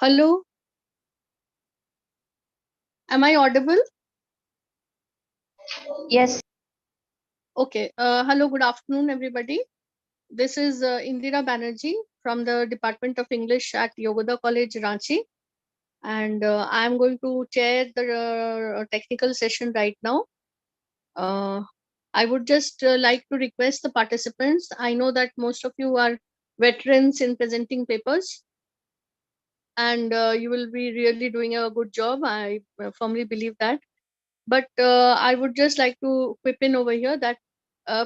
Hello, am I audible? Yes. Okay. Hello, good afternoon, everybody. This is Indira Banerjee from the Department of English at Yogoda College, Ranchi. And I am going to chair the technical session right now. I would just like to request the participants. I know that most of you are veterans in presenting papers, and you will be really doing a good job. I firmly believe that. But I would just like to whip in over here that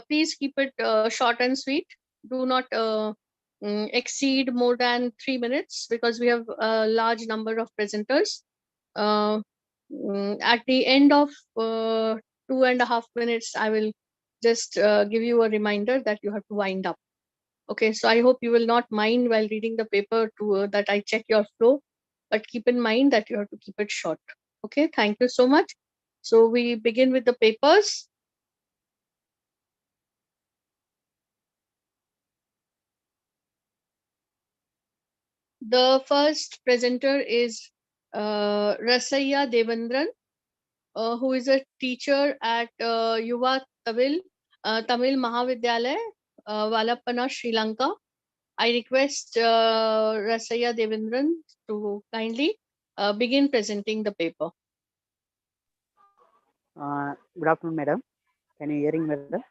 please keep it short and sweet. Do not exceed more than 3 minutes because we have a large number of presenters. At the end of 2.5 minutes, I will just give you a reminder that you have to wind up. Okay, so I hope you will not mind while reading the paper to that I check your flow, but keep in mind that you have to keep it short. Okay, thank you so much. So we begin with the papers. The first presenter is Rasaiya Devendran, who is a teacher at Yuva Tamil Mahavidyalaya, Valappana, Sri Lanka. I request Rasaiya Devendran to kindly begin presenting the paper. Good afternoon, madam. Can you hearing me, madam?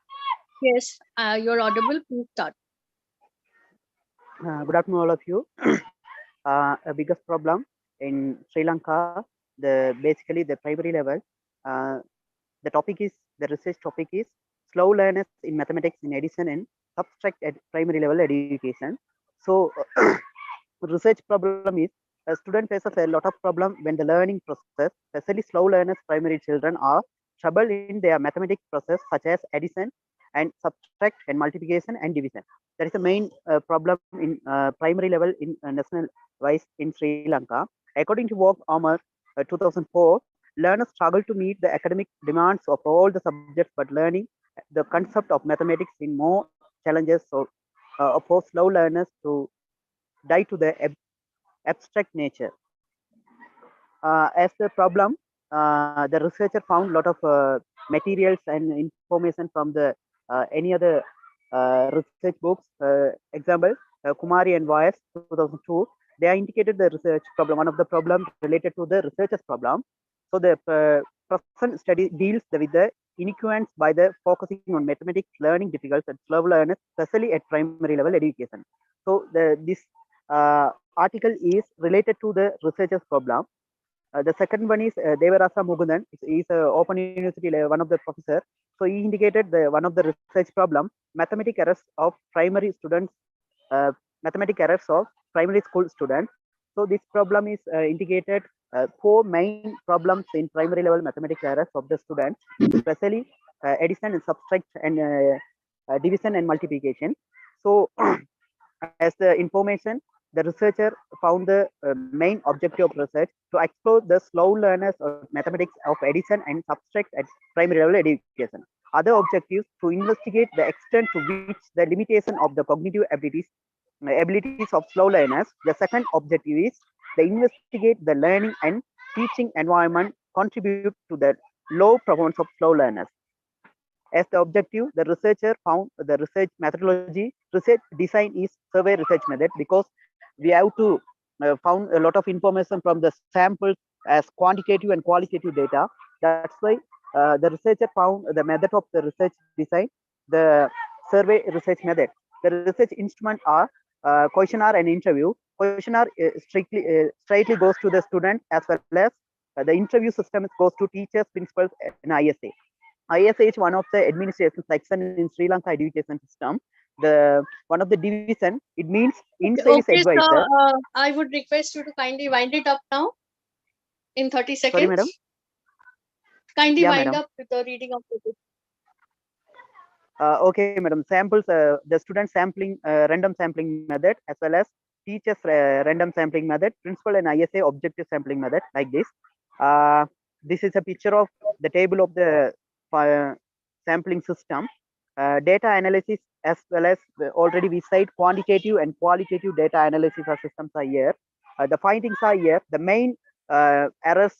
Yes, you're audible. Please start. Good afternoon, all of you. A biggest problem in Sri Lanka, basically the primary level, the research topic is slow learners in mathematics in addition and subtract at primary level education. So research problem is a student faces a lot of problem when the learning process, especially slow learners, primary children are trouble in their mathematics process such as addition and subtract and multiplication and division. That is the main problem in primary level in national wise in Sri Lanka. According to Work Armor 2004, learners struggle to meet the academic demands of all the subjects, but learning the concept of mathematics in more challenges for slow learners to die to the abstract nature. As the problem, the researcher found a lot of materials and information from the any other research books. Example, Kumari and Vyas 2002. They are indicated the research problem. One of the problems related to the researcher's problem. So the present study deals with the inequality by the focusing on mathematics learning difficulties and slow learners, especially at primary level education. So this article is related to the researcher's problem. The second one is Devarasa Mugundan. He's Open University, one of the professor. So he indicated one of the research problem, mathematical errors of primary students, mathematical errors of primary school students. So this problem is indicated 4 main problems in primary level mathematical errors of the students, especially addition and subtract and division and multiplication. So as the information, the researcher found the main objective of research to explore the slow learners of mathematics of addition and subtract at primary level education. Other objectives to investigate the extent to which the limitation of the cognitive abilities of slow learners. The second objective is to investigate the learning and teaching environment contribute to the low performance of slow learners. As the objective, the researcher found the research methodology, research design is survey research method, because we have to found a lot of information from the samples as quantitative and qualitative data. That's why the researcher found the method of the research design, the survey research method. The research instrument are questionnaire and interview. Questionnaire straightly goes to the student, as well as the interview system goes to teachers, principals, and ISA. ISA is one of the administration section in Sri Lanka education system. The one of the division, it means in-service advisor. So, I would request you to kindly wind it up now in 30 seconds. Sorry, madam. Kindly wind madam. up with the reading of the book. Okay, madam. Samples, the student sampling, random sampling method, as well as teachers random sampling method, principal and ISA objective sampling method, like this. This is a picture of the table of the sampling system. Data analysis, as well as already we said quantitative and qualitative data analysis of systems are here. The findings are here. The main errors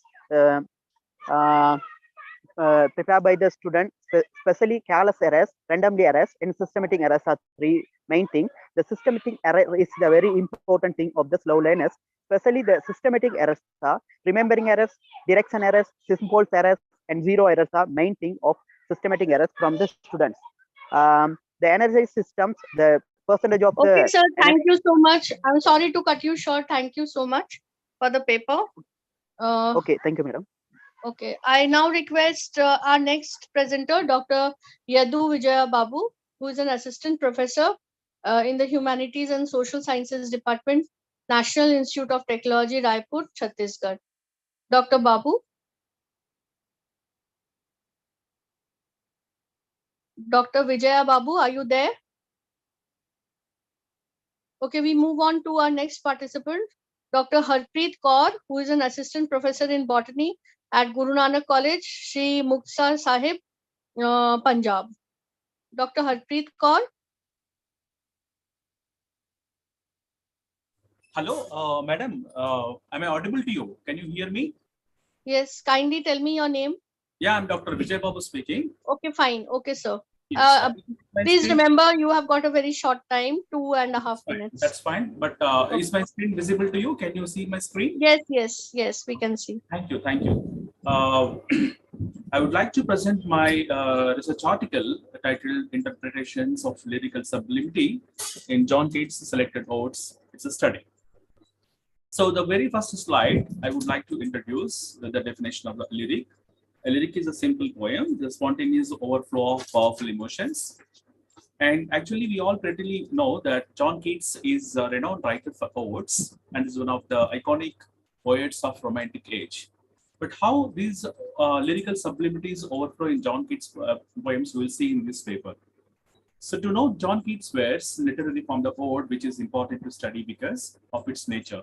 prepared by the student, especially careless errors, randomly errors, and systematic errors are 3 main things. The systematic error is the very important thing of the slow learners. Especially the systematic errors are remembering errors, direction errors, symbol errors, and zero errors are main thing of systematic errors from the students. The analysis systems, the percentage of okay, sir, thank you so much. I'm sorry to cut you short. Thank you so much for the paper. Okay, thank you, madam. Okay, I now request our next presenter, Dr. Yadu Vijaya Babu, who is an assistant professor in the Humanities and Social Sciences Department, National Institute of Technology, Raipur, Chhattisgarh. Dr. Babu. Dr. Vijaya Babu, are you there? Okay, we move on to our next participant, Dr. Harpreet Kaur, who is an assistant professor in botany at Guru Nanak College, Shri Muktsar Sahib, Punjab. Dr. Harpreet Kaur. Hello, madam. Am I audible to you? Can you hear me? Yes, kindly tell me your name. Yeah, I'm Dr. Vijay Babu speaking. Okay, fine. Okay, sir. Yes, please remember, you have got a very short time, 2.5 minutes. That's fine. But okay. Is my screen visible to you? Can you see my screen? Yes, we can see. Thank you. I would like to present my research article titled Interpretations of Lyrical Sublimity in John Cate's Selected Odes. It's a study. So the very first slide, I would like to introduce the definition of the lyric. A lyric is a simple poem, the spontaneous overflow of powerful emotions. And actually, we all prettily know that John Keats is a renowned writer for odes and is one of the iconic poets of Romantic age. But how these lyrical sublimities overflow in John Keats' poems, we'll see in this paper. So to know John Keats' verse, literally from the ode, which is important to study because of its nature.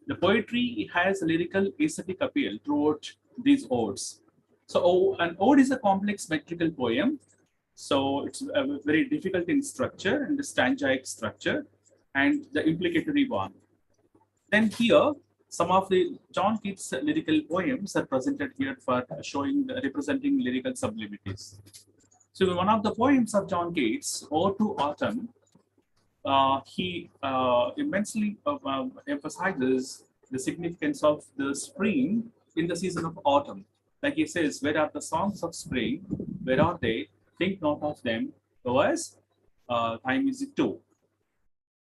The poetry has a lyrical aesthetic appeal throughout these odes. So an ode is a complex metrical poem. So it's very difficult in structure and the stanzaic structure and the implicatory one. Then here, some of the John Keats lyrical poems are presented here for representing lyrical sublimities. So one of the poems of John Keats, Ode to Autumn, he immensely emphasizes the significance of the spring in the season of autumn. Like he says, where are the songs of spring? Where are they? Think not of them, otherwise time is it too.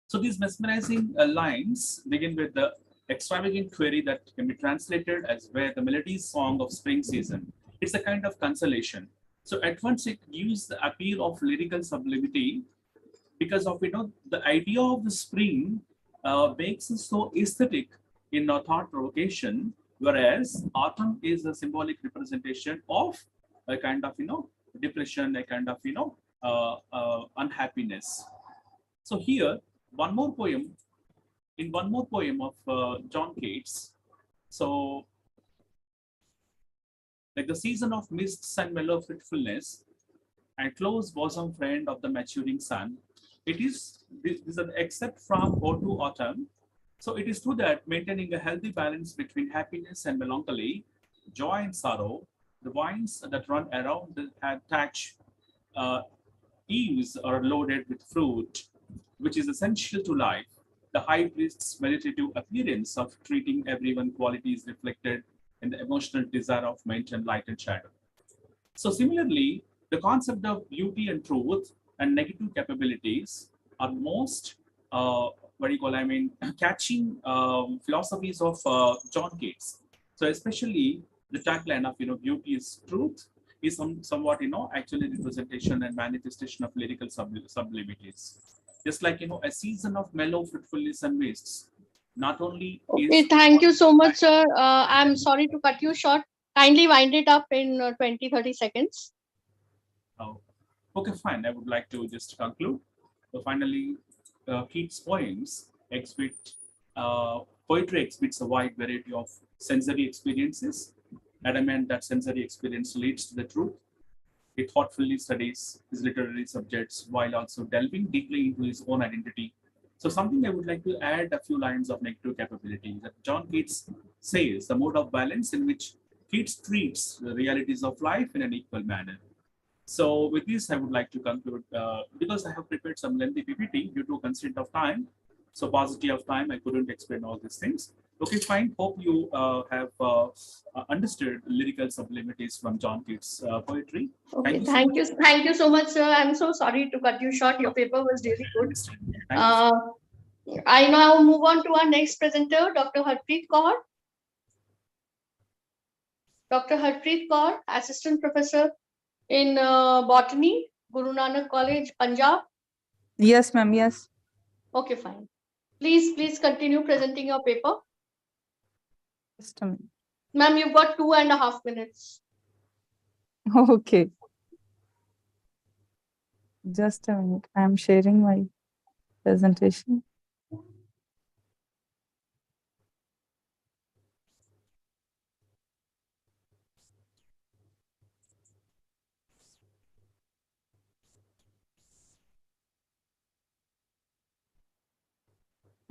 So these mesmerizing lines begin with the extravagant query that can be translated as where the melody's song of spring season. It's a kind of consolation. So at once it gives the appeal of lyrical sublimity because of the idea of the spring makes it so aesthetic in a thought provocation, whereas autumn is a symbolic representation of a kind of depression, a kind of unhappiness. So here one more poem of John Keats. So like the season of mists and mellow fitfulness and close bosom friend of the maturing sun. This is an excerpt from Ode to Autumn. So it is true that maintaining a healthy balance between happiness and melancholy, joy and sorrow, the vines that run around the thatch eaves are loaded with fruit, which is essential to life. The high priest's meditative appearance of treating everyone quality is reflected in the emotional desire of maintain light and shadow. So similarly, the concept of beauty and truth and negative capabilities are most catching philosophies of John Keats. So especially the tagline of beauty is truth is somewhat actually representation and manifestation of lyrical sublimities. Just like a season of mellow fruitfulness and mists. Not only okay, thank you so much, sir. I'm sorry to cut you short. Kindly wind it up in 20-30 seconds. Oh, okay, fine. I would like to just conclude. So finally, Keats' poems exhibit poetry exhibits a wide variety of sensory experiences. Adamant that sensory experience leads to the truth. He thoughtfully studies his literary subjects while also delving deeply into his own identity. So something I would like to add a few lines of negative capability that John Keats says the mode of balance in which Keats treats the realities of life in an equal manner. So with this, I would like to conclude because I have prepared some lengthy PPT due to constraint of time. So paucity of time, I couldn't explain all these things. Okay, fine. Hope you have understood lyrical sublimities from John Keats' poetry. Okay, thank you so much, sir. I'm so sorry to cut you short. Your paper was really good. I now move on to our next presenter, Dr. Harpreet Kaur. Dr. Harpreet Kaur, Assistant Professor in Botany, Guru Nanak College, Punjab. Yes, ma'am. Yes. Okay, fine. Please continue presenting your paper. Just a minute. Ma'am, you've got 2.5 minutes. Okay. Just a minute. I'm sharing my presentation.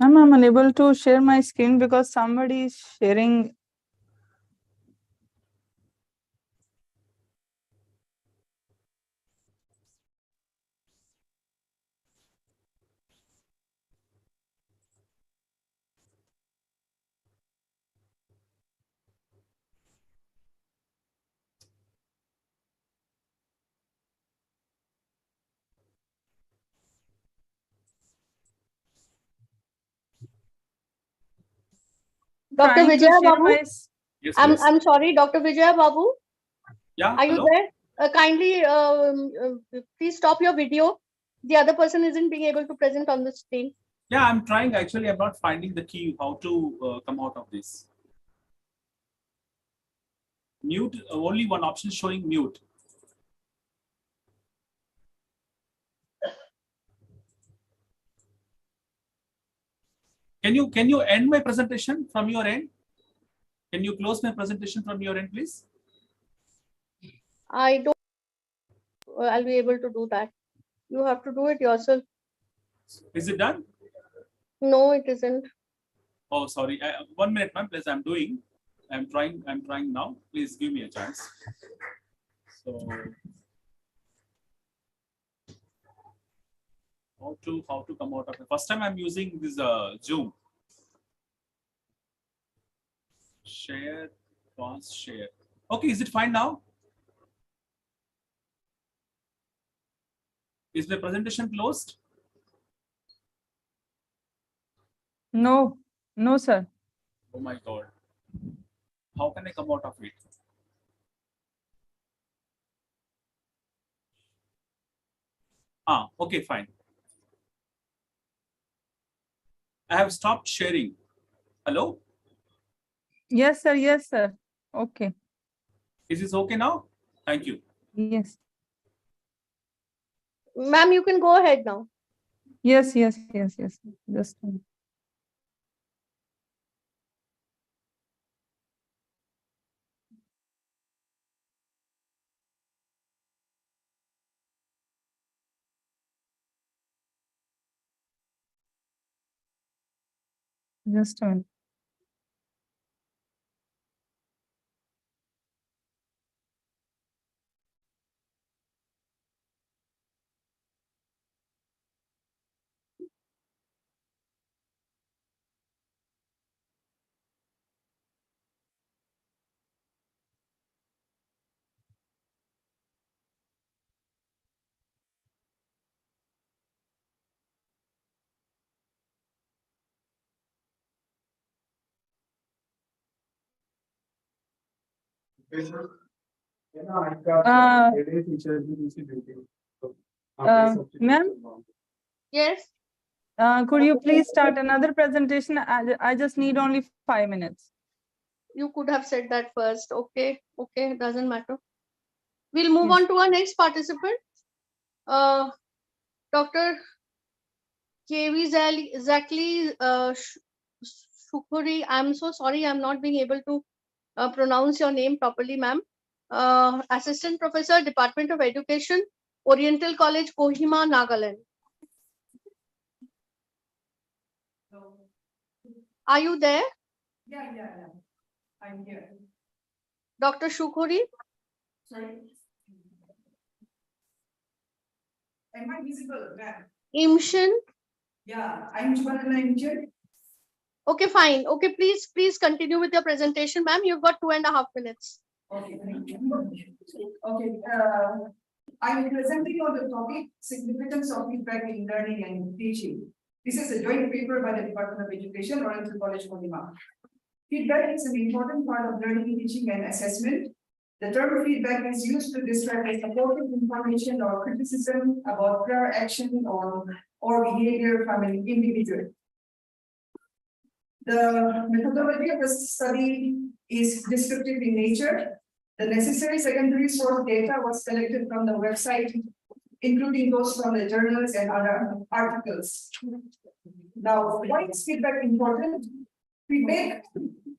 I'm unable to share my screen because somebody is sharing. Dr. Vijaya Babu. Yes, I'm sorry, Dr. Vijaya Babu. Yeah. Are you Hello? there? Kindly, please stop your video. The other person isn't being able to present on the screen. Yeah, I'm trying. Actually, I'm not finding the key how to come out of this. Mute, only one option showing mute. Can you end my presentation from your end? Can you close my presentation from your end, please? I don't. I'll be able to do that. You have to do it yourself. Is it done? No, it isn't. Oh, sorry. 1 minute, ma'am. Please, I'm doing. I'm trying now. Please give me a chance. So, how to come out of it? First time I'm using this Zoom. Share, fast share. Okay, is it fine now? Is the presentation closed? No, no, sir. Oh my God. How can I come out of it? Okay, fine. I have stopped sharing. Hello? Yes, sir. Yes, sir. Okay. Is this okay now? Thank you. Yes. Ma'am, you can go ahead now. Yes. Just a minute. Just a minute. Ma'am? Yes. Could you please start another presentation? I just need only 5 minutes. You could have said that first. Okay, doesn't matter. We'll move on to our next participant. Dr. KV Zakli Shukuri. I'm so sorry, I'm not being able to pronounce your name properly, ma'am. Assistant Professor, Department of Education, Oriental College, Kohima, Nagaland. Are you there? Yeah. I'm here. Dr. Shukuri? Sorry. Am I visible, ma'am? Imshin? Yeah, I'm Imshin. Okay, fine. Okay, please continue with your presentation, ma'am. You've got 2.5 minutes. Okay, thank you. Okay, I'm presenting on the topic significance of feedback in learning and teaching. This is a joint paper by the Department of Education, Oriental College, Kohima. Feedback is an important part of learning, teaching, and assessment. The term feedback is used to describe a supportive information or criticism about prior action or behavior from an individual. The methodology of the study is descriptive in nature. The necessary secondary source data was collected from the website, including those from the journals and other articles. Now, why is feedback important? Feedback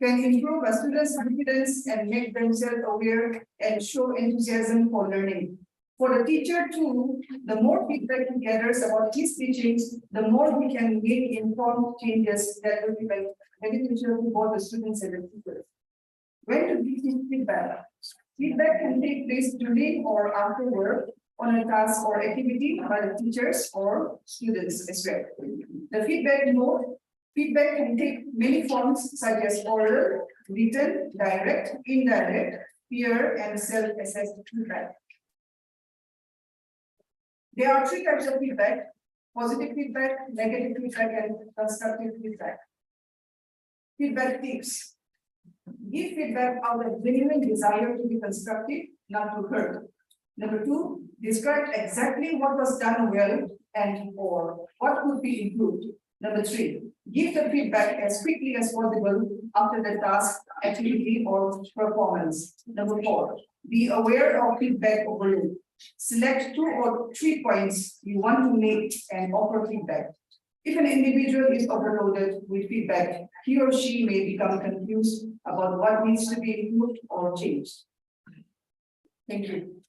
can improve a student's confidence and make themselves aware and show enthusiasm for learning. For the teacher too, the more feedback he gathers about his teachings, the more he can make informed changes that will be beneficial to both the students and the teachers. When to give feedback? Feedback can take place during or after work on a task or activity by the teachers or students as well. The feedback mode. Feedback can take many forms such as oral, written, direct, indirect, peer, and self-assessed feedback. There are 3 types of feedback: positive feedback, negative feedback, and constructive feedback. Feedback tips. Give feedback out of genuine desire to be constructive not to hurt. Number two, describe exactly what was done well and or what could be improved. Number three, give the feedback as quickly as possible after the task, activity, or performance. Number four, be aware of feedback overload. Select 2 or 3 points you want to make and offer feedback. If an individual is overloaded with feedback, he or she may become confused about what needs to be improved or changed. Thank you.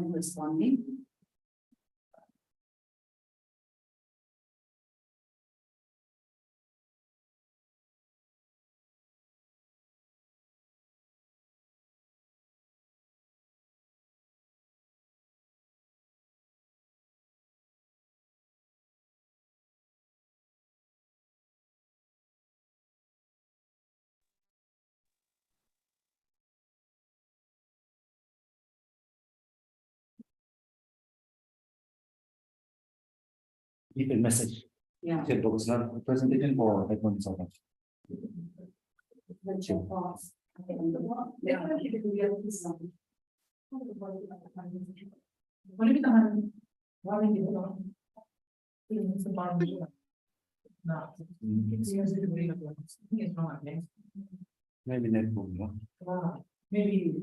Responding. Leave a message. Yeah. Say professional presentation for Edmund Southern. Maybe net book, Maybe.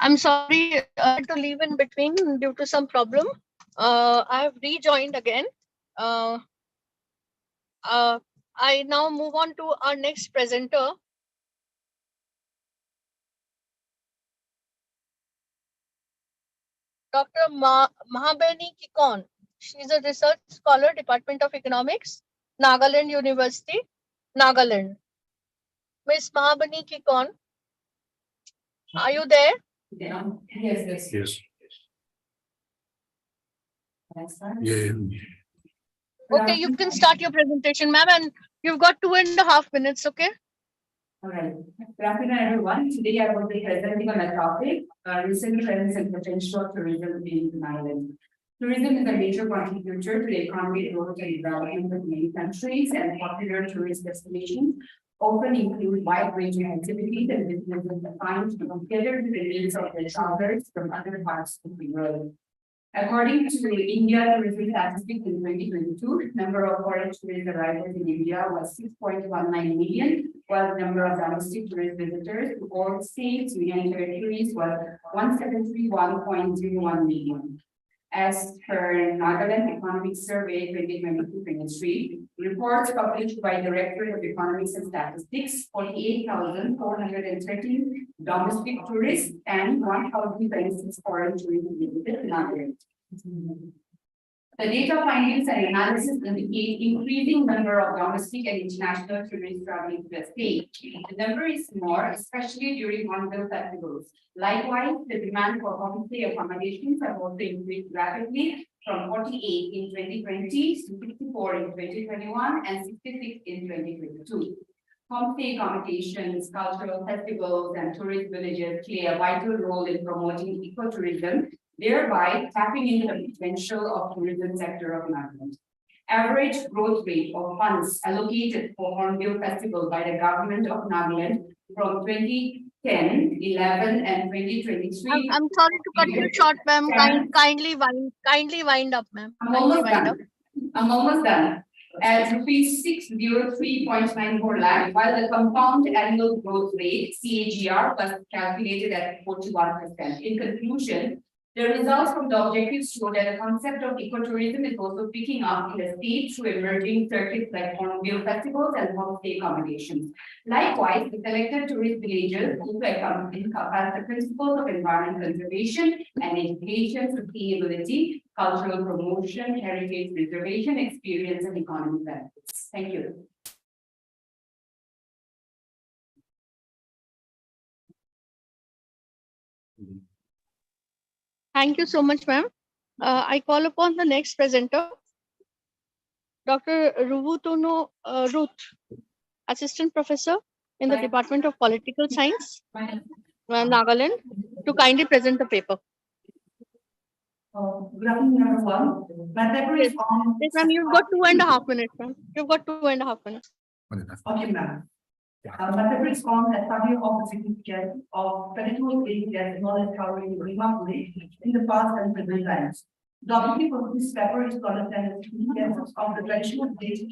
I'm sorry to leave in between due to some problem. I have rejoined again. I now move on to our next presenter. Dr. Mahabani Kikon. She is a research scholar, Department of Economics, Nagaland University, Nagaland. Miss Mahabani Kikon, are you there? Yes. Yeah. Okay, you can start your presentation, ma'am, and you've got 2.5 minutes, okay? All right. Good afternoon, everyone. Today I will be presenting on a topic, recent trends and potential of tourism in Nagaland. Tourism is a major contributor to the economic growth and development of many countries, and popular tourist destinations often include wide-ranging activities and businesses defined to cater to the needs of the travelers from other parts of the world. According to the India tourism statistics in 2022, number of foreign tourist arrivals in India was 6.19 million, while the number of domestic tourist visitors to all states, union territories was 1,731.01 million. As per Nagaland Economic Survey 2022-23, reports published by Directorate of Economics and Statistics, 48,413 domestic tourists and 1,026 foreign tourists visited Nagaland. The data findings and analysis indicate increasing number of domestic and international tourists traveling to the state. The number is more, especially during Hornbill festivals. Likewise, the demand for homestay accommodations have also increased rapidly from 48 in 2020 to 64 in 2021 and 66 in 2022. Homestay accommodations, cultural festivals, and tourist villages play a vital role in promoting ecotourism, thereby tapping into the potential of tourism sector of Nagaland. Average growth rate of funds allocated for Hornbill Festival by the government of Nagaland from 2010, 11, and 2023. I'm sorry to cut you short, ma'am. Kindly wind up, ma'am. I'm almost done. At rupees 603.94 lakh, while the compound annual growth rate (CAGR) was calculated at 41%. In conclusion, the results from the objectives show that the concept of ecotourism is also picking up in the state through emerging circuits like Hornbill festivals and homestay accommodations. Likewise, the selected tourist villages also encompass the principles of environment conservation and education, sustainability, cultural promotion, heritage preservation, experience, and economic benefits. Thank you. Thank you so much, ma'am. I call upon the next presenter, Dr. Ruvutono Ruth, Assistant Professor in the Department of Political Science, Nagaland, to kindly present the paper. Good afternoon, everyone. My paper is on. Yes, ma'am, you've got 2.5 minutes, ma'am. You've got 2.5 minutes. Okay, ma'am. My paper is on a study of the significance of traditional areas knowledge covering Kohima in the past and present times. The objective of this paper is to understand the significance of the traditional village in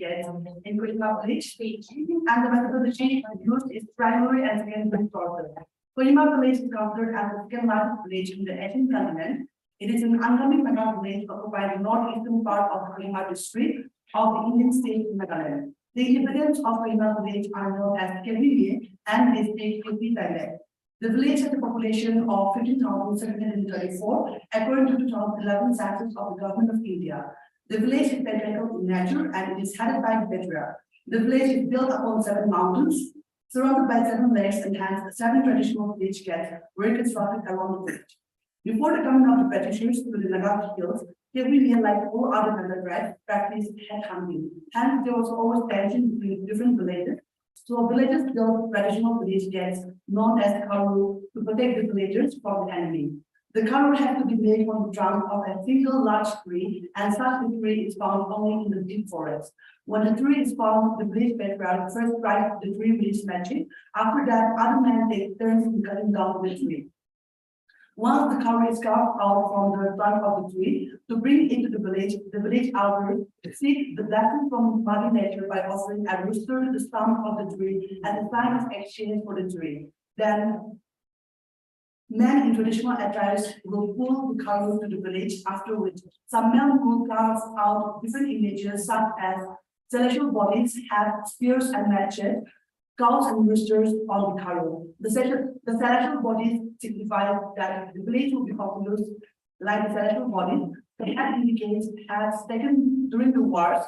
Kohima village, and the methodology used is primary and secondary sources. Kohima village is considered as the second largest village in the Asian continent. It is an uncommon Nagaland village occupying the northeastern part of the Kohima district of the Indian state of Nagaland. The inhabitants of Kohima village are known as Keviye and they speak Kevi dialect. The village has a population of 15,734 according to 2011 census of the government of India. The village is patriarchal in nature and it is headed by the patriarch. The village is built upon 7 mountains, surrounded by 7 lakes, and has 7 traditional village gates were constructed along the village. Before the coming of the petitioners to the Nagaland hills, Keviye, like all other Nagaland tribes, practiced headhunting. Hence, there was always tension between different villages. So villagers built traditional village gates known as karu to protect the villagers from the enemy. The karu had to be made from the trunk of a single large tree, and such a tree is found only in the deep forest. When the tree is found, the village patriarch first strikes the tree with his matchet. After that, other men take turns in cutting down the tree. Once the karu is carved out from the trunk of the tree, to bring it to the village elders seek the blessing from Mother Nature by offering a rooster to the stump of the tree as a sign of exchange for the tree. Then Men in traditional attires will pull the cargo to the village, after which some men will carve out different images such as celestial bodies have spears and matches, cows and roosters on the cargo. The celestial bodies signify that the village will be populous like the celestial bodies. The hat indicates hats taken during the wars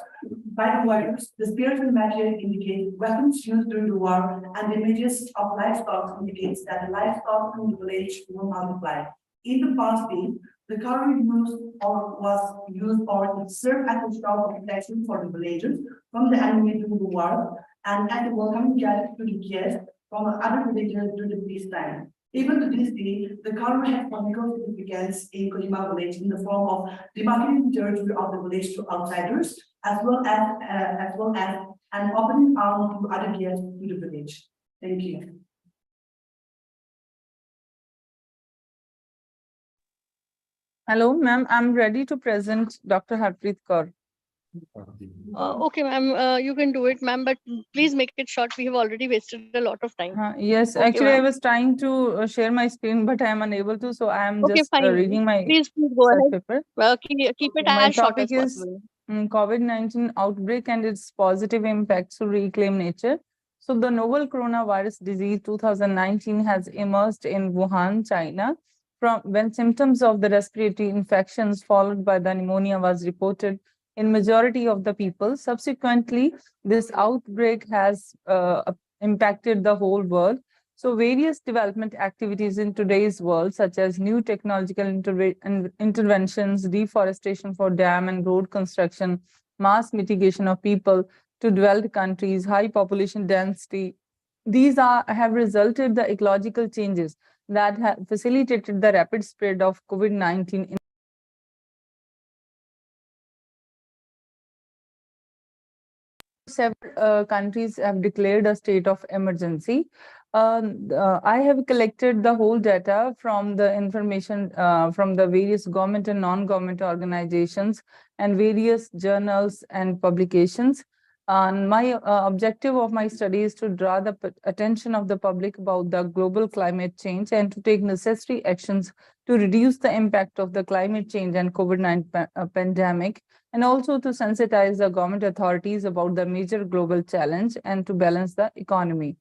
by the warriors. The spears and matches indicate weapons used during the war, and the images of livestock indicates that the livestock in the village will multiply. In the past days, the cargo was used or to serve as a strong of protection for the villagers from the enemy during the war, and as a welcoming gift to the guests from other villagers during the peacetime. Even to this day, the cargo has political significance in Kohima village in the form of demarcating territory of the village to outsiders, as well as an opening arm to other guests to the village. Thank you. Hello, ma'am. I'm ready to present Dr. Harpreet Kaur. Okay, ma'am, you can do it, ma'am, but please make it short. We have already wasted a lot of time. Yes, Okay, actually, I ma'am. was trying to share my screen, but I am unable to, so I am Okay, just fine. reading my Please go ahead. paper. Keep it My as short topic as is possible. COVID-19 outbreak and its positive impacts to reclaim nature. So the novel coronavirus disease 2019 has emerged in Wuhan, China, from when symptoms of the respiratory infections followed by the pneumonia was reported in majority of the people. Subsequently, this outbreak has impacted the whole world. So various development activities in today's world, such as new technological interventions, deforestation for dam and road construction, mass mitigation of people to developed countries, high population density, these have resulted the ecological changes that have facilitated the rapid spread of COVID-19 in several countries have declared a state of emergency. I have collected the whole data from the information from the various government and non-government organizations and various journals and publications. My objective of my study is to draw the attention of the public about the global climate change and to take necessary actions to reduce the impact of the climate change and COVID-19 pandemic, and also to sensitize the government authorities about the major global challenge and to balance the economy.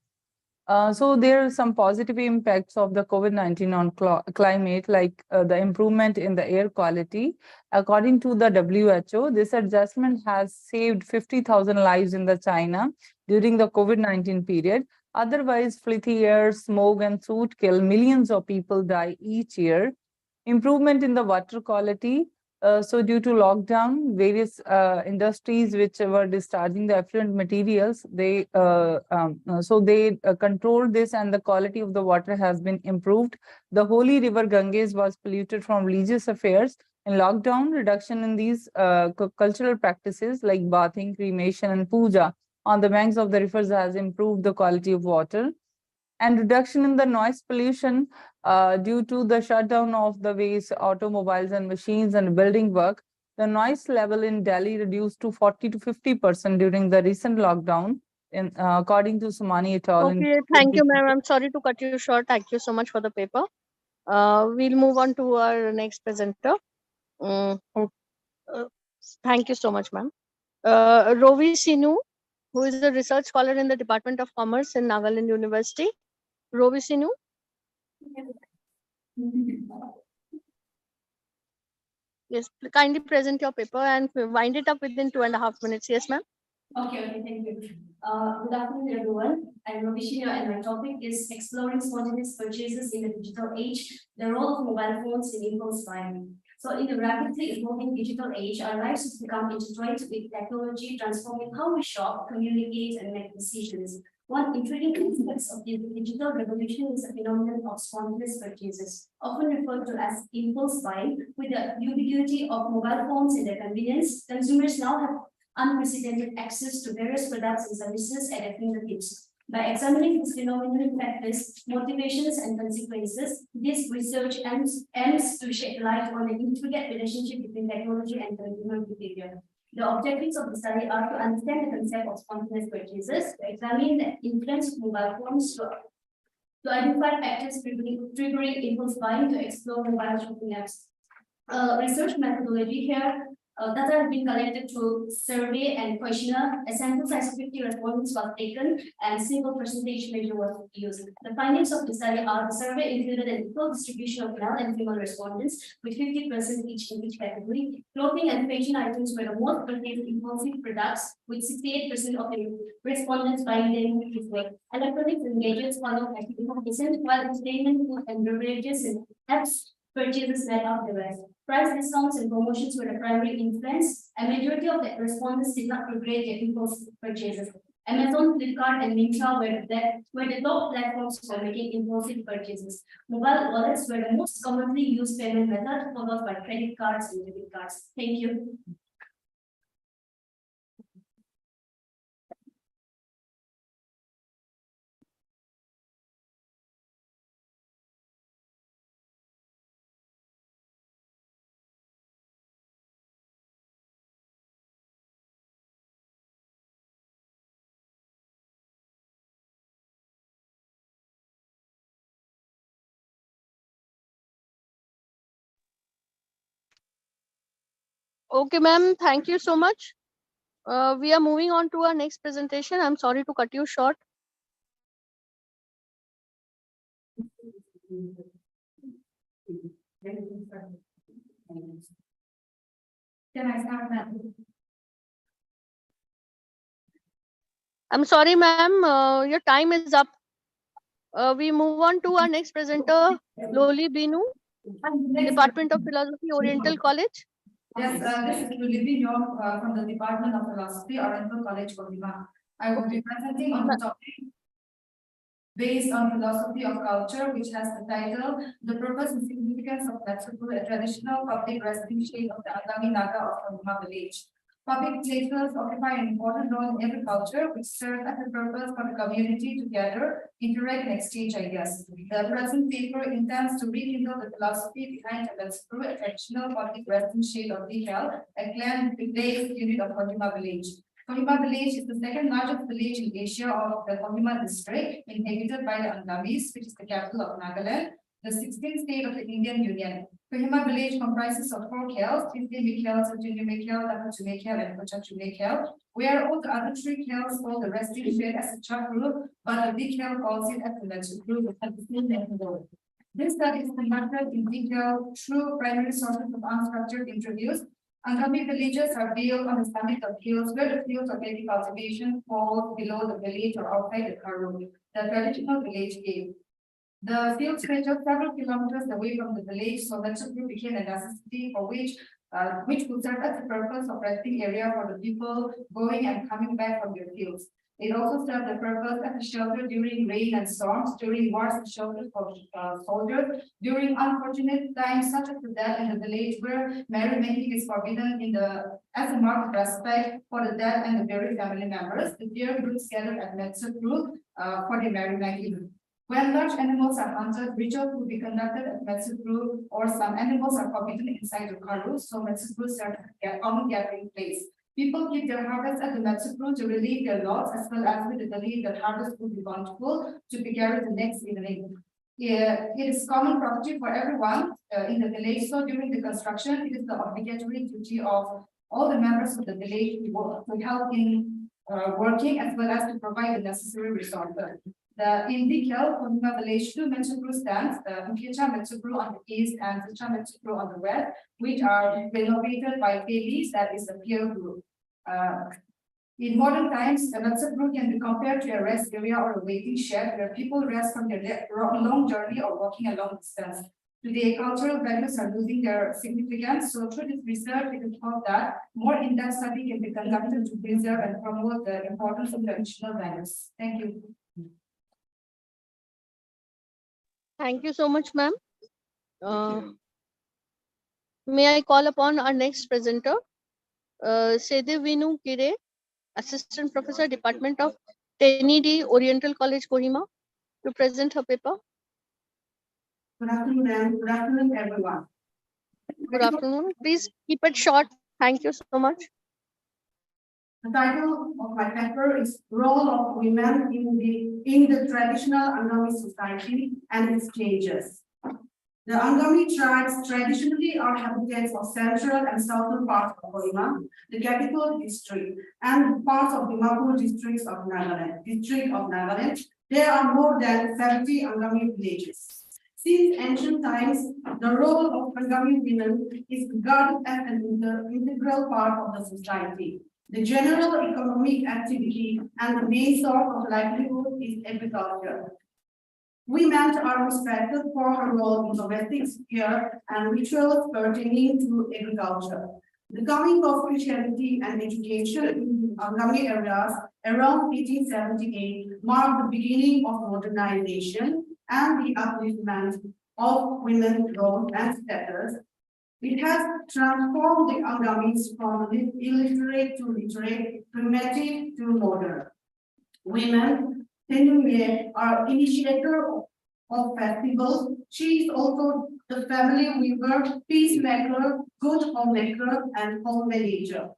So there are some positive impacts of the COVID-19 on climate, like the improvement in the air quality. According to the WHO, this adjustment has saved 50,000 lives in the China during the COVID-19 period. Otherwise, filthy air, smoke, and soot kill millions of people die each year. Improvement in the water quality. So due to lockdown, various industries which were discharging the effluent materials, they controlled this, and the quality of the water has been improved. The holy river Ganges was polluted from religious affairs. In lockdown, reduction in these cultural practices like bathing, cremation, and puja on the banks of the rivers has improved the quality of water. And reduction in the noise pollution due to the shutdown of the waste, automobiles and machines and building work. The noise level in Delhi reduced to 40 to 50% during the recent lockdown, according to Somani et al. Okay, thank you, ma'am. I'm sorry to cut you short. Thank you so much for the paper. We'll move on to our next presenter. Thank you so much, ma'am. Rovi Sinu, who is a research scholar in the Department of Commerce in Nagaland University. Rovi Sinu. Yes, kindly present your paper and wind it up within 2.5 minutes. Yes, ma'am. Okay, thank you. Good afternoon, everyone. I'm Rovishina, and my topic is exploring spontaneous purchases in the digital age, the role of mobile phones in impulse buying. So in the rapidly evolving digital age, our lives have become intertwined with technology, transforming how we shop, communicate, and make decisions. One intriguing aspect of the digital revolution is the phenomenon of spontaneous purchases, often referred to as impulse buying. With the ubiquity of mobile phones and their convenience, consumers now have unprecedented access to various products and services at their fingertips. By examining this phenomenon in practice, motivations, and consequences, this research aims to shed light on an intricate relationship between technology and consumer behavior. The objectives of the study are to understand the concept of spontaneous purchases, to examine the influence of mobile phones to identify factors triggering impulse buying to explore mobile shopping apps. Research methodology here, data have been collected through survey and questionnaire. A sample size of 50 respondents was taken and single percentage measure was used. The findings of the study are the survey included an equal distribution of male and female respondents with 50% each in each category. Clothing and fashion items were the most purchased impulsive products, with 68% of the respondents buying them this way. Electronics and gadgets followed at 50%, while entertainment, food and beverages and apps purchases led out the rest. Price discounts and promotions were the primary influence. A majority of the respondents did not regret their impulse purchases. Amazon, Flipkart, and Myntra were the top platforms for making impulsive purchases. Mobile wallets were the most commonly used payment method, followed by credit cards and debit cards. Thank you. Okay, ma'am, thank you so much. We are moving on to our next presentation. I'm sorry to cut you short. Can I start, ma'am? I'm sorry, ma'am, your time is up. We move on to our next presenter, Loli Binu, Department of Philosophy, Oriental College. Yes, this is Loli Binu from the Department of Philosophy, Oriental College, Kohima. I will be presenting on the topic based on philosophy of culture, which has the title, The Purpose and Significance of Metropole, a traditional public resting shade of the Antony Naga of Kohima village. Public places occupy an important role in every culture, which serves as a purpose for the community to gather, interact, and exchange ideas. The present paper intends to rekindle the philosophy behind the Metropole, a traditional public resting shade of the hell, a clan-based unit of Kohima village. Kohima village is the second largest village in Asia of the Kohima district, inhabited by the Andamis, which is the capital of Nagaland, the 16th state of the Indian Union. Kohima village comprises of 4 khels, Tindi Mikhel, Satuni Mikhel, Lakatu Mikhel, and Kochachu Mikhel, where all the other 3 khels call the resting shade as a chakru, but the big khel calls it as the Metropole, which has the same name. This study is conducted in detail through primary sources of unstructured interviews. Angami villages are built on the summit of hills where the fields of heavy cultivation fall below the village or outside the Karu, the traditional village gate. The field stretches several kilometers away from the village, so Metropole became a necessity for which would serve as the purpose of resting area for the people going and coming back from their fields. It also served the purpose as a shelter during rain and storms, during wars and shelter for soldiers, during unfortunate times such as the death in the village where merrymaking is forbidden as a mark of respect for the dead and the buried family members. The deer groups gathered at Metropole for the merrymaking. When large animals are hunted, rituals will be conducted at Metropole, or some animals are forbidden inside the Karu, so Metropole serves as a common gathering place. People keep their harvest at the Metropole to relieve their loss, as well as with the belief that harvest will be bountiful to be carried the next evening. It is common property for everyone in the village, so during the construction, it is the obligatory duty of all the members of the village to help in working, as well as to provide the necessary resources. In Dikhel, Kohima village, 2 Metropole stands, Mkhicha Metropole on the east and Zicha Metropole on the west, which are renovated by Pebis, that is a peer group. In modern times, the Metropole can be compared to a rest area or a waiting shed where people rest from their long journey or walking a long distance. Today, cultural values are losing their significance, so through this research, it is thought that more in-depth study can be conducted to preserve and promote the importance of traditional values. Thank you. Thank you so much, ma'am. May I call upon our next presenter, Sedhe Vinu Kire, Assistant Professor, Department of TNED, Oriental College, Kohima, to present her paper. Good afternoon, ma'am. Good afternoon, everyone. Good afternoon. Please keep it short. Thank you so much. The title of my paper is Role of Women in the Traditional Angami Society and its Changes. The Angami tribes traditionally are habitats of central and southern parts of Kohima, the capital district, and parts of the Dimapur district of Nagaland. There are more than 70 Angami villages. Since ancient times, the role of Angami women is regarded as an integral part of the society. The general economic activity and the main source of livelihood is agriculture. Women are respected for her role in domestic sphere and rituals pertaining to agriculture. The coming of Christianity and education in the Angami areas around 1878 marked the beginning of modernization and the upliftment of women's role and status. It has transformed the Angamis from illiterate to literate, primitive to modern. Women are initiator of festivals. She is also the family weaver, peacemaker, good homemaker, and home manager.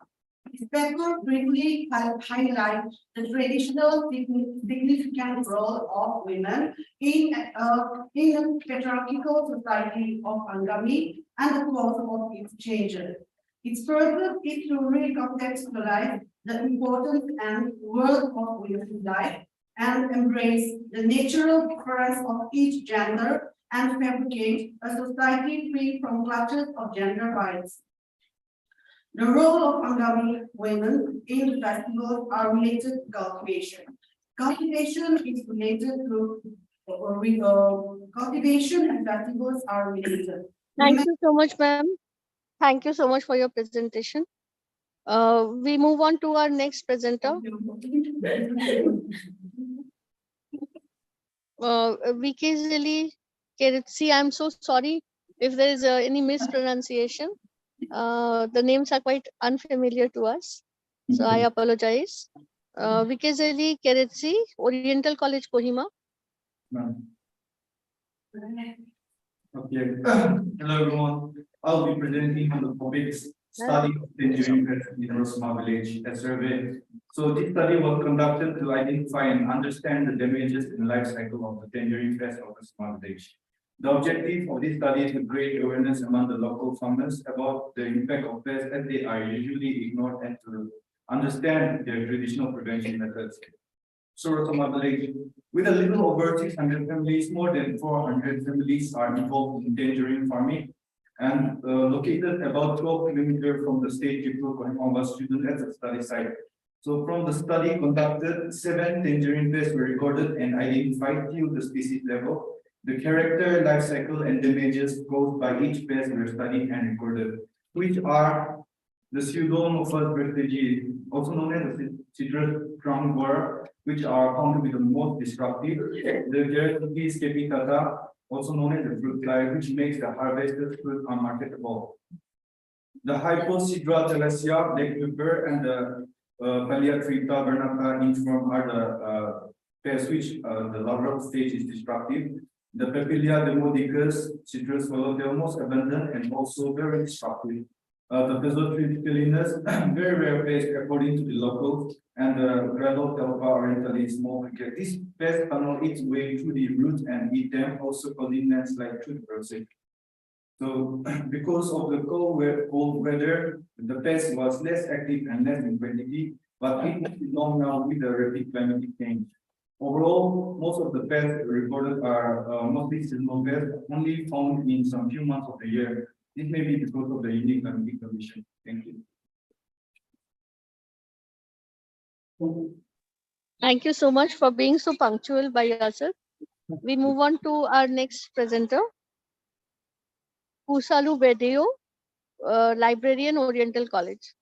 This paper briefly highlights the traditional significant role of women in a patriarchal society of Angami and the cause of its changes. Its purpose is to recontextualize the importance and worth of women's life and embrace the natural difference of each gender and fabricate a society free from clutches of gender bias. The role of Angami women in the festivals are related to cultivation. Cultivation is related to cultivation and festivals are related. Thank you so much, ma'am. Thank you so much for your presentation. We move on to our next presenter. VK Keritsi, I'm so sorry if there is any mispronunciation. The names are quite unfamiliar to us, so I apologize. VK Keritsi, Oriental College, Kohima. Okay. Hello everyone. I'll be presenting on the topics study of tangerine pest in Rosma village, a survey. So this study was conducted to identify and understand the damages in life cycle of the tangerine pest of Rosma village. The objective of this study is to create awareness among the local farmers about the impact of pests as they are usually ignored and to understand their traditional prevention methods. So Rosma village, with a little over 600 families, more than 400 families are involved in tangerine farming and located about 12 kilometers from the state capital Kohima student at the study site. So from the study conducted, 7 tangerine pests were recorded and identified till the species level. The character, life cycle, and damages caused by each pest were studied and recorded, which are the Pseudomonas vertigris, also known as the citrus crown borer, which are found to be the most destructive. The Gerarchis capitata, also known as the fruit fly, which makes the harvested fruit unmarketable. The Hypocidra thalasia, black pepper, and the Paliatrita vernata inform are the pests which the larval stage is destructive. The Papilia demodicus, citrus fellow, they are most abundant and also very destructive. The Pesotriticillinus, very rare pest according to the locals, and the Gradotelpa orientalis more cricket. These pests tunnel its way through the roots and eat them, also causing landslide through the process. So, because of the cold weather, the pest was less active and less in quantity, but it is long now with the rapid climatic change. Overall, most of the pests recorded are mostly seasonal pests, only found in some few months of the year. This may be because of the unique climatic condition. Thank you. Thank you so much for being so punctual by yourself. We move on to our next presenter, Kusalu Bedeo, librarian, Oriental College.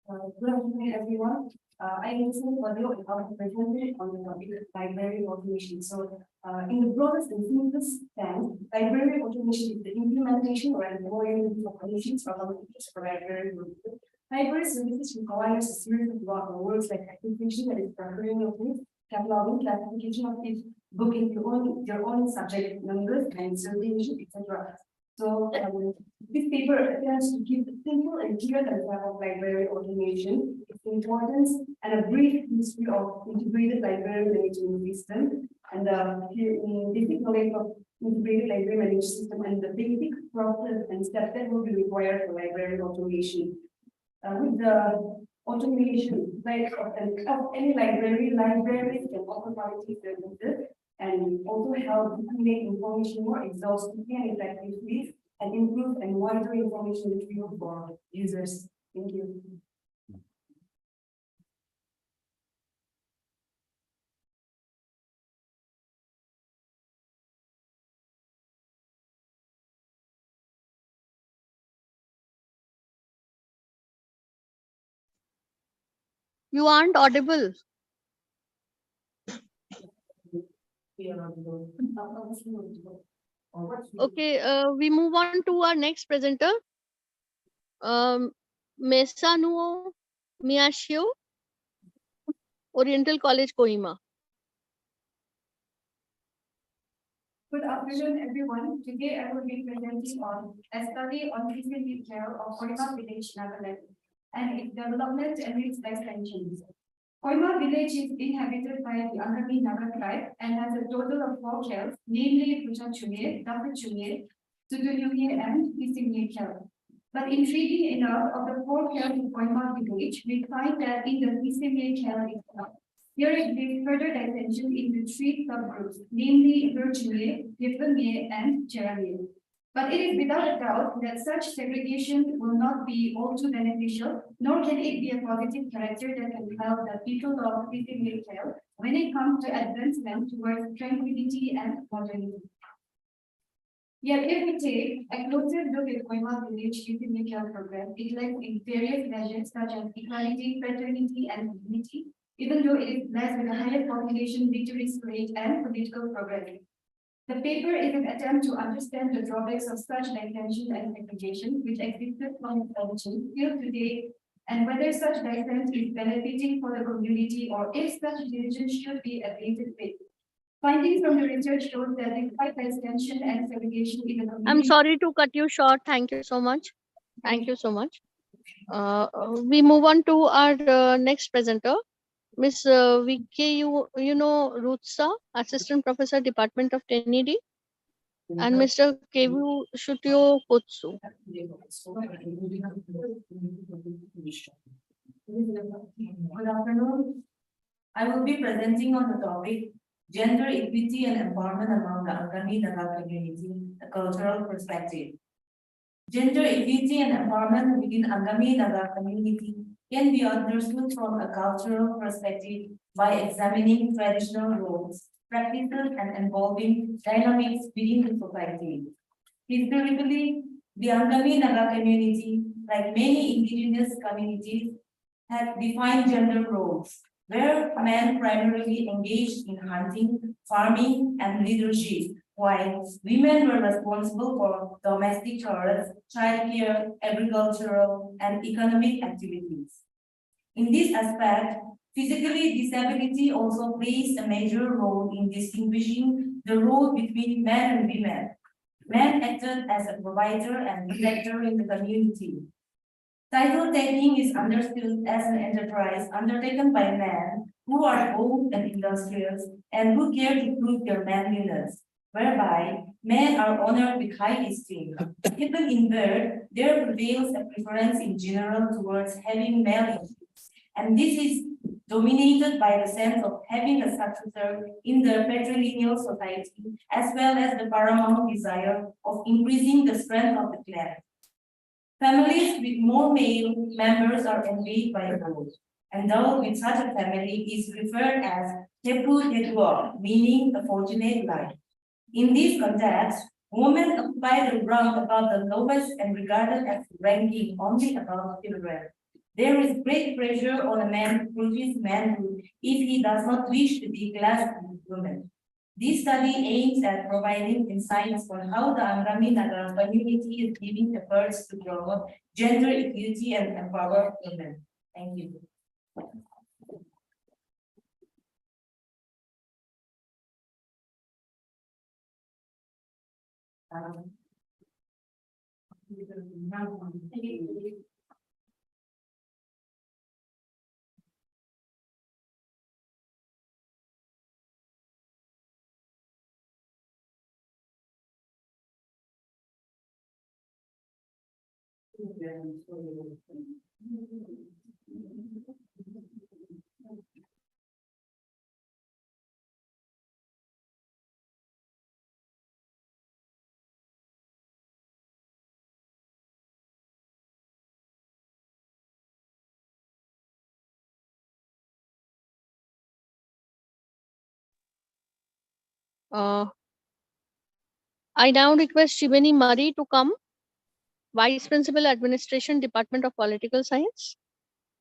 Good afternoon, everyone. I am Bodhi, about to present on the topic of library automation. So, in the broadest and simplest sense, library automation is the implementation or employment of automations for applications for library services. Library services require a series of works like activation, that is preparing of books, cataloging, classification of each book into your own subject numbers and circulation, etc. So this paper attempts to give a simple and clear concept of library automation, its importance, and a brief history of integrated library management system, and the basic knowledge of integrated library management system, and the basic process and steps that will be required for library automation. With the automation of any libraries can offer quality services and also help make information more exhaustively and effectively and improve and wider information retrieval for users. Thank you. You aren't audible. Okay, we move on to our next presenter, Mesanuo Miyashio, Oriental College, Kohima. Good afternoon, everyone. Today I will be presenting on a study on physical care of Kohima village, Nagaland, and its development and its extensions. Kohima village is inhabited by the Antony Naga tribe and has a total of 4 kells, namely Puchachunye, Dapachunye, Tuduyuye, and Pisimye kell. But intriguing enough, of the 4 kells in Kohima village, we find that in the Pisimye kell itself, here it gives further dissension into 3 subgroups, namely Virchunye, Pipamye, and Cheramye. But it is without a doubt that such segregation will not be all too beneficial, nor can it be a positive character that can help the people of Pisimye kell when it comes to advancement towards tranquility and modernity. Yet if we take a closer look at Kohima village Pisimye kell program, it lacks in various measures such as equality, fraternity, and dignity, even though it is blessed with a higher population literacy rate and political progress. The paper is an attempt to understand the drawbacks of such dissension and segregation which existed from its origin till today, and whether such dissent is benefiting for the community or if such division should be abated with. Findings from the research shows that despite dissension and segregation in the community— I'm sorry to cut you short. Thank you so much. Thank you so much. We move on to our next presenter, Ms. Rutsa, Assistant Professor, Department of Tenedi, and Mr. Kevu Shutyo Kotsu. Good afternoon. I will be presenting on the topic Gender Equity and Empowerment among the Angami Naga Community, a Cultural Perspective. Gender equity and empowerment within Angami Naga Community can be understood from a cultural perspective by examining traditional roles, practices, and evolving dynamics within the society. Historically, the Angami Naga community, like many indigenous communities, had defined gender roles, where men primarily engaged in hunting, farming, and leadership, while women were responsible for domestic chores, childcare, agricultural, and economic activities. In this aspect, physically disability also plays a major role in distinguishing the role between men and women. Men acted as a provider and protector in the community. Title taking is understood as an enterprise undertaken by men who are bold and industrious and who care to prove their manliness, whereby men are honored with high esteem. Even in birth, there prevails a preference in general towards having male influence, and this is dominated by the sense of having a successor in the patrilineal society, as well as the paramount desire of increasing the strength of the clan. Families with more male members are envied by those, and those with such a family is referred as tepu tetua, meaning a fortunate life. In this context, women occupy the ground above the lowest and regarded as ranking only above children. There is great pressure on a man to prove his manhood if he does not wish to be classed with women. This study aims at providing insights on how the Angami Naga community is giving efforts to promote gender equity and empower women. Thank you. I now request Shivani Murray to come, Vice Principal, Administration, Department of Political Science.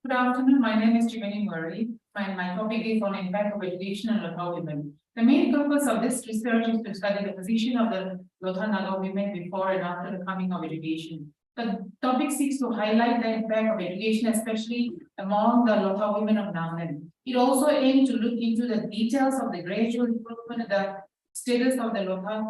Good afternoon. My name is Shivani Murray, and my topic is on impact of education on Lotha women. The main purpose of this research is to study the position of the Lotha Naga women before and after the coming of education. The topic seeks to highlight the impact of education, especially among the Lotha women of Nagaland. It also aims to look into the details of the gradual improvement of the status of the Lotha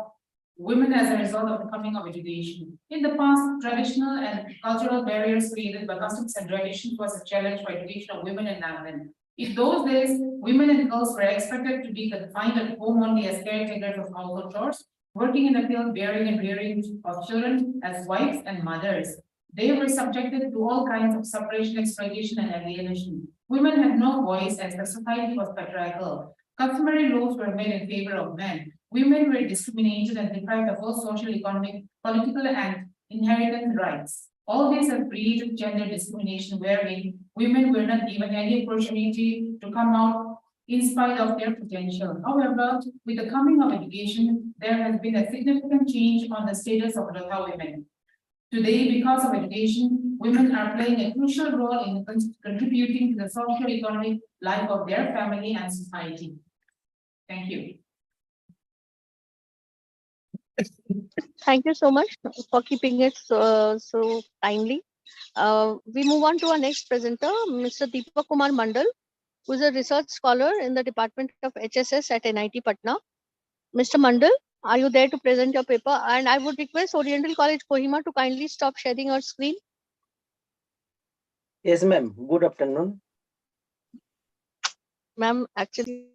women as a result of the coming of education. In the past, traditional and cultural barriers created by customs and traditions was a challenge for education of women in Nagaland. In those days, women and girls were expected to be confined at home only as caretakers of household chores, working in the field, bearing and rearing of children as wives and mothers. They were subjected to all kinds of separation, exploitation, and alienation. Women had no voice as the society was patriarchal. Customary laws were made in favor of men. Women were discriminated and deprived of all social, economic, political, and inheritance rights. All these have created gender discrimination, wherein women were not given any opportunity to come out in spite of their potential. However, with the coming of education, there has been a significant change on the status of Lotha women. Today, because of education, women are playing a crucial role in contributing to the social, economic life of their family and society. Thank you. Thank you so much for keeping it so timely. We move on to our next presenter, Mr. Deepak Kumar Mandal, who is a research scholar in the Department of HSS at NIT Patna. Mr. Mandal, are you there to present your paper? And I would request Oriental College Kohima to kindly stop sharing our screen. Yes, ma'am. Good afternoon. Ma'am, actually.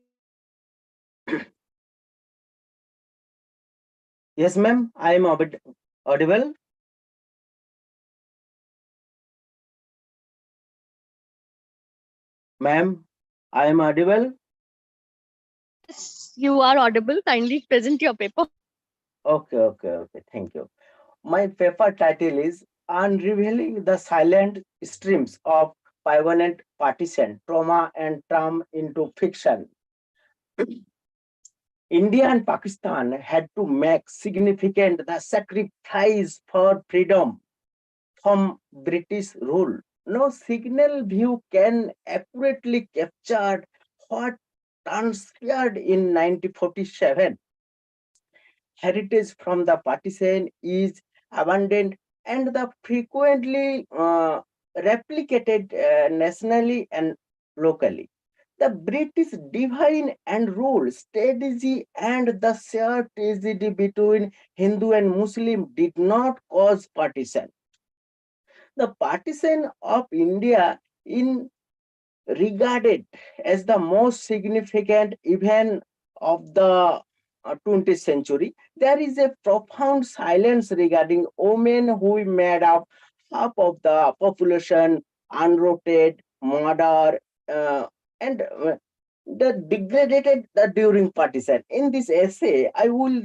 Yes, ma'am. I am audible. Ma'am, I am audible. Yes, you are audible. Kindly present your paper. Okay. Thank you. My paper title is Unrevealing the Silent Streams of Permanent Partition, Trauma and Trauma into Fiction. India and Pakistan had to make significant the sacrifice for freedom from British rule. No signal view can accurately capture what transpired in 1947. Heritage from the partition is abundant and the frequently replicated nationally and locally. The British divine and rule strategy and the shared tragedy between Hindu and Muslim did not cause partition. The partition of India is regarded as the most significant event of the 20th century. There is a profound silence regarding women who made up half of the population, unrooted, murdered, and the degraded during partition. In this essay, I will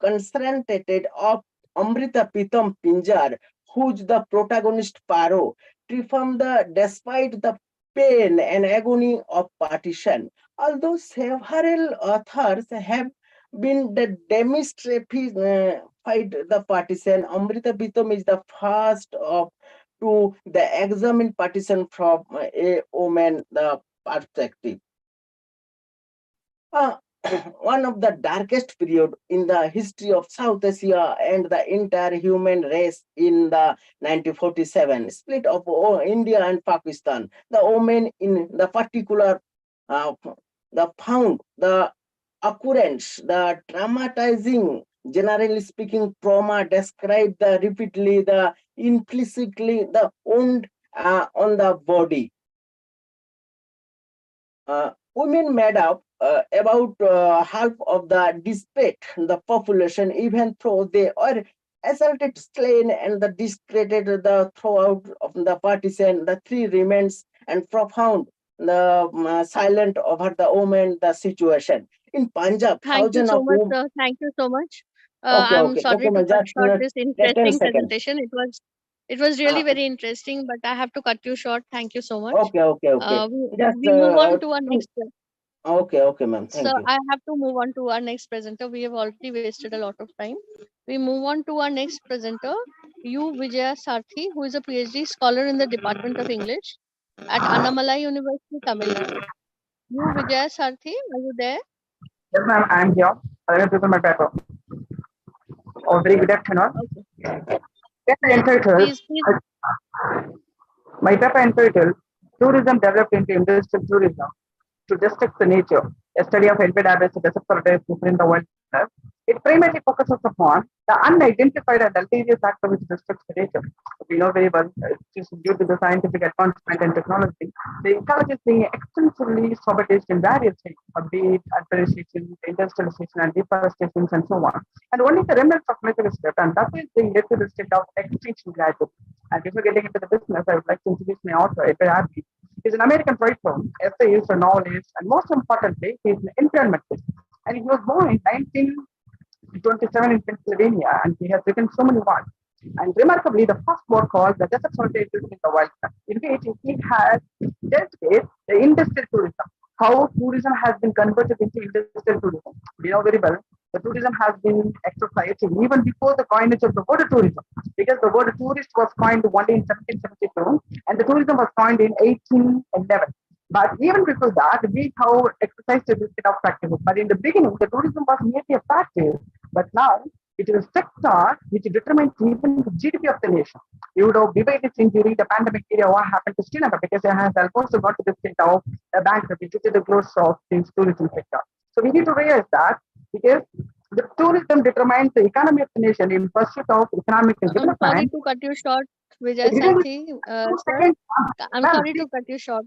concentrated of Amrita Pitam Pinjar, who's the protagonist Paro, from the despite the pain and agony of partition. Although several authors have been the demystified the partition, Amrita Pitam is the first of to the examine partition from a woman the perspective. One of the darkest period in the history of South Asia and the entire human race in the 1947 split of India and Pakistan. The women in the particular the found the occurrence, the traumatizing Generally speaking, trauma describes the repeatedly, the implicitly, the wound on the body. Women made up about half of the despite the population, even though they are assaulted, slain, and the discredited the throughout of the partisan. The three remains and profound the silent over the woman the situation in Punjab. Thank you Thousands so of much, women. sir. Thank you so much. Okay, I'm okay, okay, sorry to ma'am. cut Just short this 10 interesting seconds. presentation. It was really very interesting, but I have to cut you short. Thank you so much. Okay, okay, okay. We move on to our next. Okay, okay, ma'am. So Thank you. I have to move on to our next presenter. We have already wasted a lot of time. We move on to our next presenter, U. Vijaya Sarthi, who is a PhD scholar in the Department of English at Annamalai University, Tamil Nadu. U. Vijaya Sarthi, are you there? Yes, ma'am, I am here. I will present my paper. Oh, very good afternoon. Okay. Yes, Please. My paper entitled Tourism Developed into Industrial Tourism to Destruct the Nature, a study of environment as a desert within the wildlife. It primarily focuses upon the unidentified and deleterious factor which destructs the nature. We know very well, just due to the scientific advancement and technology, the ecology is being extensively sabotaged in various things, be it urbanization, industrialization, and deforestation, and so on. And only the remnants of nature is left, and that is being led to the state of extinction gradually. And before getting into the business, I would like to introduce my author, Antony. He's an American writer, essayist, a novelist, and most importantly, he's an environmentalist. And he was born in 1927 in Pennsylvania, and he has written so many works. And remarkably, the first book called The Desert Soldiers in the Wild, in which he has dealt with the industrial tourism, how tourism has been converted into industrial tourism. We know very well the tourism has been exercised even before the coinage of the word tourism, because the word tourist was coined only in 1772 and the tourism was coined in 1811. But even before that, we have exercised this kind of practices. But in the beginning, the tourism was merely a practice. But now, it is a sector which determines even the GDP of the nation. You would have debated in during the pandemic era what happened to Srinagar, because it has almost got to the state of bankruptcy due to the growth of the tourism sector. So we need to realize that, because the tourism determines the economy of the nation in pursuit of economic development. I'm sorry to cut you short, Vijay Sarthi. Sir, I'm sorry to cut you short.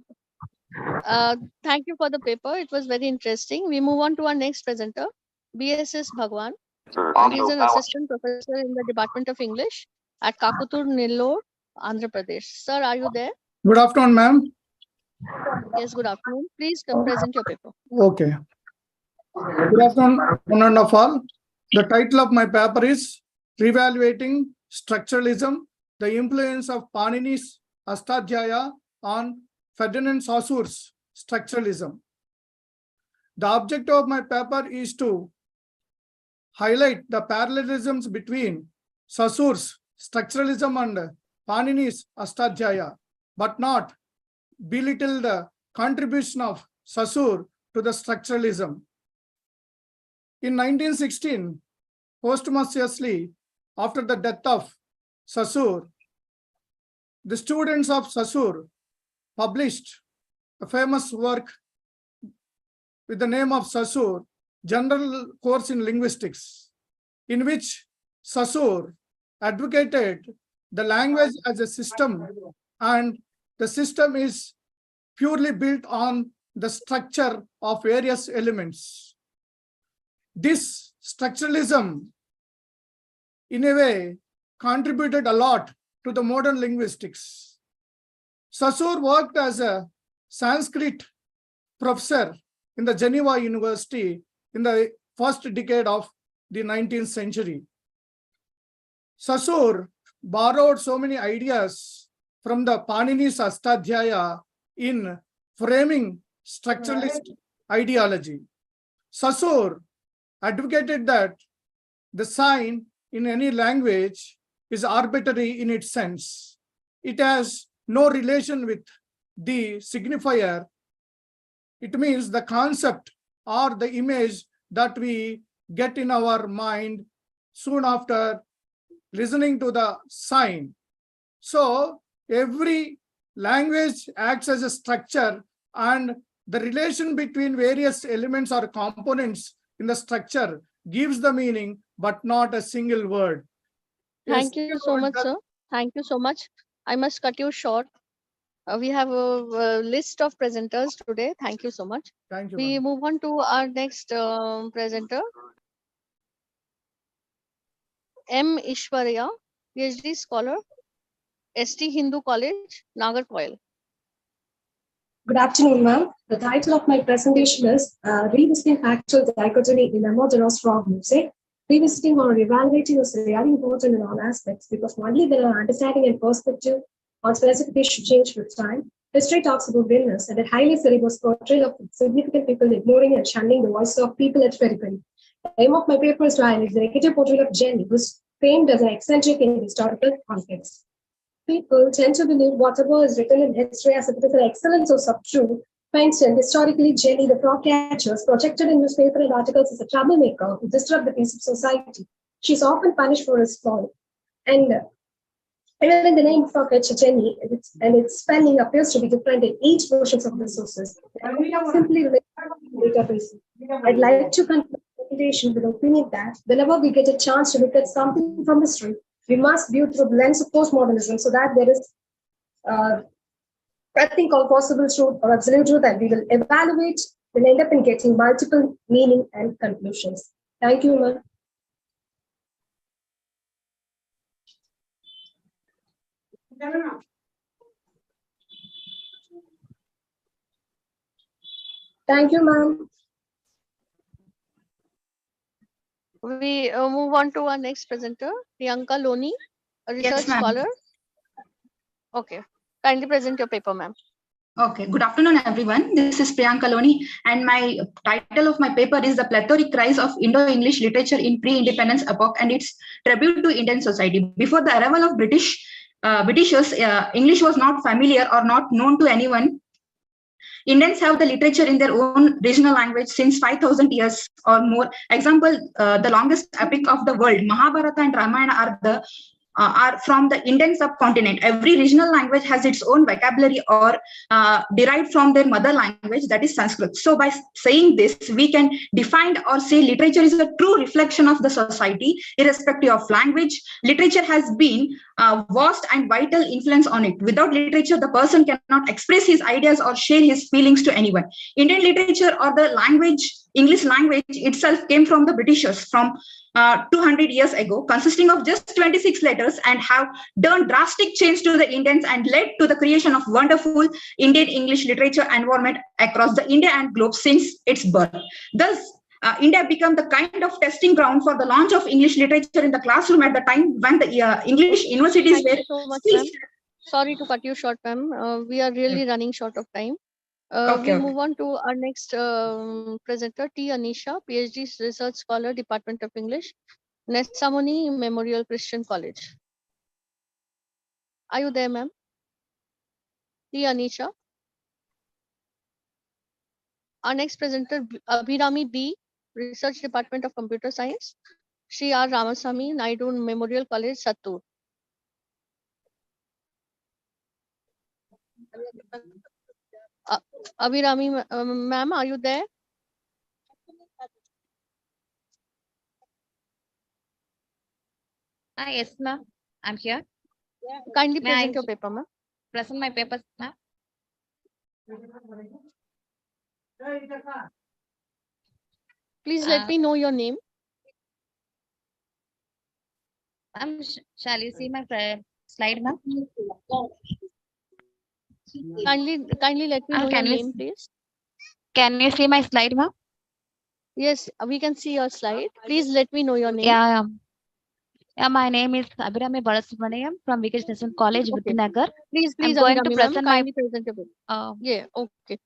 Thank you for the paper. It was very interesting. We move on to our next presenter, BSS Bhagwan. He is an assistant professor in the Department of English at Kakutur, Nellore, Andhra Pradesh. Sir, are you there? Good afternoon, ma'am. Yes, good afternoon. Please come present your paper. Okay. Good afternoon, one and all. The title of my paper is Reevaluating Structuralism, the Influence of Panini's Astadhyaya on Ferdinand Saussure's Structuralism. The objective of my paper is to highlight the parallelisms between Saussure's structuralism and Panini's Astadhyaya, but not belittle the contribution of Saussure to the structuralism. In 1916, posthumously after the death of Saussure, the students of Saussure published a famous work with the name of Saussure, General Course in Linguistics, in which Saussure advocated the language as a system, and the system is purely built on the structure of various elements. This structuralism, in a way, contributed a lot to the modern linguistics. Saussure worked as a Sanskrit professor in the Geneva University in the first decade of the 19th century. Saussure borrowed so many ideas from the Panini's Astadhyaya in framing structuralist ideology. Saussure advocated that the sign in any language is arbitrary in its sense. It has no relation with the signifier. It means the concept or the image that we get in our mind soon after listening to the sign. So every language acts as a structure, and the relation between various elements or components in the structure gives the meaning but not a single word. A Thank you single so word much, does- sir. Thank you so much. I must cut you short. We have a list of presenters today. Thank you so much. Thank you. We madam. move on to our next presenter, M. Ishwarya, PhD scholar, ST Hindu College, Nagarcoil. Good afternoon, ma'am. The title of my presentation is Revisiting Factual Dichotomy in Homogeneous Frog Music. Revisiting or evaluating is really important in all aspects because only when our understanding and perspective on specific issues change with time. History talks about winners and a highly cerebral portrayal of significant people ignoring and shunning the voice of people at periphery. The aim of my paper is to highlight the negative portrayal of Jenny, who is framed as an eccentric in historical context. People tend to believe whatever is written in history as if it is an excellent source of truth. For instance, historically, Jenny, the frog catcher, is projected in newspaper and articles as a troublemaker who disrupts the peace of society. She is often punished for his fault. And even in the name frog catcher Jenny, and its spelling appears to be different in each version of the sources. Simply related to database. I'd like to conclude the presentation with the opinion that whenever we get a chance to look at something from history, we must view through the lens of postmodernism so that there is nothing called possible truth or absolute truth that we will evaluate, will end up in getting multiple meaning and conclusions. Thank you, ma'am. Thank you, ma'am. We move on to our next presenter, Priyanka Loni, a research ma'am. scholar. Okay, kindly present your paper, ma'am. Okay, good afternoon, everyone. This is Priyanka Loni, and my title of my paper is The Plethoric Rise of Indo-English Literature in Pre-Independence Epoch and its Tribute to Indian Society. Before the arrival of Britishers, English was not familiar or not known to anyone. Indians have the literature in their own regional language since 5,000 years or more. Example, the longest epic of the world, Mahabharata and Ramayana, are from the Indian subcontinent. Every regional language has its own vocabulary or derived from their mother language, that is Sanskrit. So by saying this, we can define or say literature is a true reflection of the society, irrespective of language. Literature has been a vast and vital influence on it. Without literature, the person cannot express his ideas or share his feelings to anyone. Indian literature or the language, English language itself came from the Britishers from 200 years ago, consisting of just 26 letters, and have done drastic change to the Indians and led to the creation of wonderful Indian English literature environment across the India and globe since its birth. Thus, India became the kind of testing ground for the launch of English literature in the classroom at the time when the English universities Thank were you so much, still. ma'am. Sorry to cut you short, ma'am. We are really running short of time. Okay, We move on to our next presenter, T. Anisha, PhD Research Scholar, Department of English, Nesamony Memorial Christian College. Are you there, ma'am? T. Anisha. Our next presenter, Abhirami B, Research Department of Computer Science, Sri R. Ramasamy, Naidu Memorial College, Sattur. Abhirami, ma'am, are you there? Yes, ma'am. I'm here. Kindly May I present your paper, ma'am. present my papers, ma'am. Please let me know your name. Shall you see my slide, ma'am? Kindly let me know your Can you name, please. Can you see my slide, ma'am? Yes, we can see your slide. Please let me know your name. Yeah, my name is Abhirami Balasubramaniam from Vikas National College, Okay. Nagar. Please, I'm going to Abhirami, ma'am, present my kindly present your paper. Yeah, okay.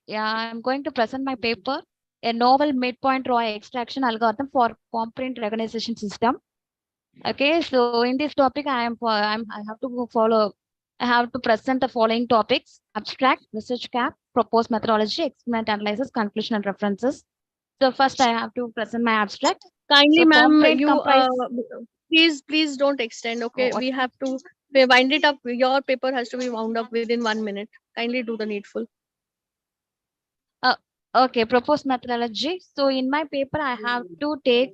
Yeah, I'm going to present my paper, a novel midpoint ROI extraction algorithm for component recognition system. Okay, so in this topic, I have to present the following topics: abstract, research cap, proposed methodology, experiment analysis, conclusion, and references. So first, I have to present my abstract. Kindly, So ma'am, component you comprise- please don't extend. Okay, Oh, we have to wind it up. Your paper has to be wound up within 1 minute. Kindly do the needful. Okay, proposed methodology. So in my paper, I have to take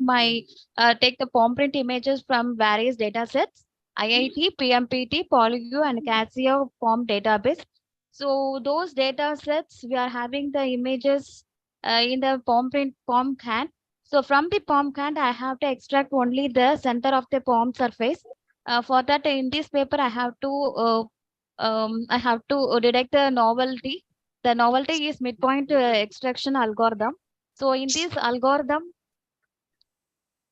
take the palm print images from various data sets, IIT, PMPT, PolyView, and Casio form database. So those data sets, we are having the images in the palm can. So from the palm can, I have to extract only the center of the palm surface. For that, in this paper, I have to detect the novelty. The novelty is midpoint extraction algorithm. So in this algorithm,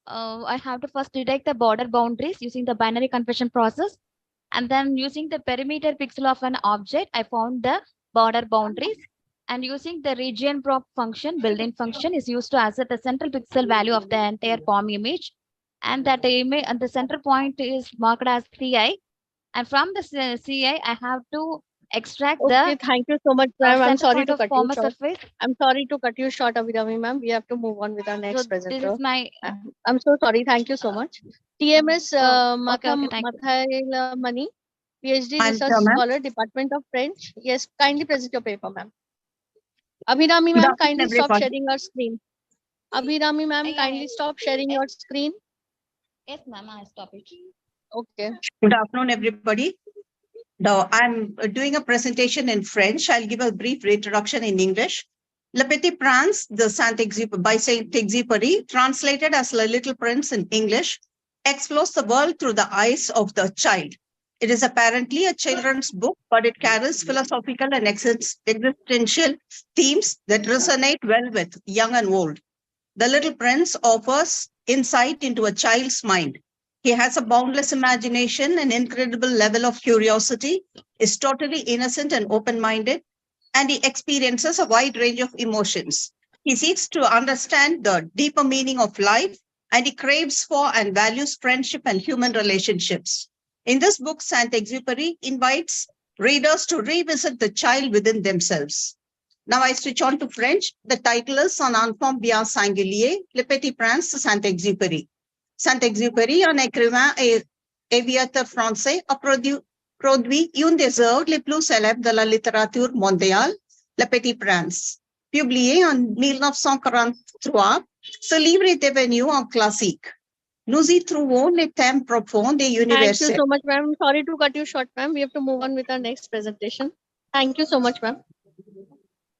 I have to first detect the border boundaries using the binary conversion process. And then using the perimeter pixel of an object, I found the border boundaries. And using the region prop function, built-in function is used to assert the central pixel value of the entire palm image. And that image and the center point is marked as CI. And from the CI, I have to extract Okay, thank you so much, ma'am. I'm sorry to cut you short. surface. I'm sorry to cut you short, Abhirami ma'am. We have to move on with our next So presenter. this is my. I'm so sorry. Thank you so much. TMS okay, thank Mathaila Mani, PhD I'm research here, ma'am. scholar, Department of French. Yes, kindly present your paper, ma'am. Abhirami Good ma'am, afternoon, kindly stop everybody. sharing your screen. Abhirami ma'am, kindly stop sharing your screen. Yes, ma'am, I stop it. Okay. Good afternoon, everybody. Now, I'm doing a presentation in French. I'll give a brief introduction in English. Le Petit Prince, the by Saint-Exupéry, translated as The Little Prince in English, explores the world through the eyes of the child. It is apparently a children's book, but it carries philosophical and existential themes that resonate well with young and old. The Little Prince offers insight into a child's mind. He has a boundless imagination, an incredible level of curiosity, is totally innocent and open-minded, and he experiences a wide range of emotions. He seeks to understand the deeper meaning of life, and he craves for and values friendship and human relationships. In this book, Saint-Exupéry invites readers to revisit the child within themselves. Now I switch on to French. The title is En enfant bien singulier, Le Petit Prince de Saint-Exupéry. Saint-Exupéry, un écrivain et aviateur français, a produit une des œuvres les plus célèbres de la littérature mondiale, Le Petit Prince. Publié en 1943, ce livre est devenu un classique. Nous y trouvons les thèmes profonds et universels. Thank you so much, ma'am. Sorry to cut you short, ma'am. We have to move on with our next presentation. Thank you so much, ma'am.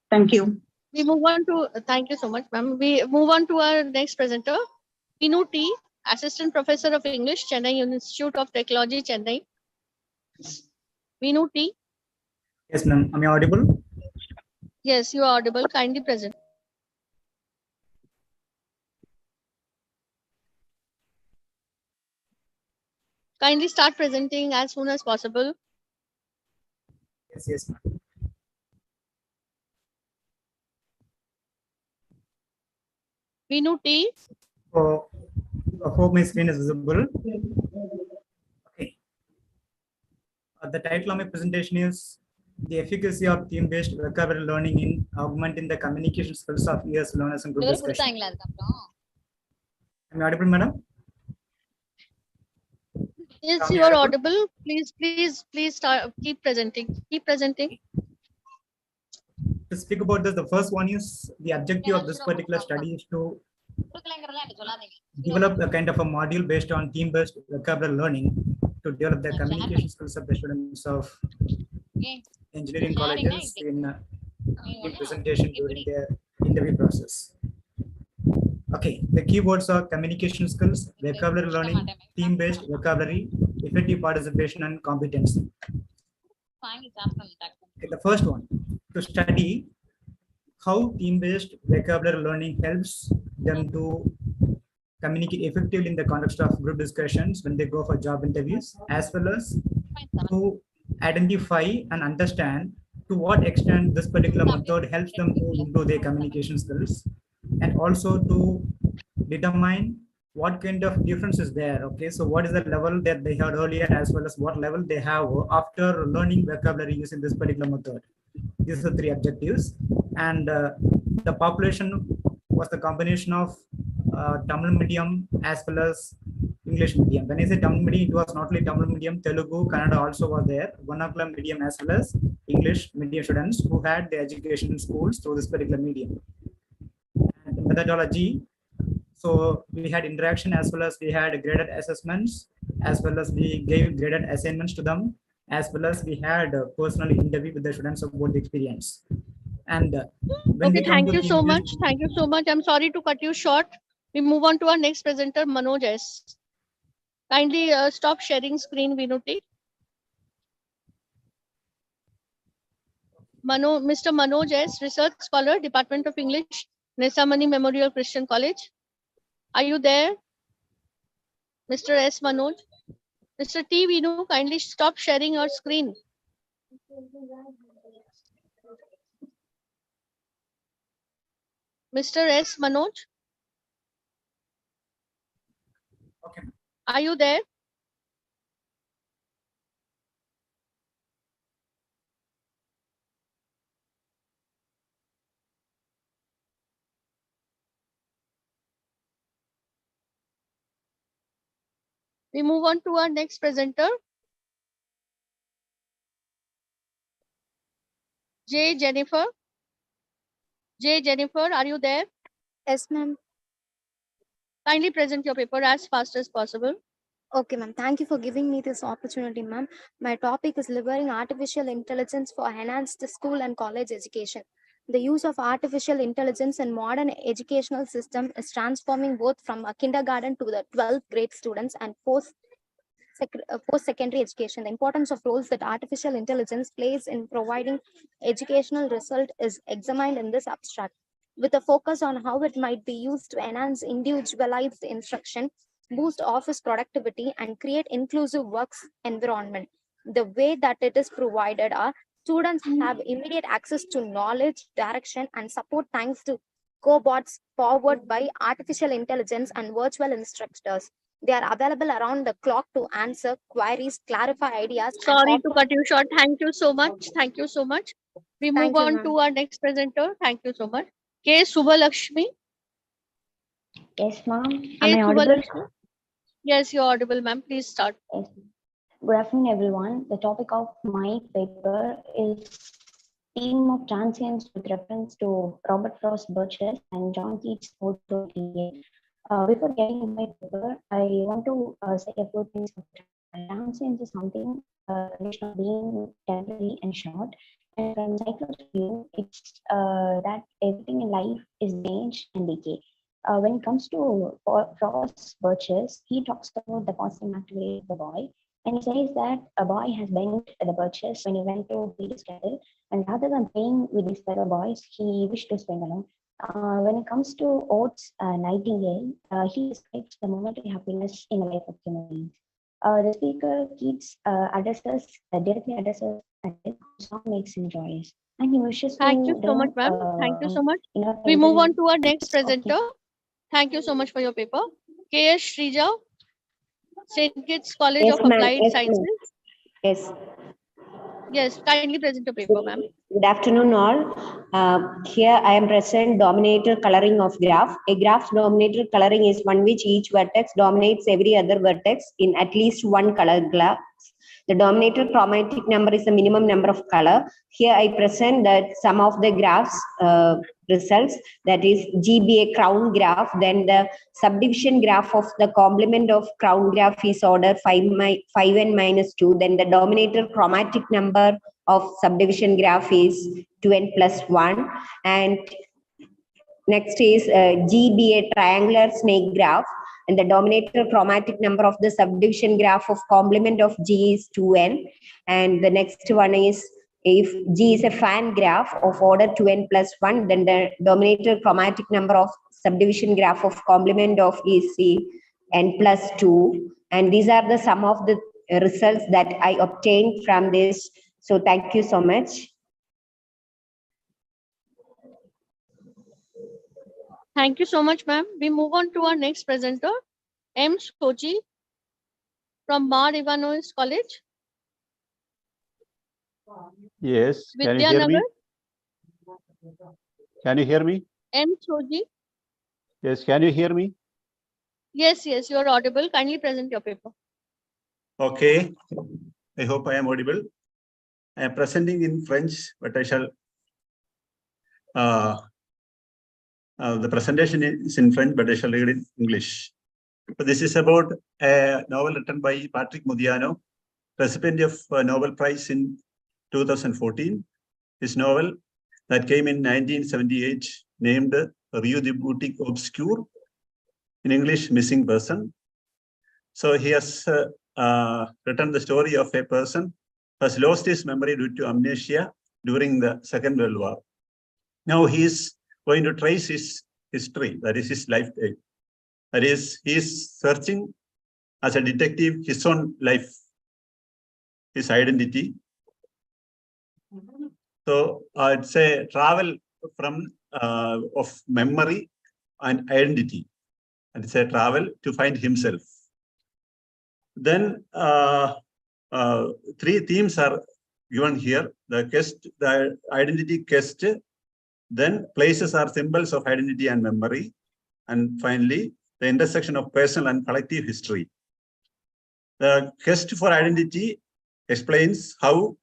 Thank you. We move on to, thank you so much, ma'am. We move on to our next presenter, Pinu T, Assistant Professor of English, Chennai Institute of Technology, Chennai. Vinu T. Yes, ma'am. Am I audible? Yes, you are audible. Kindly present. Kindly start presenting as soon as possible. Yes, ma'am. Vinu T. So, I hope my screen is visible. Okay. The title of my presentation is The Efficacy of Theme-Based Vocabulary Learning in Augmenting the Communication Skills of ES Learners and Group Discussion. Am I audible, madam? Yes, you are audible. Please start. Keep presenting. Keep presenting. To speak about this, the first one is the objective of this particular study is to develop a kind of a module based on theme-based vocabulary learning to develop the communication skills of the students of engineering colleges in presentation during their interview process. Okay, the keywords are communication skills, vocabulary learning, theme-based vocabulary, effective participation, and competency. Okay, the first one, to study how theme-based vocabulary learning helps them to communicate effectively in the context of group discussions when they go for job interviews, as well as to identify and understand to what extent this particular method helps them to improve their communication skills, and also to determine what kind of difference is there. Okay, so what is the level that they had earlier, as well as what level they have after learning vocabulary using this particular method. These are the three objectives, and the population was the combination of Tamil medium as well as English medium. When I say Tamil medium, it was not only Tamil medium, Telugu, Kannada also were there, vernacular medium as well as English medium students who had their education in schools through this particular medium. And methodology, so we had interaction as well as we had graded assessments, as well as we gave graded assignments to them, as well as we had a personal interview with the students about the experience. And when Okay, we come thank to you the so English- much. Thank you so much. I'm sorry to cut you short. We move on to our next presenter, Manoj S. Kindly stop sharing screen, Vinuti. Mr. Manoj S, Research Scholar, Department of English, Nesamani Memorial Christian College. Are you there? Mr. S. Manoj? Mr. T. Vinu, kindly stop sharing your screen. Mr. S. Manoj? Okay. Are you there? We move on to our next presenter. J. Jennifer. J. Jennifer, are you there? Yes, ma'am. Kindly present your paper as fast as possible. Okay, ma'am. Thank you for giving me this opportunity, ma'am. My topic is leveraging artificial intelligence for enhanced school and college education. The use of artificial intelligence in modern educational system is transforming both from a kindergarten to the 12th grade students and post-secondary education. The importance of roles that artificial intelligence plays in providing educational result is examined in this abstract, with a focus on how it might be used to enhance individualized instruction, boost office productivity, and create inclusive works environment. The way that it is provided are students have immediate access to knowledge, direction, and support thanks to cobots powered by artificial intelligence and virtual instructors. They are available around the clock to answer queries, clarify ideas. Sorry to cut you short. Thank you so much. Thank you so much. We move Thank you, on ma'am. to our next presenter. Thank you so much. K. Subhalakshmi. Yes, ma'am. K. Am I audible? Subhalakshmi. Yes, you're audible, ma'am. Please start. Yes. Good afternoon, everyone. The topic of my paper is theme of transience with reference to Robert Frost Birches and John Keats' photo. Before getting into my paper, I want to say a few things. Transience is something condition of being temporary and short. And from psychology view, it's that everything in life is change and decay. When it comes to Frost's Birches, he talks about the constant activity of the boy. And he says that a boy has bent the birches when he went to feed his cattle, and rather than playing with these fellow boys, he wished to spend alone. When it comes to Oates' Nightingale, he describes the momentary happiness in the life of human beings. The speaker Keats directly addresses a song makes him joyous, and he wishes Thank to you so much, ma'am. Thank you so much. We enter move on in- to our next presenter. Thank you so much for your paper. K.S. Shrija, St. Kitts College Yes, of ma'am. Applied Yes, ma'am. Sciences. Yes. Yes, kindly present your paper, ma'am. Good afternoon, all. Here I am present dominator coloring of graph. A graph's dominator coloring is one which each vertex dominates every other vertex in at least one color glass. The dominator chromatic number is the minimum number of color. Here I present that some of the graphs results, that is GBA crown graph. Then the subdivision graph of the complement of crown graph is order 5n minus 2. Then the dominator chromatic number of subdivision graph is 2n plus 1. And next is GBA triangular snake graph. And the dominator chromatic number of the subdivision graph of complement of G is 2n. And the next one is, if G is a fan graph of order 2n plus 1, then the dominator chromatic number of subdivision graph of complement of is n plus 2. And these are the sum of the results that I obtained from this. So thank you so much. Thank you so much, ma'am. We move on to our next presenter, M. Soji from Mar Ivanovis College. Yes, can you hear me? Vidyanagar. Can you hear me? M. Soji. Yes, can you hear me? Yes, yes, you are audible. Kindly present your paper. Okay, I hope I am audible. I am presenting in French, but I shall. The presentation is in French, but I shall read in English. So this is about a novel written by Patrick Modiano, recipient of a Nobel Prize in 2014. His novel that came in 1978, named Rue du Boutique Obscure, in English, Missing Person. So he has written the story of a person who has lost his memory due to amnesia during the Second World War. Now he is going to trace his history, that is his lifetime. That is, he is searching as a detective his own life, his identity. So it's a travel from of memory and identity. And it's a travel to find himself. Then three themes are given here: the quest, the identity quest, then places are symbols of identity and memory, and finally the intersection of personal and collective history. The quest for identity explains how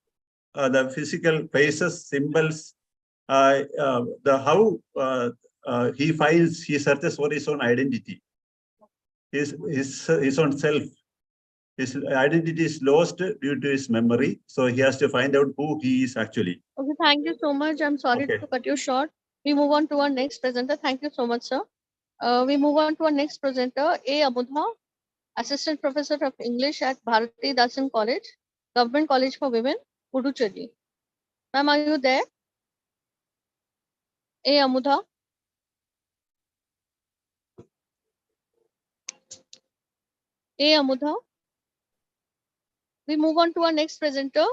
the physical places, symbols, he finds, he searches for his own identity, his own self. His identity is lost due to his memory, so he has to find out who he is actually. Okay, thank you so much. I'm sorry to cut you short. We move on to our next presenter. Thank you so much, sir. We move on to our next presenter, A. Amudha, Assistant Professor of English at Bharati Dasan College, Government College for Women, Puducherry. Ma'am, are you there? A. Amudha. A. Amudha. We move on to our next presenter,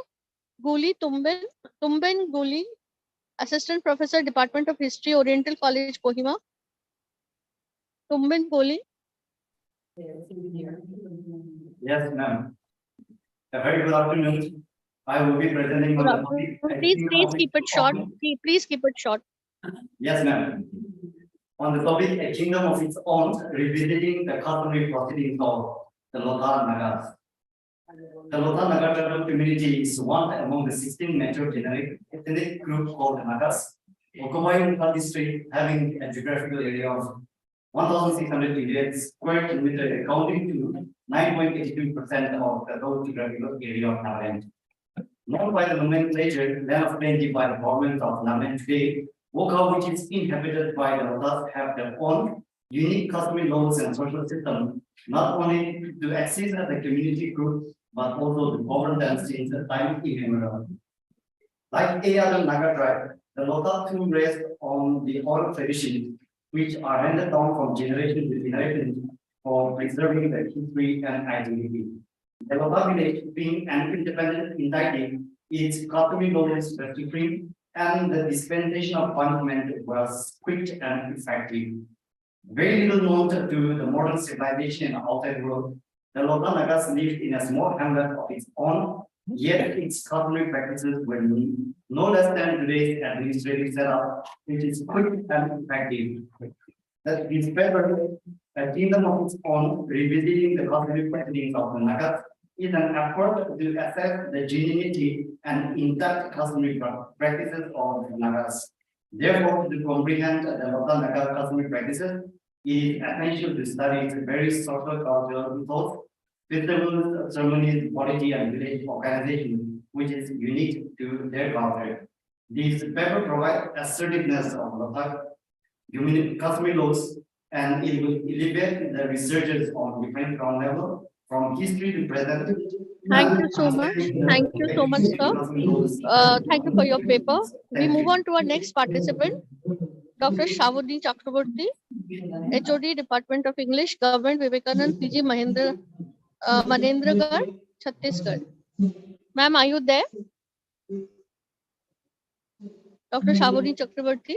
Guli Tumben Guli, Assistant Professor, Department of History, Oriental College, Kohima. Tumben Guli. Yes, ma'am. A very good afternoon. I will be presenting on the topic. Please keep it short. Please keep it short. Yes, ma'am. On the topic, a kingdom of its own, revisiting the customary proceedings of the Lothar Nagas. The Lothar Naga tribal community is one among the 16 major generic ethnic groups called the Nagas, occupying the district, having a geographical area of 1,688 square kilometers, accounting to 9.82% of the total geographical area of Nagaland. Known by the nomenclature, land of plenty by the government of Nagaland today, Woka, which is inhabited by the Lothars, have their own unique customary laws and social system, not only to exist as a community group, but also to govern them since the time immemorial. Like any other Naga tribe, the Lothar too rest on the oral traditions, which are handed down from generation to generation for preserving the history and identity. The Lothar village, being an independent entity, its customary laws were supreme, and the dispensation of punishment was quick and effective. Very little known to the modern civilization in the outside world, the Lothar Nagas lived in a small hamlet of its own, yet its customary practices were no less than today's administrative setup, which is quick and effective. That is better, a kingdom of its own, revisiting the customary practices of the Nagas, is an effort to assess the genuinity and intact customary practices of the Nagas. Therefore, to comprehend the Lothar Naga customary practices, it is essential to study its various social cultural ethos, festivals, ceremonies, polity, and village organization, which is unique to their culture. These paper provide assertiveness of Lothar customary laws, and it will elevate the researchers on different ground level from history to present. Thank you so much. Thank you so much, sir. Thank you for your paper. We move on to our next participant, Dr. Shavudi Chakraborty, HOD, Department of English, Government Vivekanand PG Mahendragarh, Chhattisgarh. Ma'am, are you there? Dr. Shavudi Chakraborty.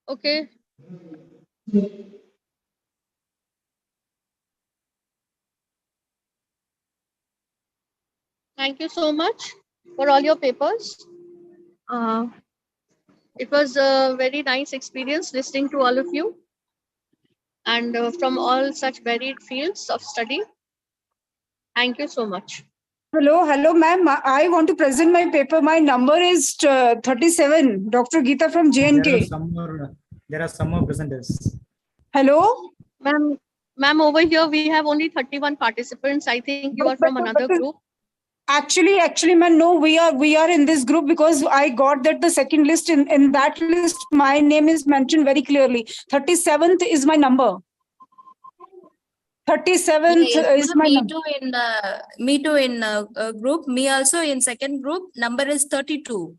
Okay. Thank you so much for all your papers. It was a very nice experience listening to all of you. and from all such varied fields of study. Thank you so much. Hello, ma'am. I want to present my paper. My number is 37. Dr. Geeta from JNK. There are some more presenters. Hello? Ma'am, over here we have only 31 participants. I think you are from another group. Actually, ma'am, no, we are in this group because I got that the second list in that list, my name is mentioned very clearly. 37th is my number. 37th is my number. Me too in group. Me also in second group. Number is 32.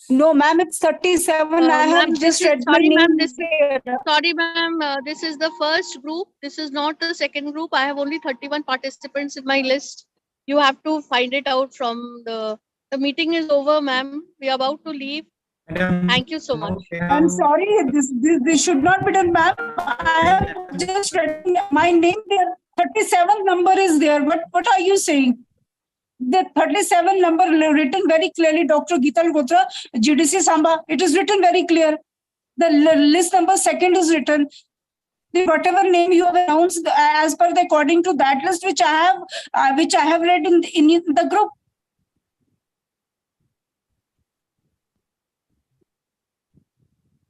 No, ma'am, it's 37. I have just read my name. Sorry, ma'am. This is the first group. This is not the second group. I have only 31 participants in my list. You have to find it out from the meeting is over, ma'am. We are about to leave. Thank you so much. I'm sorry, this should not be done, ma'am. I have just read my name there. 37 number is there. What are you saying? The 37 number written very clearly, Dr. Geeta Gotra, GDC Samba. It is written very clear. The list number second is written. Whatever name you have announced as per according to that list which I have read in the group.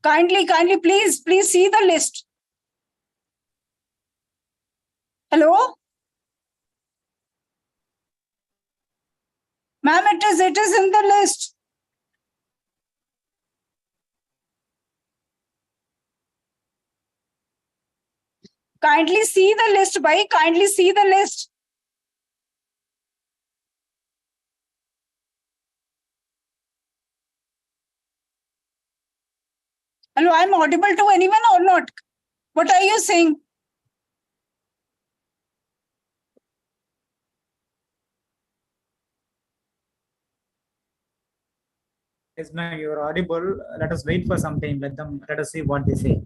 Kindly, please see the list. Hello? Ma'am, it is in the list. Kindly see the list, bhai. Kindly see the list. Hello, I'm audible to anyone or not? What are you saying? Yes, ma'am, you are audible. Let us wait for some time. Let us see what they say.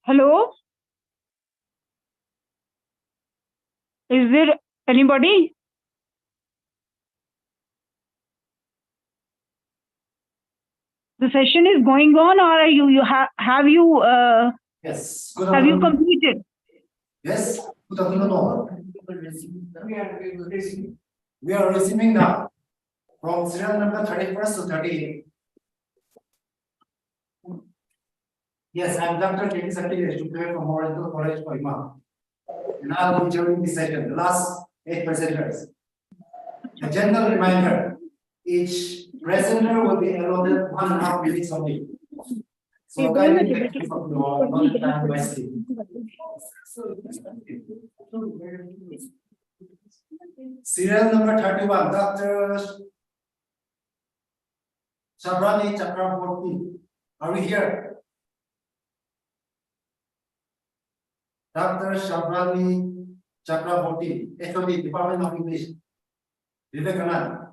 Hello? Is there anybody? The session is going on, or are you have you Yes. have you completed? Yes. Good afternoon all. We are resuming now from serial number 31st to 38. Yes, I am Dr. K. Sakti, student from Oriental College, Kohima. And I will be joining this session, the last 8 presenters. A general reminder, each presenter will be allotted 1.5 minutes only. So kindly take your time wisely. Serial number 31, Dr. Shabrani Chakraborty. Are we here? Dr. Shabrani Chakraborty, HOD, Department of English. Vivekanand.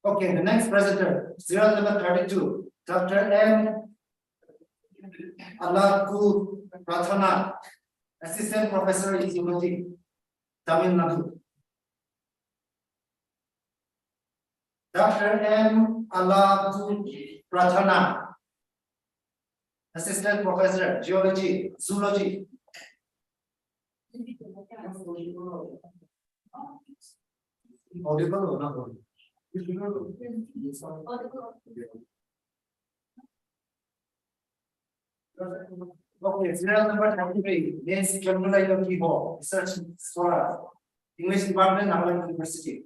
Okay, the next presenter, serial number 32, Dr. M. Alaku Prathana, Assistant Professor in Zoology, Tamil Nadu. Dr. M. Alaku Prathana, Assistant Professor, Geology, Zoology. Audible or not audible? Okay, serial number 23, Nancy Chamberlain Keyboard, Research Scholar, English Department, Nagaland University.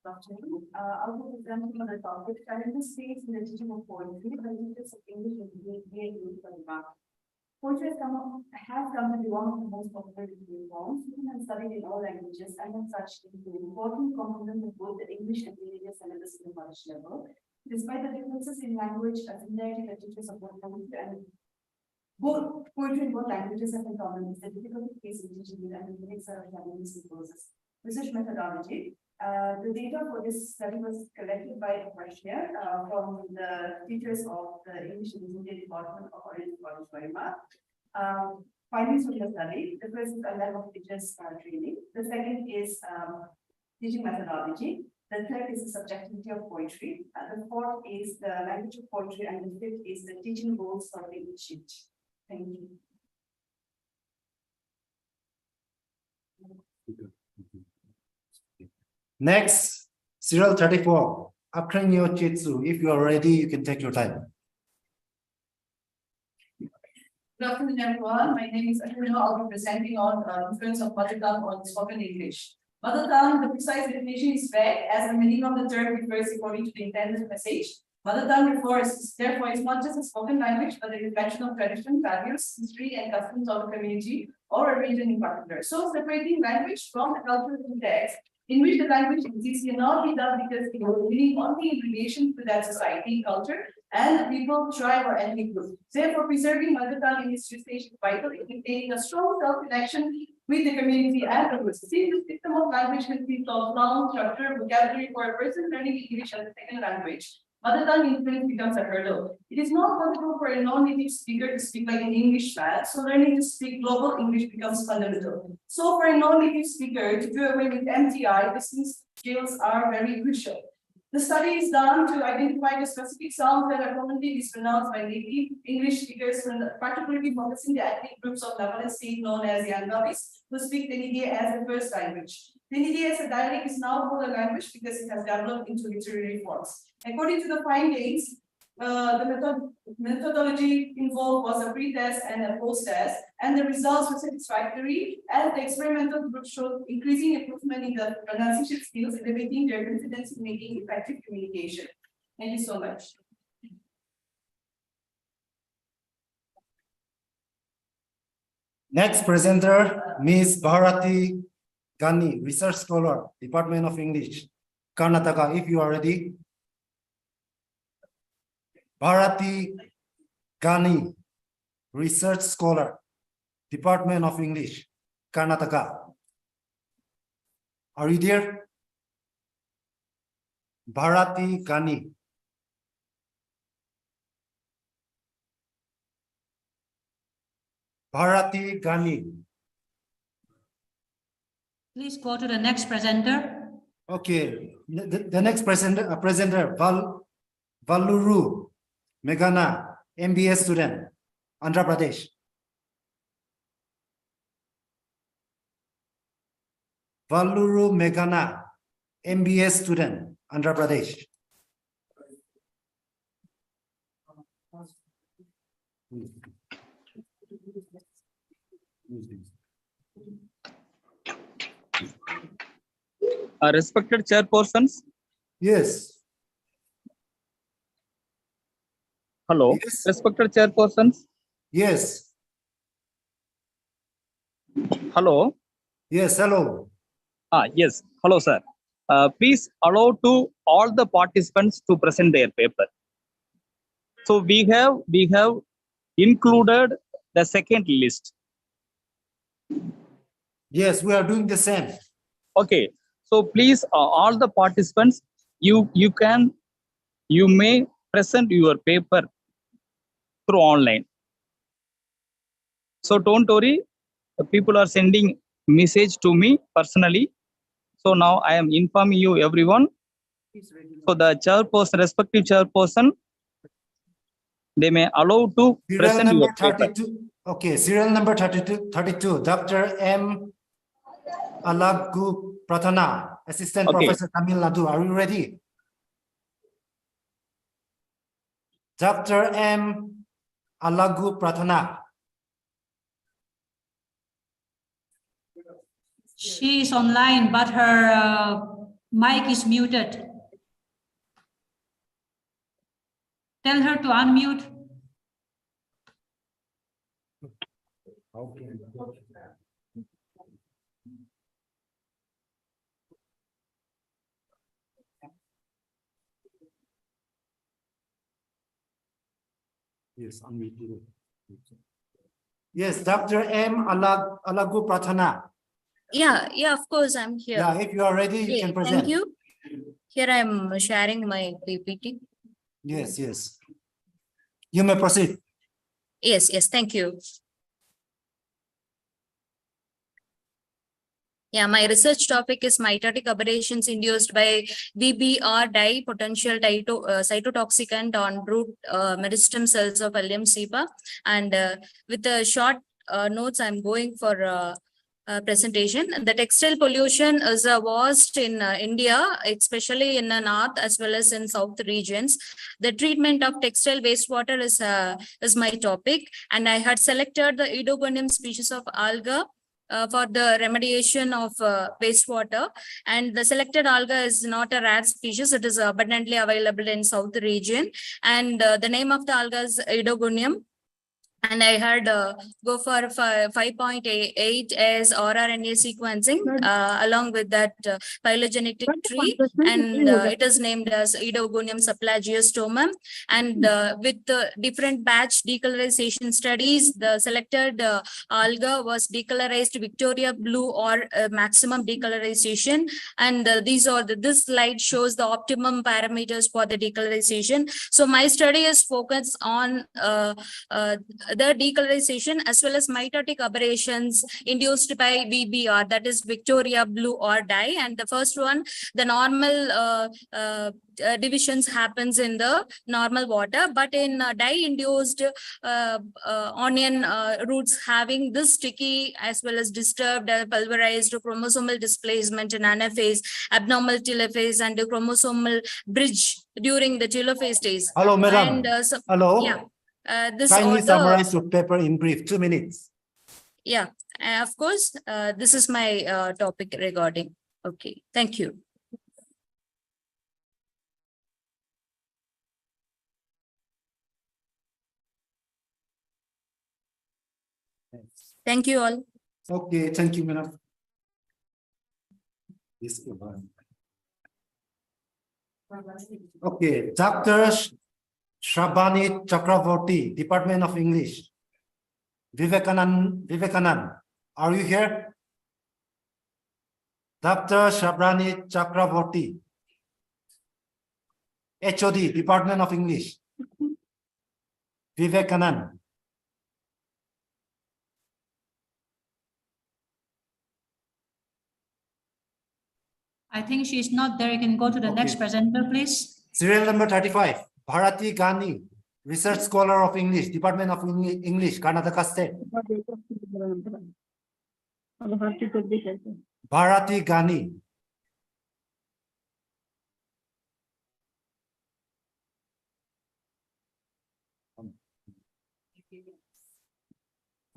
I'll be presenting on the topic challenges faced in the teaching of poetry by teachers of English and BHIMC-RDSSAS. Poetry has come to be one of the most popular literary forms, and studied in all languages, and as such, is an important component of both the English and religious syllabus in the college level. Despite the differences in language, a similarity that teachers of both poetry and poetry in both languages have in common is the difficulty faced in teaching it and the unique set of challenges it poses. Research methodology. The data for this study was collected by a questionnaire from the teachers of the English and Hindi Department of Oriental College, Kohima. Findings from the study: the first is a level of teachers training. The second is teaching methodology. The third is the subjectivity of poetry. The fourth is the language of poetry, and the fifth is the teaching goals for the English sheet. Thank you. Next, serial 34, Akrenyo Chitsu. If you are ready, you can take your time. Good afternoon, everyone. My name is Antony. I'll be presenting on influence of mother tongue on spoken English. Mother tongue, the precise definition is vague, as the meaning of the term refers according to the intended message. Mother tongue refers, therefore, is not just a spoken language, but a reflection of tradition, values, history, and customs of a community or a region in particular. So, separating language from the cultural context in which the language exists cannot be done because it was living only in relation to that society, culture, and the people, tribe, or ethnic group. Therefore, preserving mother tongue in its usage is vital in maintaining a strong self-connection with the community and the group. Since the system of language consists of noun, structure, vocabulary for a person learning English as a second language, mother tongue influence becomes a hurdle. It is not possible for a non-native speaker to speak like an Englishman, so learning to speak global English becomes fundamental. So for a non-native speaker to do away with MTI, listening skills are very crucial. The study is done to identify the specific sounds that are commonly mispronounced by native English speakers, particularly focusing the ethnic groups of Nagaland state known as Yangavis, who speak Tenige as a first language. Tenige as a dialect is now called a language because it has developed into literary forms. According to the findings, the methodology involved was a pre-test and a post-test, and the results were satisfactory, as the experimental group showed increasing improvement in the pronunciation skills, elevating their confidence in making effective communication. Thank you so much. Next presenter, Ms. Bharati Gani, Research Scholar, Department of English, Karnataka. If you are ready. Bharati Gani, Research Scholar, Department of English, Karnataka. Are you there? Bharati Gani. Bharati Gani. Please go to the next presenter. Okay, the next presenter, Valluru Meghana, MBA student, Andhra Pradesh. Valluru Meghana, MBA student, Andhra Pradesh. Respected chairpersons. Yes. Hello. Yes. Respected chairpersons. Yes. Hello. Yes. Hello. Yes. Hello, sir. Please allow to all the participants to present their paper. So we have included the second list. Yes, we are doing the same. Okay. So please, all the participants, you may present your paper through online. So don't worry, people are sending message to me personally. So now I am informing you everyone. So the chairperson, respective chairperson, they may allow to present your paper. 32. Okay, serial number 32, Dr. M. Alagu Pratana, Assistant Professor, Tamil Nadu. Are you ready? Dr. M. Alagu Pratana. She is online, but her mic is muted. Tell her to unmute. Okay. Yes, unmute. Yes, Dr. M. Alagu Pratana. Yeah, of course, I'm here. Yeah, if you are ready, you can present. Thank you. Here I am sharing my PPT. Yes, yes. You may proceed. Yes, thank you. Yeah, my research topic is mitotic aberrations induced by VBR dye potential cytotoxicant on root meristem cells of Allium cepa. And with the short notes, I'm going for presentation. The textile pollution is vast in India, especially in the north as well as in south regions. The treatment of textile wastewater is my topic, and I had selected the Edogonium species of alga for the remediation of wastewater. And the selected alga is not a rare species. It is abundantly available in south region. And the name of the alga is Edogonium. And I had go for 5.8 as RNA sequencing along with that phylogenetic tree, and it is named as Edogonium subplagiostomum. And with the different batch decolorization studies, the selected alga was decolorized Victoria blue or maximum decolorization. And this slide shows the optimum parameters for the decolorization. So my study is focused on the decolorization as well as mitotic aberrations induced by VBR, that is Victoria blue or dye. And the first one, the normal divisions happens in the normal water, but in dye-induced onion roots having this sticky as well as disturbed pulverized chromosomal displacement in anaphase, abnormal telophase, and chromosomal bridge during the telophase stage. Hello, madam. And, hello. Yeah. Kindly summarize your paper in brief, 2 minutes. Yeah, of course, this is my topic regarding. Okay, thank you. Thank you all. Okay, thank you, madam. Okay, Dr. Shrabani Chakravorty, Department of English. Vivekanand, are you here? Dr. Shabrani Chakravorty, HOD, Department of English. Vivekanand. I think she's not there. You can go to the next presenter, please. Serial number 35, Bharati Gani, Research Scholar of English, Department of English, Karnataka State. Bharati Gani.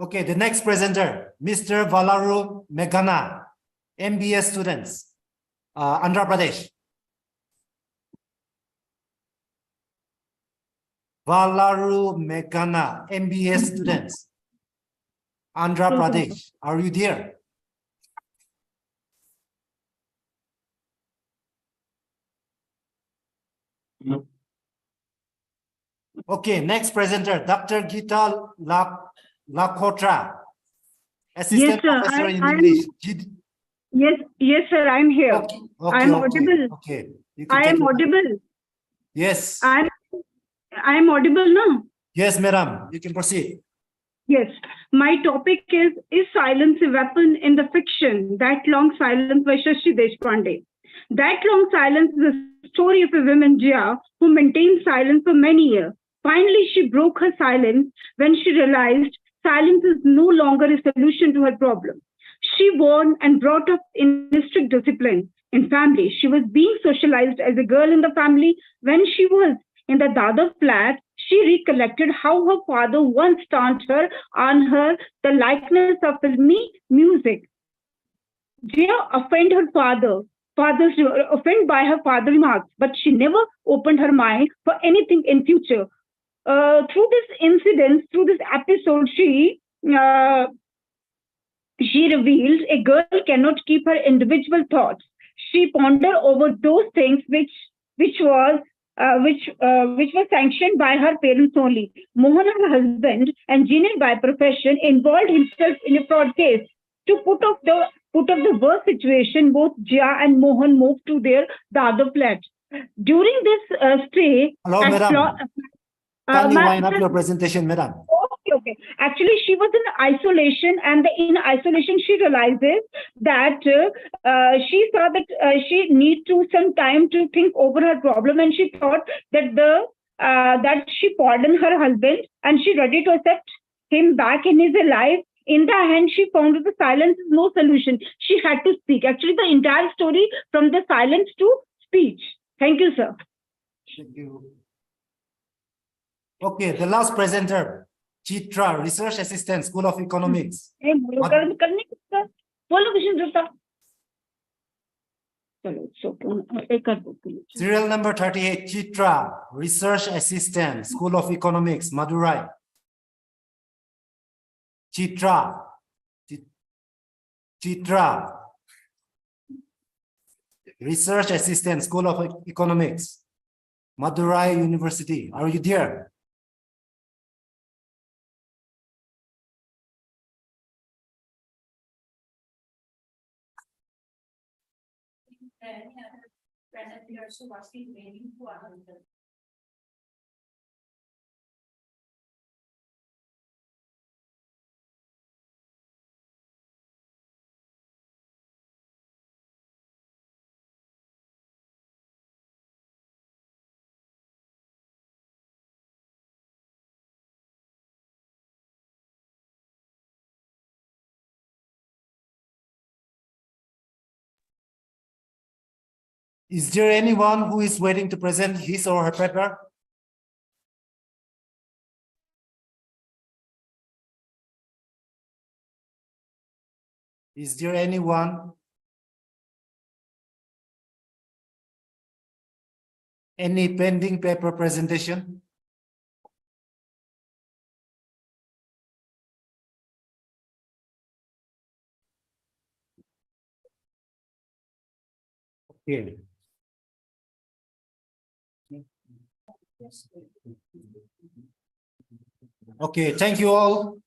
Okay, the next presenter, Mr. Valaru Meghana, MBS students, Andhra Pradesh. Valaru Meghana, MBS students, Andhra Pradesh. Are you there? No. Okay, next presenter, Dr. Geeta Lakhotra, Assistant Professor in English. Yes, sir, I'm here. Okay, I'm audible. Okay. I am audible. Yes. I'm audible now. Yes, madam. You can proceed. Yes. My topic is silence a weapon in the fiction? That Long Silence by Shashi Deshpande. That Long Silence is a story of a woman, Jia, who maintained silence for many years. Finally, she broke her silence when she realized silence is no longer a solution to her problem. She born and brought up in strict discipline in family. She was being socialized as a girl in the family. When she was in the Dada flat, she recollected how her father once taught her on her the likeness of filmy music. Jia offended her offended by her father's remarks, but she never opened her mind for anything in future. Through this incident, through this episode, she revealed a girl cannot keep her individual thoughts. She pondered over those things which was sanctioned by her parents only. Mohan, her husband, engineer by profession, involved himself in a fraud case. To put off the worst situation, both Jia and Mohan moved to their Dada flat. During this stay, hello, madam. Can you wind up your presentation, madam? Okay. Actually, she was in isolation, and in isolation, she realizes that she saw that she need to some time to think over her problem, and she thought that that she pardoned her husband, and she ready to accept him back in his life. In the end, she found that the silence is no solution. She had to speak. Actually, the entire story from the silence to speech. Thank you, sir. Thank you. Okay, the last presenter, Chitra, Research Assistant, School of Economics. Serial number 38, Chitra, Research Assistant, School of Economics, Madurai. Chitra. Research Assistant, School of Economics, Madurai University. Are you there? Is there anyone who is waiting to present his or her paper? Is there anyone? Any pending paper presentation? Okay. Okay, thank you all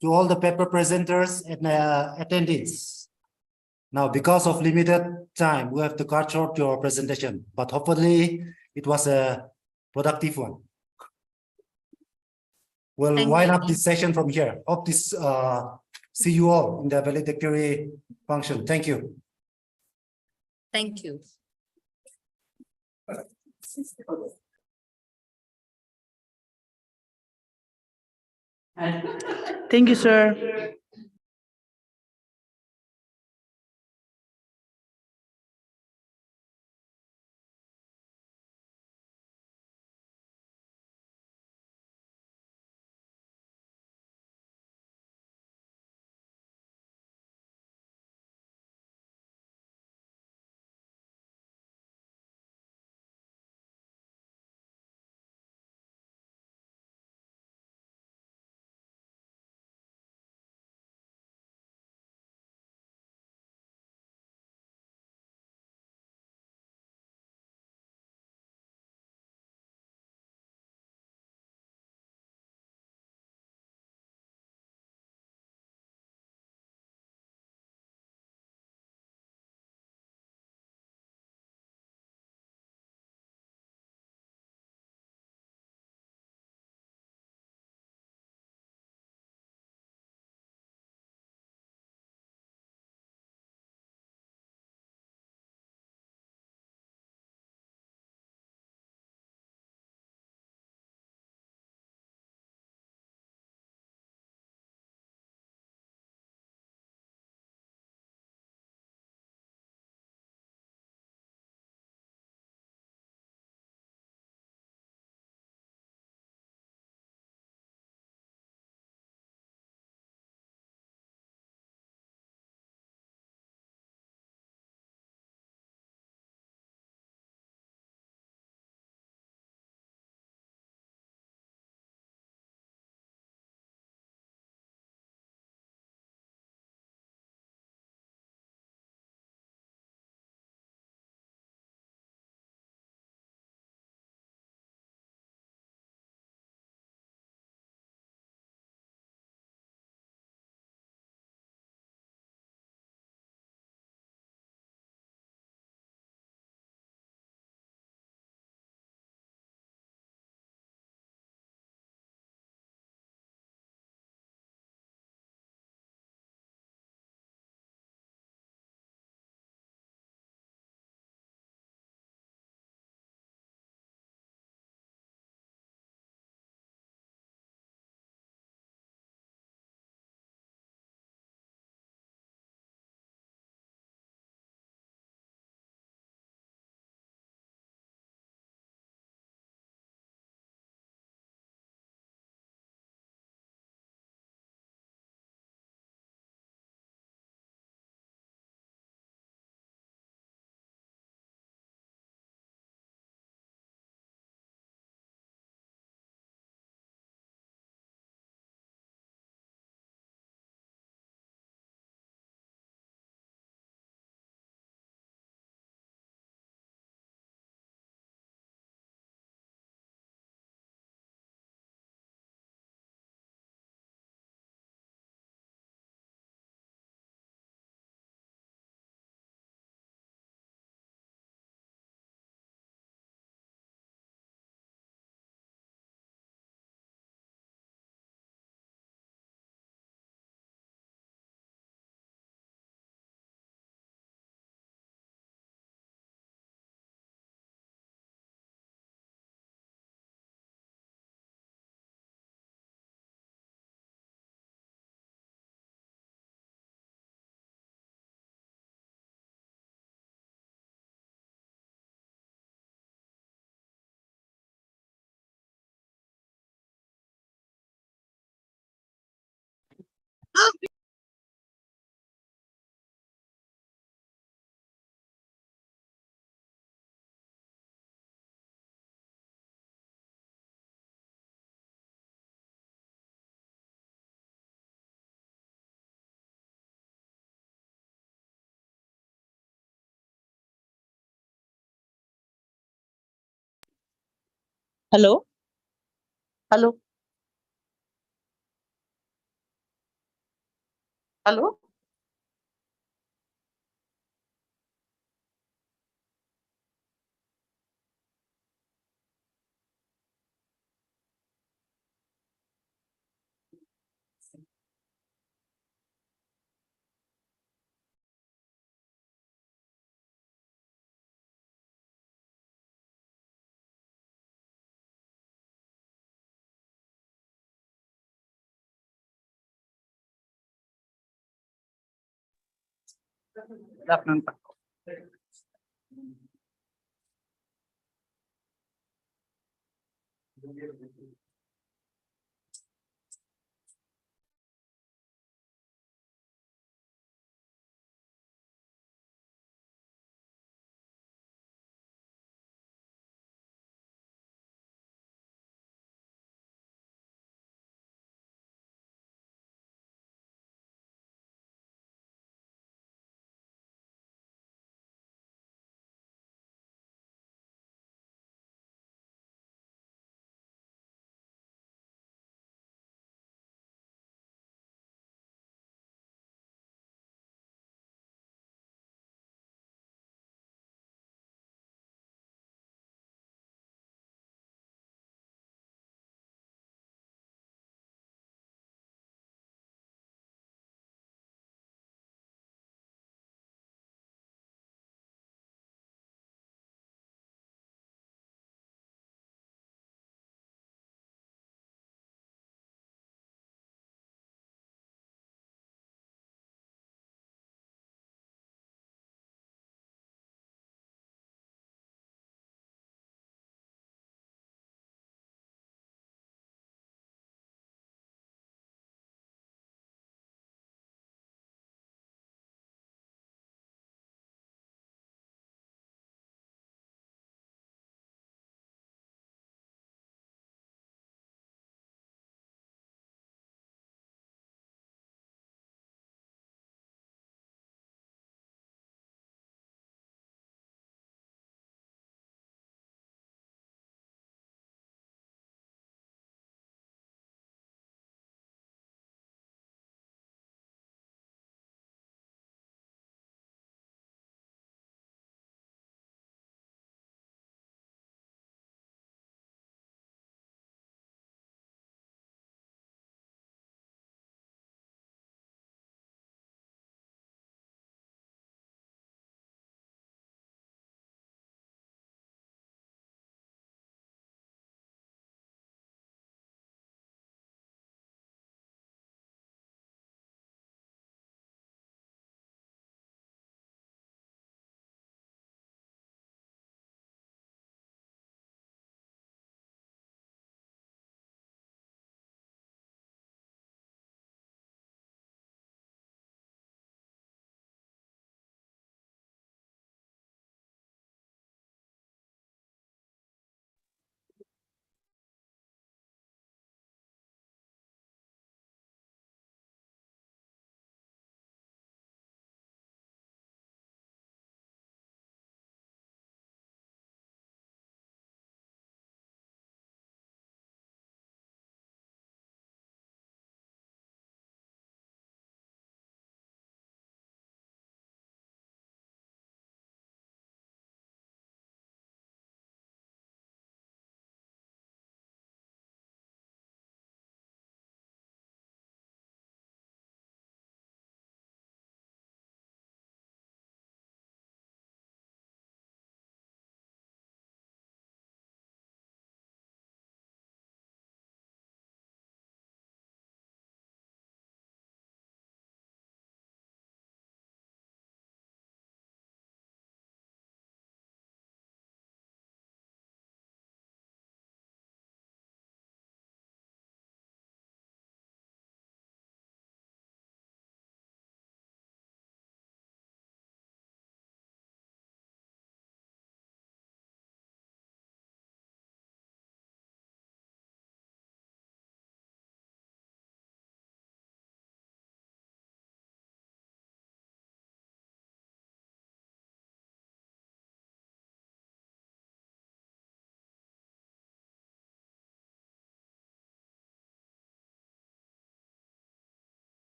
to all the paper presenters and attendees. Now, because of limited time, we have to cut short your presentation, but hopefully it was a productive one. We'll Thank wind you. up this session from here. Hope this see you all in the valedictory function. Thank you. Thank you. Thank you, sir. Hello? Hello? Hello? Good afternoon, sir.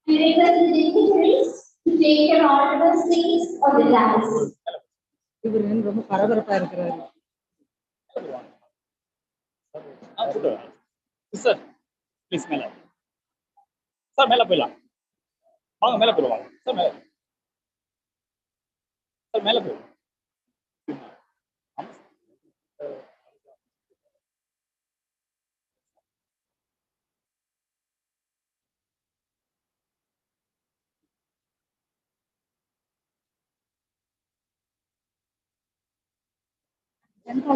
We request the dignitaries to take your honorable seats on the dais. Sir please மேல sir மேல போயிடலாம் வாங்க மேல போயிடுவாங்க sir மேல போயிடும் Students,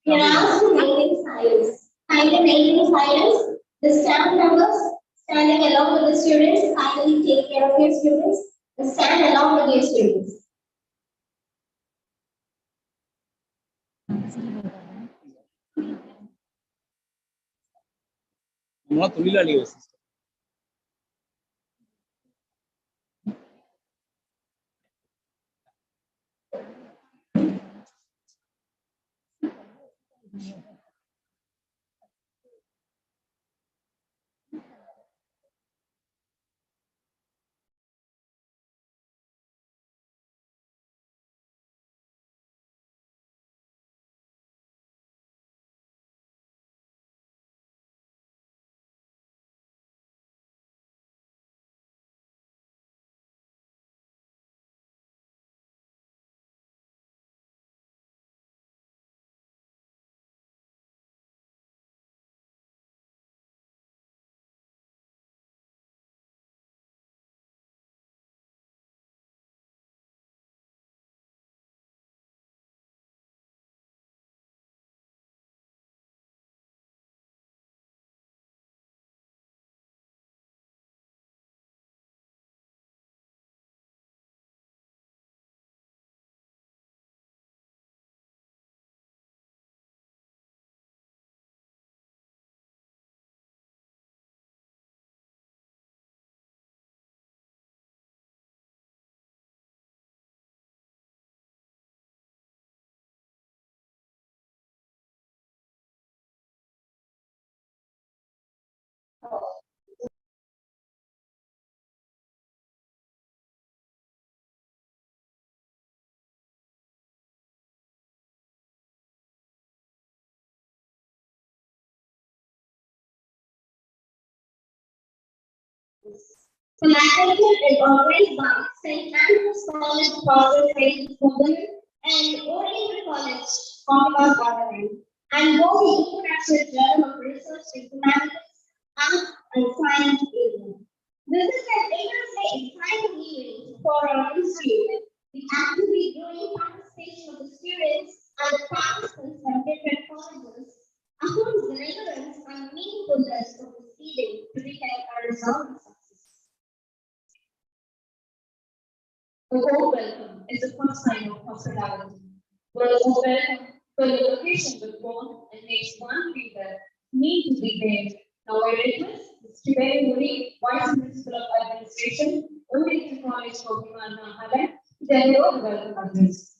you are asked to maintain silence. Kindly maintain silence. The staff members standing along with the students, kindly take care of your students and stand along with your students. தொழிலாளிகள் Collaborative is organized by St. Andrew's College, Training for Women, and Oriental College, Kohima, Nagaland, and Bodhi International Journal of Research in Humanities, Arts, and Science area. This is an interesting exciting event for our institute, with actively growing participation of the students and the participants from different colleges, affirms the relevance and meaningfulness of this event to recap our results. A warm welcome is the first sign of hospitality. Words of welcome fill the location with warmth and makes one feel that need to be there. Now I request Mr. Bodhi, Vice Principal of Administration, Oriental College, Kohima, Nagaland, to deliver the welcome address.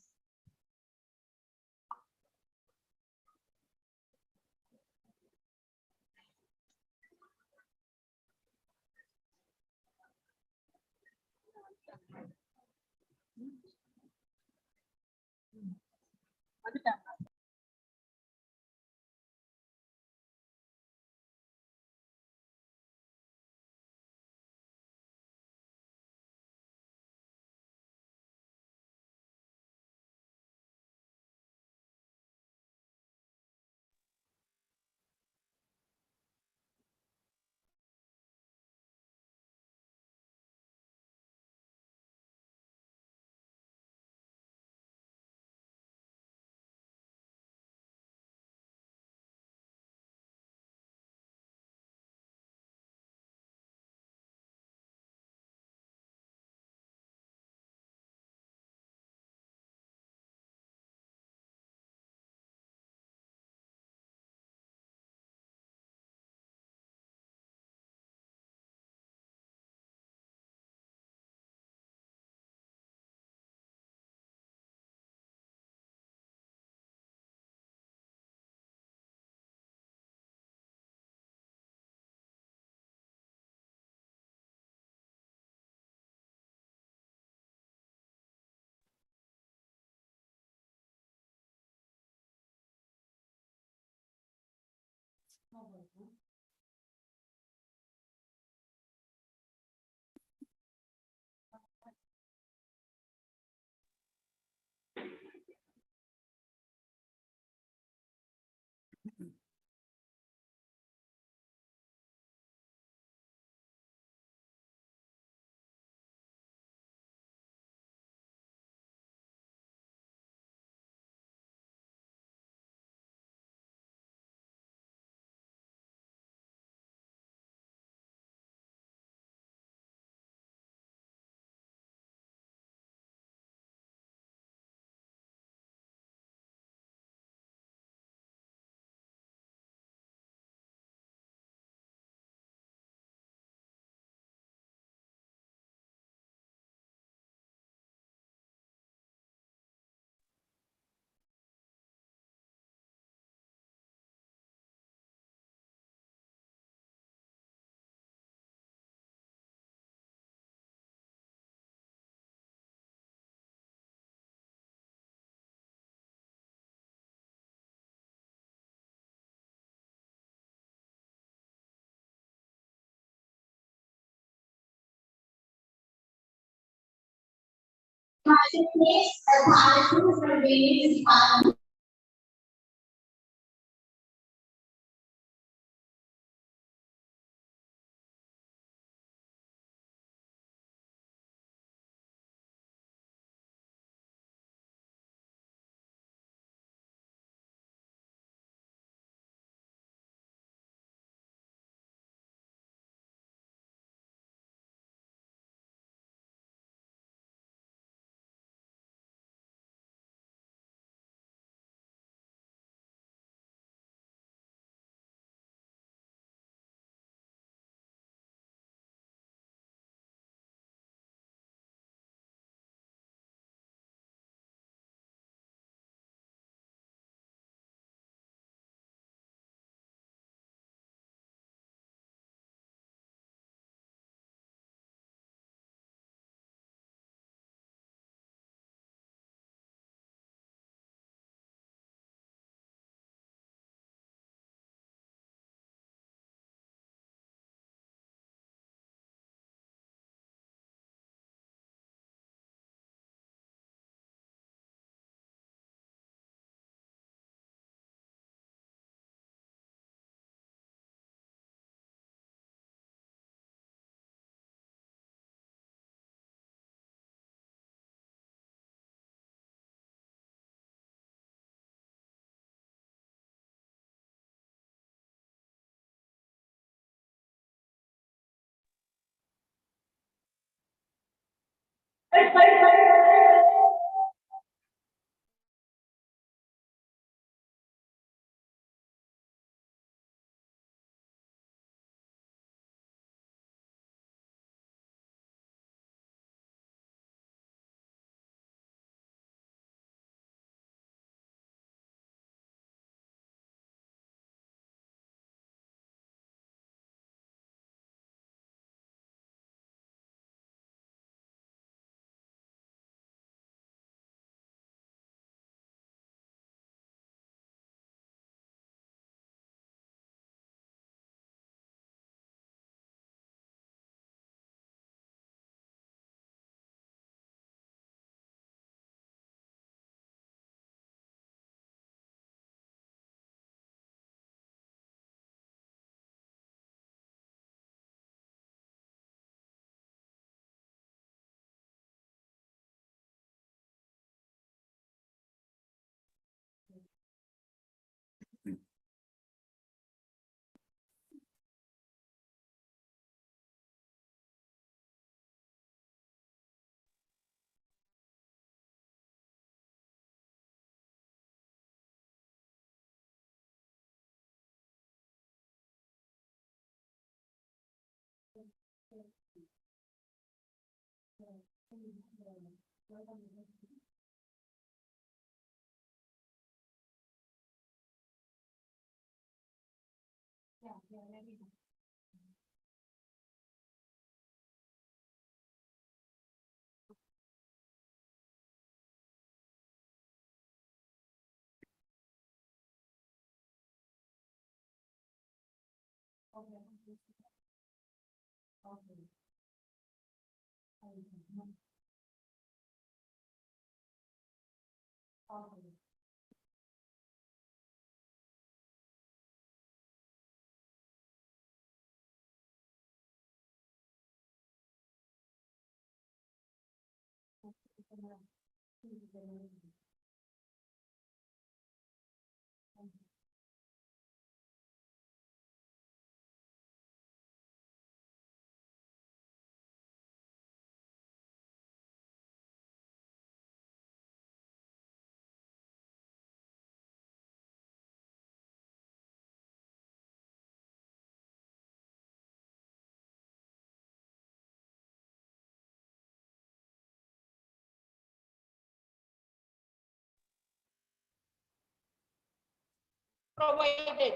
provided.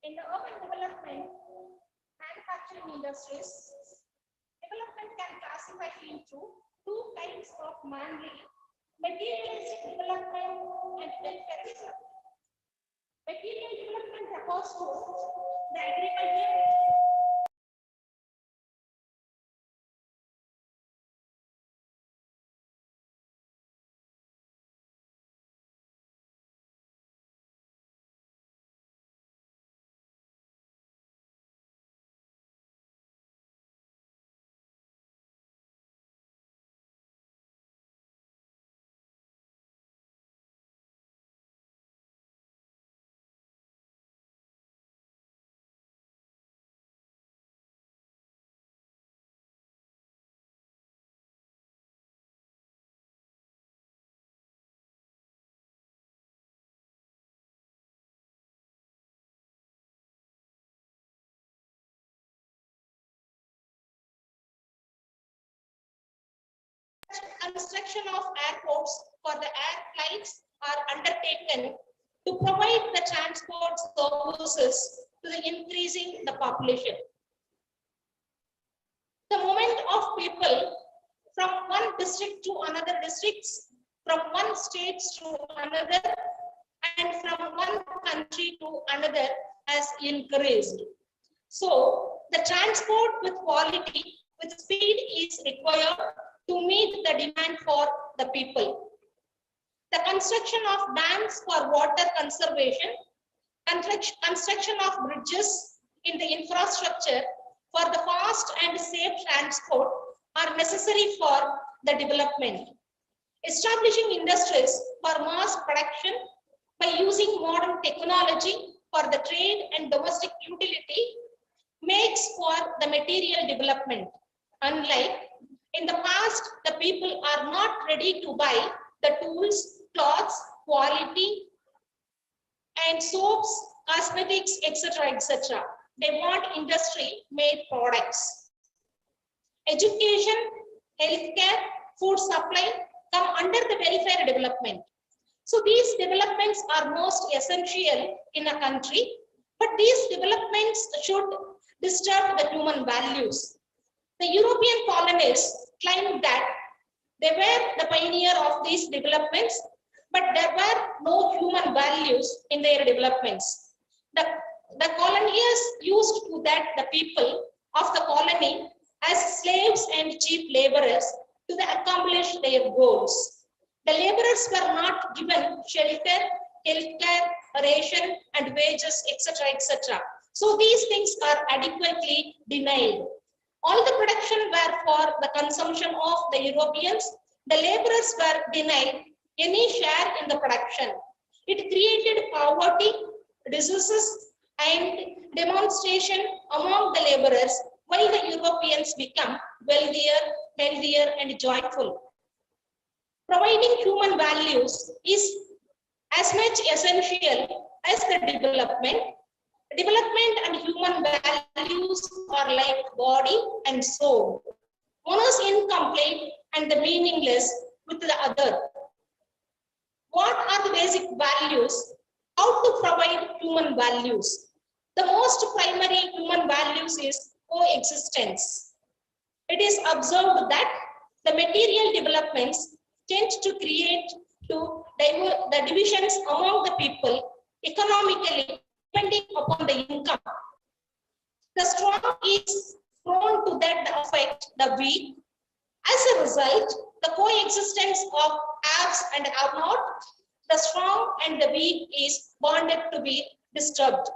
In the urban development, manufacturing industries, development can classify into two kinds of manly, materialistic development and welfareism. Material development refers to the agriculture, construction of airports for the air flights are undertaken to provide the transport services to the increasing the population. The movement of people from one district to another district, from one state to another, and from one country to another has increased. So the transport with quality, with speed is required to meet the demand for the people. The construction of dams for water conservation, construction of bridges in the infrastructure for the fast and safe transport are necessary for the development. Establishing industries for mass production by using modern technology for the trade and domestic utility makes for the material development. Unlike in the past, the people are not ready to buy the tools, clothes, quality, and soaps, cosmetics, etc., etc. They want industry-made products. Education, healthcare, food supply come under the welfare development. So these developments are most essential in a country, but these developments should disturb the human values. The European colonists claimed that they were the pioneer of these developments, but there were no human values in their developments. The colonials used to that the people of the colony as slaves and cheap laborers to accomplish their goals. The laborers were not given shelter, healthcare, ration, and wages, etc., etc. So these things are adequately denied. All the production were for the consumption of the Europeans. The laborers were denied any share in the production. It created poverty, diseases, and demonstration among the laborers, while the Europeans become wealthier, healthier, and joyful. Providing human values is as much essential as the development. Development and human values are like body and soul. One is incomplete and the meaningless with the other. What are the basic values? How to provide human values? The most primary human values is coexistence. It is observed that the material developments tend to create to the divisions among the people economically depending upon the income. The strong is prone to that affect the weak. As a result, the coexistence of haves and have-not, the strong and the weak is bonded to be disturbed.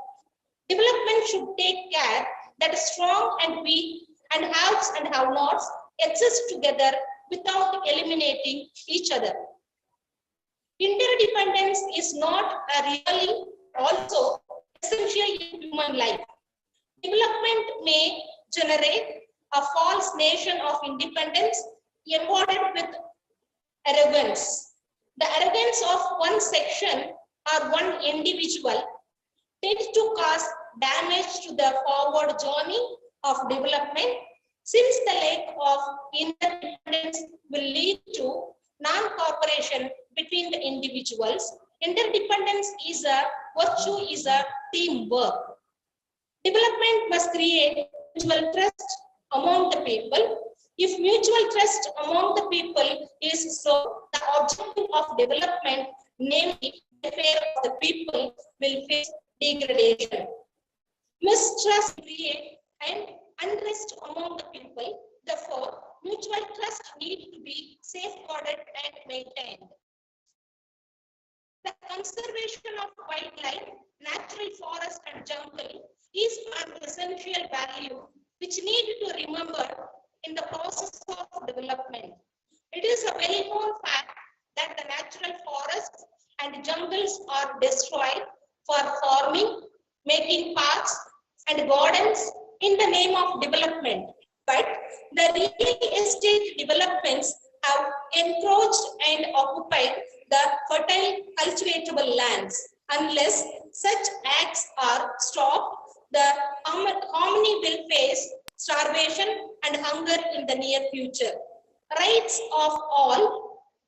Development should take care that strong and weak and haves and have-nots exist together without eliminating each other. Interdependence is not really also essential in human life. Development may generate a false nation of independence embodied with arrogance. The arrogance of one section or one individual tends to cause damage to the forward journey of development, since the lack of interdependence will lead to non-cooperation between the individuals. Interdependence is a virtue, is a teamwork. Development must create mutual trust among the people. If mutual trust among the people is so, the objective of development, namely the welfare of the people, will face degradation. Mistrust creates and unrest among the people. Therefore, mutual trust needs to be safeguarded and maintained. The conservation of wildlife, natural forest and jungle is an essential value which need to remember in the process of development. It is a well-known fact that the natural forests and jungles are destroyed for farming, making parks and gardens in the name of development. But the real estate developments have encroached and occupied the fertile cultivatable lands. Unless such acts are stopped, the harmony will face starvation and hunger in the near future. Rights of all.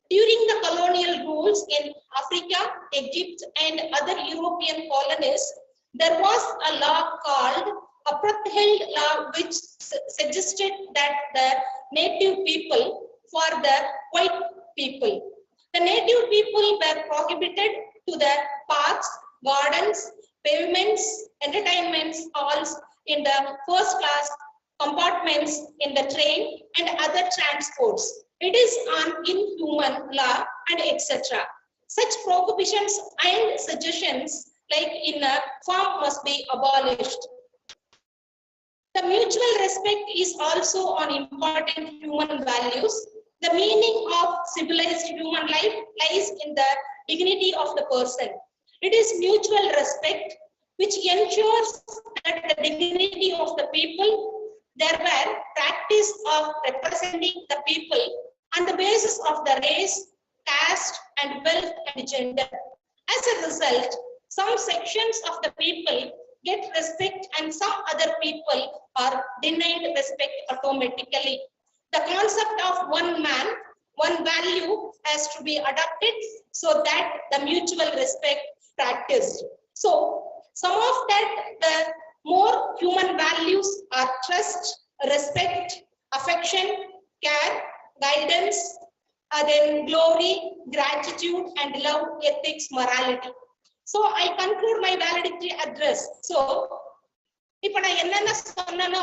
During the colonial rules in Africa, Egypt, and other European colonies, there was a law called Apartheid law, which suggested that the native people for the white people. The native people were prohibited to the parks, gardens, pavements, entertainment halls in the first class compartments in the train and other transports. It is an inhuman law and etc. Such prohibitions and suggestions like in a farm must be abolished. The mutual respect is also an important human values. The meaning of civilized human life lies in the dignity of the person. It is mutual respect which ensures that the dignity of the people, there were practice of representing the people on the basis of the race, caste, and wealth and gender. As a result, some sections of the people get respect and some other people are denied respect automatically. The concept of one man, one value has to be adopted so that the mutual respect practiced. So some of that, the more human values are trust, respect, affection, care, guidance, then glory, gratitude, and love, ethics, morality. So I conclude my valedictory address. So, if I enna sonnano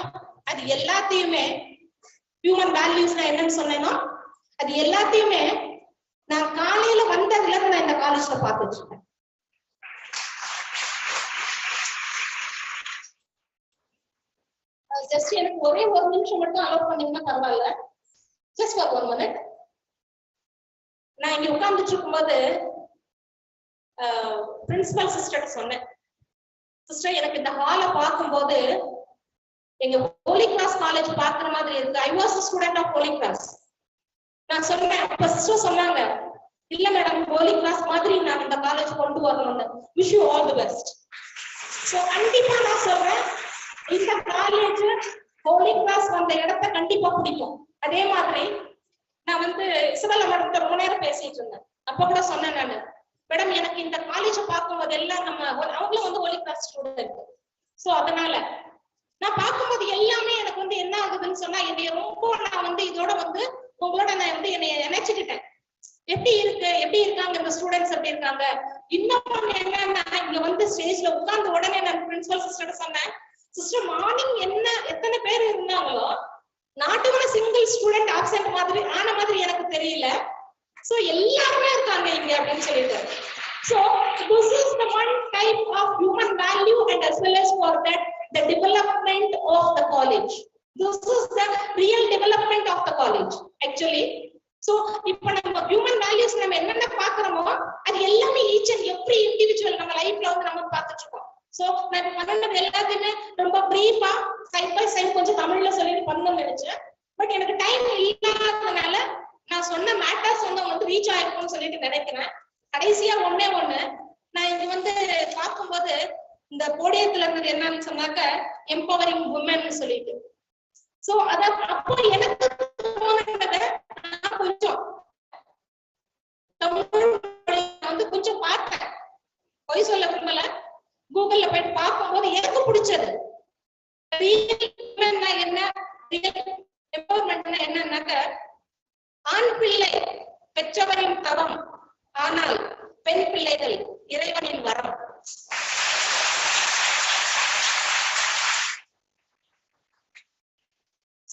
adu ellathiyume human values na enna sonneno adu ellathiyume na kaalayila vandadhula na indha college la paathuken. Just எனக்கு ஒரே ஒரு நிமிஷம் மட்டும் allow பண்ணீங்கன்னா பரவாயில்ல. Just for 1 minute. நான் இங்க உட்கார்ந்துட்டு இருக்கும்போது பிரின்சிபல் சிஸ்டர் சொன்னேன், சிஸ்டர் எனக்கு இந்த ஹாலை பார்க்கும்போது எங்க ஹோலி கிராஸ் காலேஜ் பார்க்குற மாதிரி இருக்கு. I was student of Holy Cross. நான் சொன்னேன், அப்ப சிஸ்டர் சொன்னாங்க, இல்ல மேடம் ஹோலி கிராஸ் மாதிரி நான் இந்த காலேஜ் கொண்டு வரணும்னு. Wish you all the best. So கண்டிப்பா நான் சொல்றேன், இந்த காலேஜ் ஹோலி கிராஸ் வந்த இடத்த கண்டிப்பா பிடிக்கும். அதே மாதிரி நான் இசபெல்லா மேடம் ரொம்ப நேரம் பேசிட்டு இருந்தேன். அப்ப கூட சொன்னேன் நானு, மேடம் எனக்கு இந்த காலேஜ் பார்க்கும்போது எல்லாம் அவங்களும் ஹோலி கிராஸ் ஸ்டூடெண்ட். ஸோ அதனால நான் பார்க்கும்போது எல்லாமே எனக்கு என்ன ஆகுதுன்னு சொன்னா, என்னைய ரொம்ப நான் இதோட உங்களோட நான் என்னை இணைச்சுக்கிட்டேன். எப்படி இருக்காங்க இந்த ஸ்டூடெண்ட்ஸ் எப்படி இருக்காங்க. இன்னொன்னு என்னன்னா, இங்க வந்து ஸ்டேஜ்ல உட்கார்ந்த உடனே நான் பிரின்சிபல் சிஸ்டர் சொன்னேன், சிஸ்டர் மார்னிங் எத்தனை பேர் இருந்தாங்களோ not even single student absent மாதிரி ஆன மாதிரி எனக்கு தெரியல. சோ எல்லாருமே இருக்காங்க இங்க அப்படின்னு சொல்லிட்டு. So this is the one type of human value and as well as for that the development of the college. This is the real development of the college actually. So இப்போ நம்ம human values நம்ம என்னென்ன பாக்குறோமோ அது எல்லாமே each and every individual நம்ம லைஃப்ல வந்து நம்ம பார்த்துட்டு இருக்கோம். சோ நான் இப்ப பண்ணது எல்லாத்தையுமே ரொம்ப பிரீஃபா சைட் பை சைட் கொஞ்சம் தமிழ்ல சொல்லிட்டு பண்ணணும்னு நினைச்சேன். பட் எனக்கு டைம் இல்லாததுனால நான் சொன்ன மேட்டர்ஸ் வந்து உங்களுக்கு ரீச் ஆயிருக்கும்னு சொல்லிட்டு நினைக்கிறேன். கடைசியா ஒண்ணு நான் இங்க வந்து பார்க்கும்போது இந்த போடியத்துல இருந்தது என்னன்னு சொன்னாக்க எம்பவரிங் உமன் சொல்லிட்டு. சோ அத அப்போ எனக்கு கொஞ்சம் வந்து கொஞ்சம் பார்த்தேன், பொய் சொல்ல விரும்பல. கூகுள்ல போயிட்டு பார்க்கும்போது எனக்கு பிடிச்சது என்ன, எம்பவர்மெண்ட்னா என்னன்னாக்க ஆண் பிள்ளை பெற்றவரின் தவம், ஆனால் பெண் பிள்ளைகள் இறைவனின் வரம்.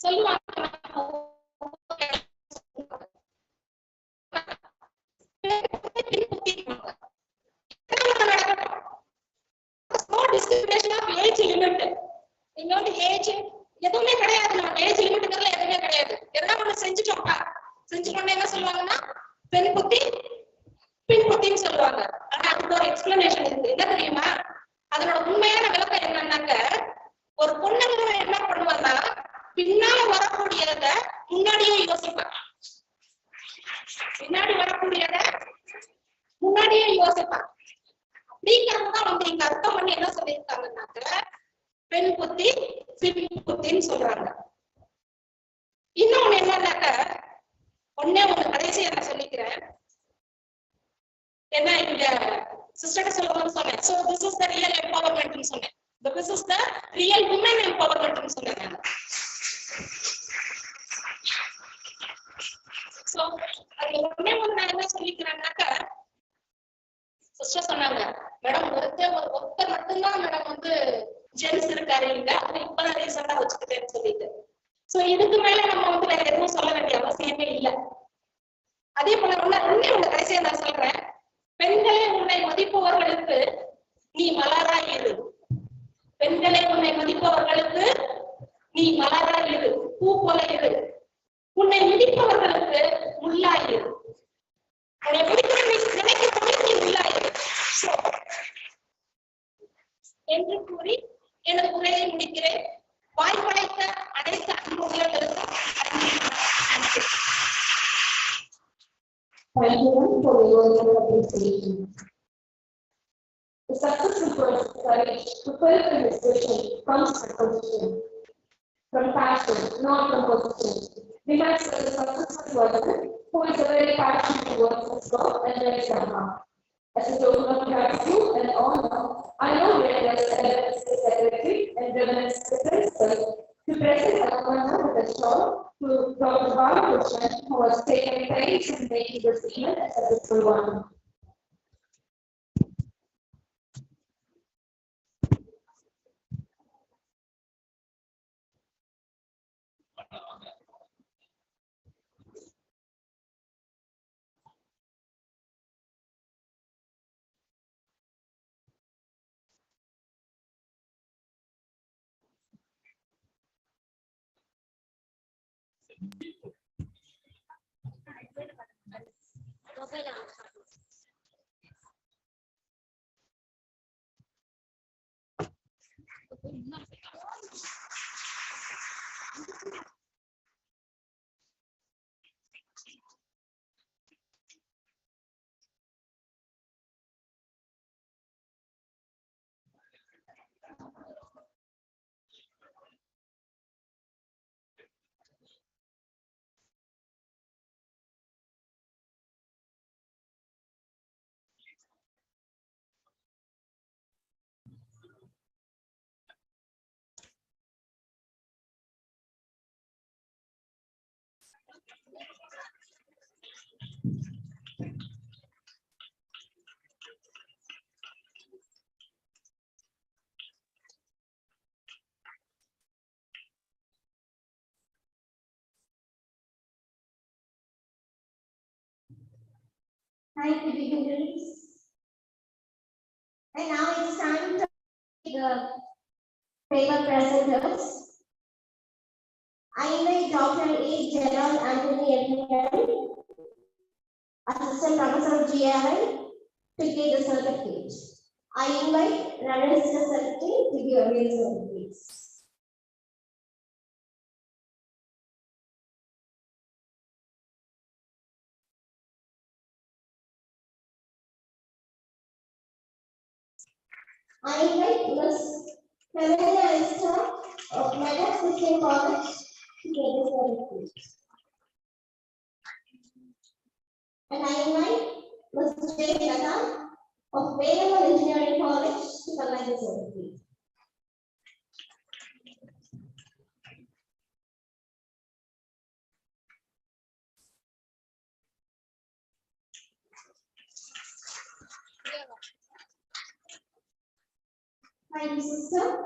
சொல்லுவாங்க எதுவுமே கிடையாது, நம்ம ஏஜ் லிமிட்ங்கிறதுல எதுவுமே கிடையாது. எதாவது ஒண்ணு செஞ்சுட்டோம்னா என்ன சொல்லுவாங்கன்னா பெண் புத்தி பின் புத்தின்னு சொல்லுவாங்க. ஆனா அதுக்கு ஒரு எக்ஸ்பிளனேஷன் இருக்கு. என்ன தெரியுமா, அதனோட உண்மையான விளக்கம் என்னன்னாக்க ஒரு பொண்ணுங்க என்ன பண்ணுவாங்கன்னா பின்னால வரக்கூடியத முன்னாடியே யோசிப்பாங்க, பின்னாடி வரக்கூடியத முன்னாடியே யோசிப்பாங்க. அப்படிங்கிறதுதான் வந்து இங்க அர்த்தம் பண்ணி என்ன சொல்லியிருக்காங்கன்னாக்க பெண் புத்தி பின் புத்தின்னு சொல்றாங்க. இன்னொன்னு என்னன்னாக்க ஒண்ணு கடைசியா நான் சொல்லிக்கிறேன். என்ன இந்த சிஸ்டர் சொல்லணும்னு சொன்னேன். So this is the real empowerment ன்னு சொன்னேன். This is the real women empowerment ன்னு சொன்னேன். So அது ஒண்ணே நான் என்ன சொல்லிக்கிறேன்னாக்க சிஸ்டர் சொன்னாங்க, மேடம் ஒருத்தர் மட்டும்தான் மேடம் வந்து ஜென்ஸ் இருக்காரு இல்ல, அது இப்பதான் ரீசெண்டா வச்சுக்கிட்டேன்னு சொல்லிட்டு. சோ இதுக்கு மேல நம்ம வந்து வேற எதுவும் சொல்ல வேண்டிய அவசியமே இல்லை. அதே போல ஒண்ணு கடைசியா நான் சொல்றேன், பெண்களே உன்னை மதிப்பவர்களுக்கு நீ மலராய் இரு. பெண்களே உன்னை மதிப்பவர்களுக்கு நீ மலராய் இரு, பூ போல இரு. உன்னை மிதிப்பவர்களுக்கு முள்ளாய் இரு. உன்னை நினைக்கிறவர்களுக்கு நீ முள்ளாய் இரு என்று கூறி எனது உரையை முடிக்கிறேன். வாய்ப்படைத்த அனைத்து அன்புகளுக்கும் Thank you for your appreciation. The successful courage to fill the discussion comes from passion, not from position. Reminds the successful person who is very passionate towards his goal and there is somehow. As a token of gratitude and honor, I now realize the secretary and governance principal to present a honor with a show to Dr. Balakrishnan, who has taken pains in making this event a successful one. Thank you, dignitaries. And now it's time to the paper presenters. I invite Dr. A. Gerald Antony, Assistant Professor of GRI, to give the certificate. I invite Reverend Sister Secretary to give away the certificates. I invite Ms. Pamela Esther of Nadu Christian College to get the certificate. And I invite Ms. J. Lata of Oriental Engineering College to collect the certificate. Thank you, sister.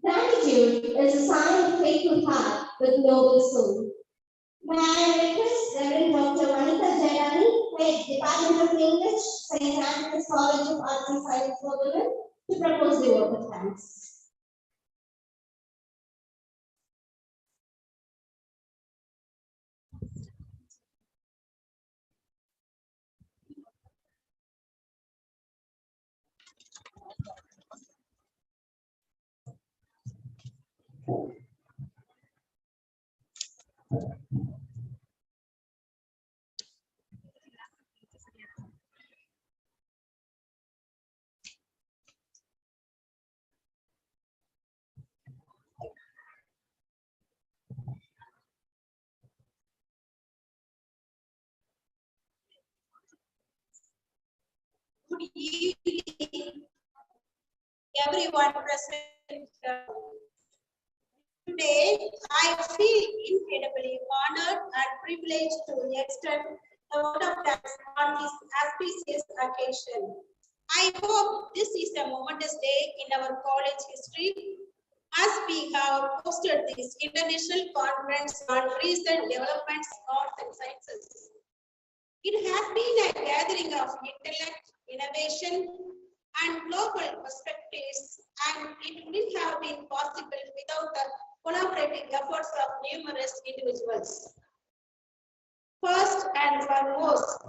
Gratitude is a sign of faithful heart with noble soul. May I request Reverend Dr. Manika Jairani, Head Department of English, St. Antony's College of Arts and Science for Women, to propose the vote of thanks. Good evening, everyone present. Today, I feel incredibly honored and privileged to extend a vote of thanks on this auspicious occasion. I hope this is a momentous day in our college history as we have hosted this international conference on recent developments, arts and sciences. It has been a gathering of intellect, innovation, and global perspectives, and it would have been possible without the collaborative efforts of numerous individuals. First and foremost,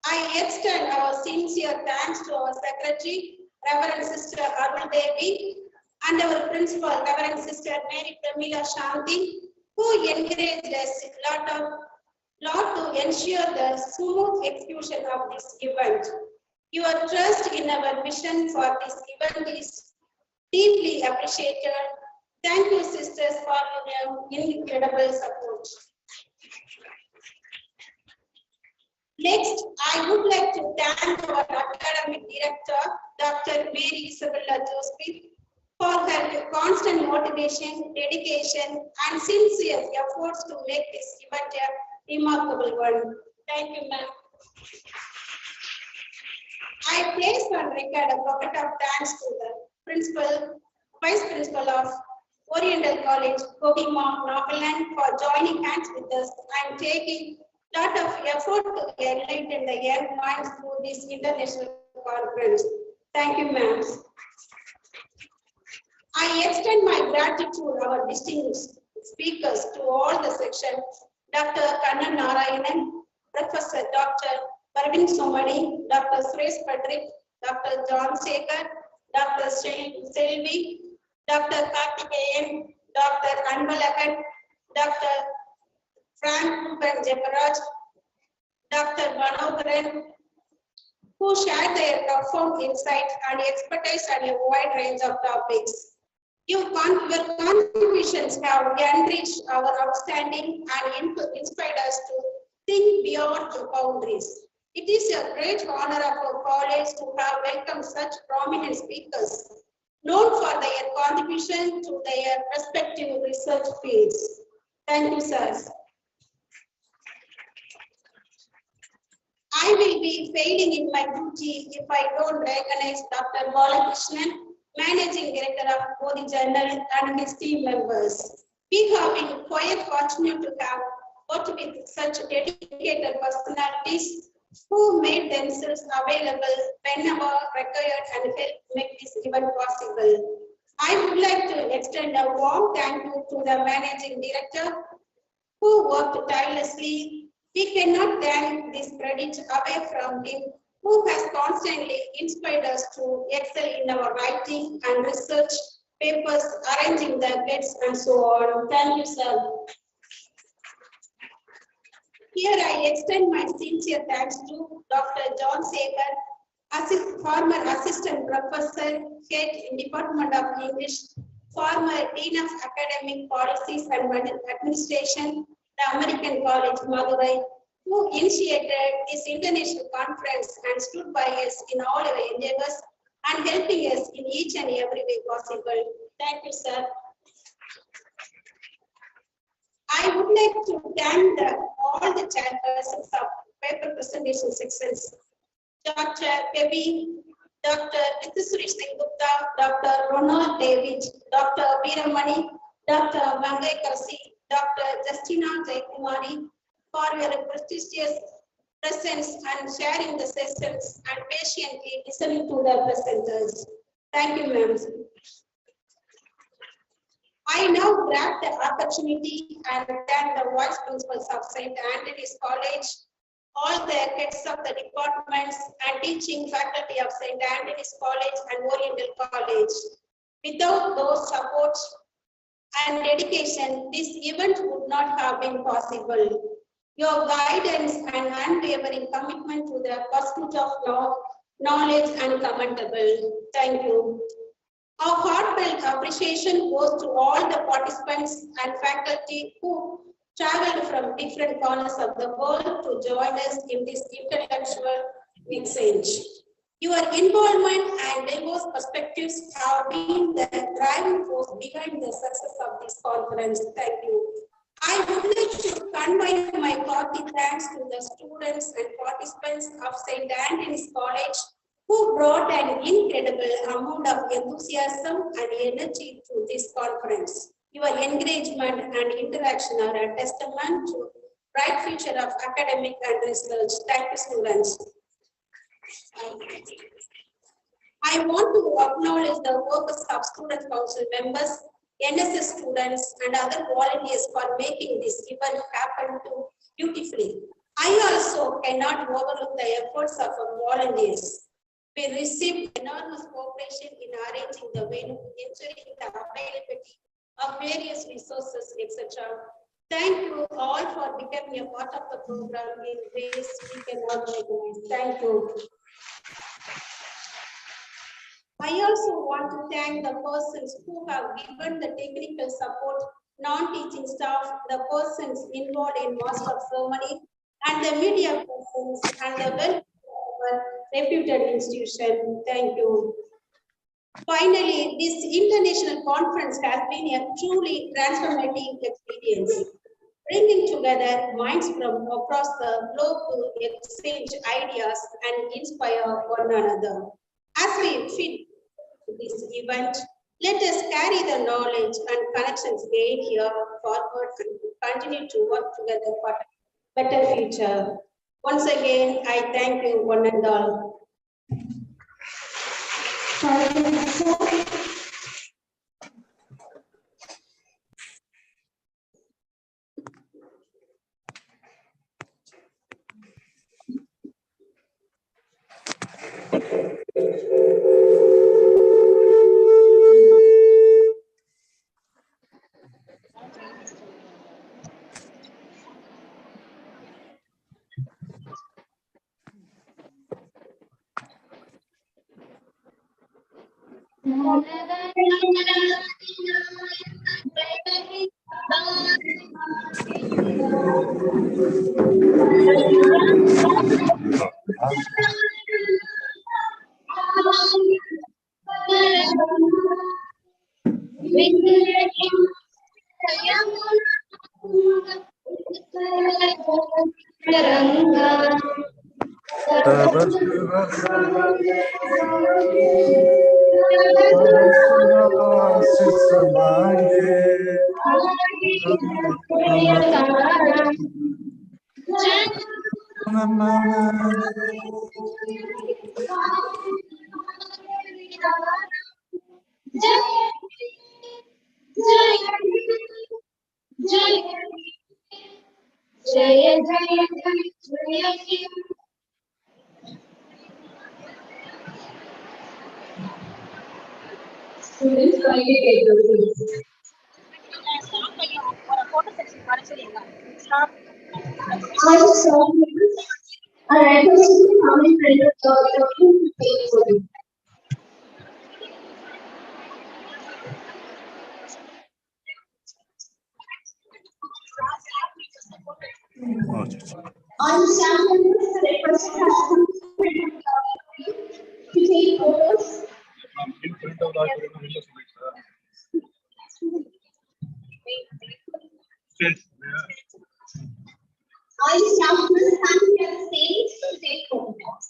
I extend our sincere thanks to our Secretary, Reverend Sister Arul Devi, and our Principal, Reverend Sister Mary Pramila Shanti, who encouraged us a lot to ensure the smooth execution of this event. Your trust in our mission for this event is deeply appreciated. Thank you, sisters, for your incredible support. Next, I would like to thank our academic director, Dr. Mary Isabella Joseph, for her constant motivation, dedication, and sincere efforts to make this event a remarkable one. Thank you, ma'am. I place on record a bucket of thanks to the principal, vice principal of Oriental College, Kohima, Nagaland, for joining hands with us and taking a lot of effort to enlighten the young minds through this international conference. Thank you, ma'am. I extend my gratitude to our distinguished speakers to all the sections, Dr. Kannan Narayanan, Professor Dr. Parvin Somani, Dr. Suresh Patrick, Dr. John Sekar, Dr. Selvi, Dr. Karthikeyan, Dr. Anbalakan, Dr. Frank Jeparaj, Dr. Manoharan, who shared their profound insight and expertise on a wide range of topics. Your contributions have enriched our understanding and inspired us to think beyond the boundaries. It is a great honor of our college to have welcomed such prominent speakers, known for their contribution to their respective research fields. Thank you, sirs. I will be failing in my duty if I don't recognize Dr. Balakrishnan, Managing Director of Bodhi Journal, and his team members. We have been quite fortunate to have worked with such dedicated personalities who made themselves available whenever required and helped make this event possible. I would like to extend a warm thank you to the Managing Director who worked tirelessly. We cannot thank this credit away from him, who has constantly inspired us to excel in our writing and research papers, arranging the beds and so on. Thank you, sir. Here I extend my sincere thanks to Dr. John Sager, former Assistant Professor, Head in Department of English, former Dean of Academic Policies and Administration, the American College, Madurai, who initiated this international conference and stood by us in all our endeavors and helping us in each and every way possible. Thank you, sir. I would like to thank all the chairpersons of paper presentation sections, Dr. Pebi, Dr. Suresh Singh Gupta, Dr. Ronald David, Dr. Veeramani, Dr. Vangai Karsi, Dr. Justina Jaikumari, for your prestigious presence and sharing the sessions and patiently listening to the presenters. Thank you, ma'am. I now grab the opportunity and thank the vice principals of St. Antony's College, all the heads of the departments and teaching faculty of St. Antony's College and Oriental College. Without those support and dedication, this event would not have been possible. Your guidance and unwavering commitment to the pursuit of knowledge and commendable. Thank you. Our heartfelt appreciation goes to all the participants and faculty who traveled from different corners of the world to join us in this intellectual exchange. Your involvement and diverse perspectives have been the driving force behind the success of this conference. Thank you. I would like to convey my hearty thanks to the students and participants of St. Antony's College who brought an incredible amount of enthusiasm and energy to this conference. Your engagement and interaction are a testament to bright future of academic and research. Thank you, students. I want to acknowledge the workers of Student Council members, NSS students, and other volunteers for making this event happen beautifully. I also cannot overlook the efforts of our volunteers. We received enormous cooperation in arranging the venue, ensuring the availability of various resources, etc. Thank you all for becoming a part of the program in ways we cannot recognize. Thank you. I also want to thank the persons who have given the technical support, non-teaching staff, the persons involved in master of ceremony, and the media persons, and the well-reputed institution. Thank you. Finally, this international conference has been a truly transformative experience, bringing together minds from across the globe to exchange ideas and inspire one another. As we fit this event, let us carry the knowledge and connections gained here forward and continue to work together for a better future. Once again, I thank you one and all. Students, kindly take your seats. I saw a request to come in front of the page for you. On staff members, the request has come to take photos. All the staff members standing at the stage to take photos.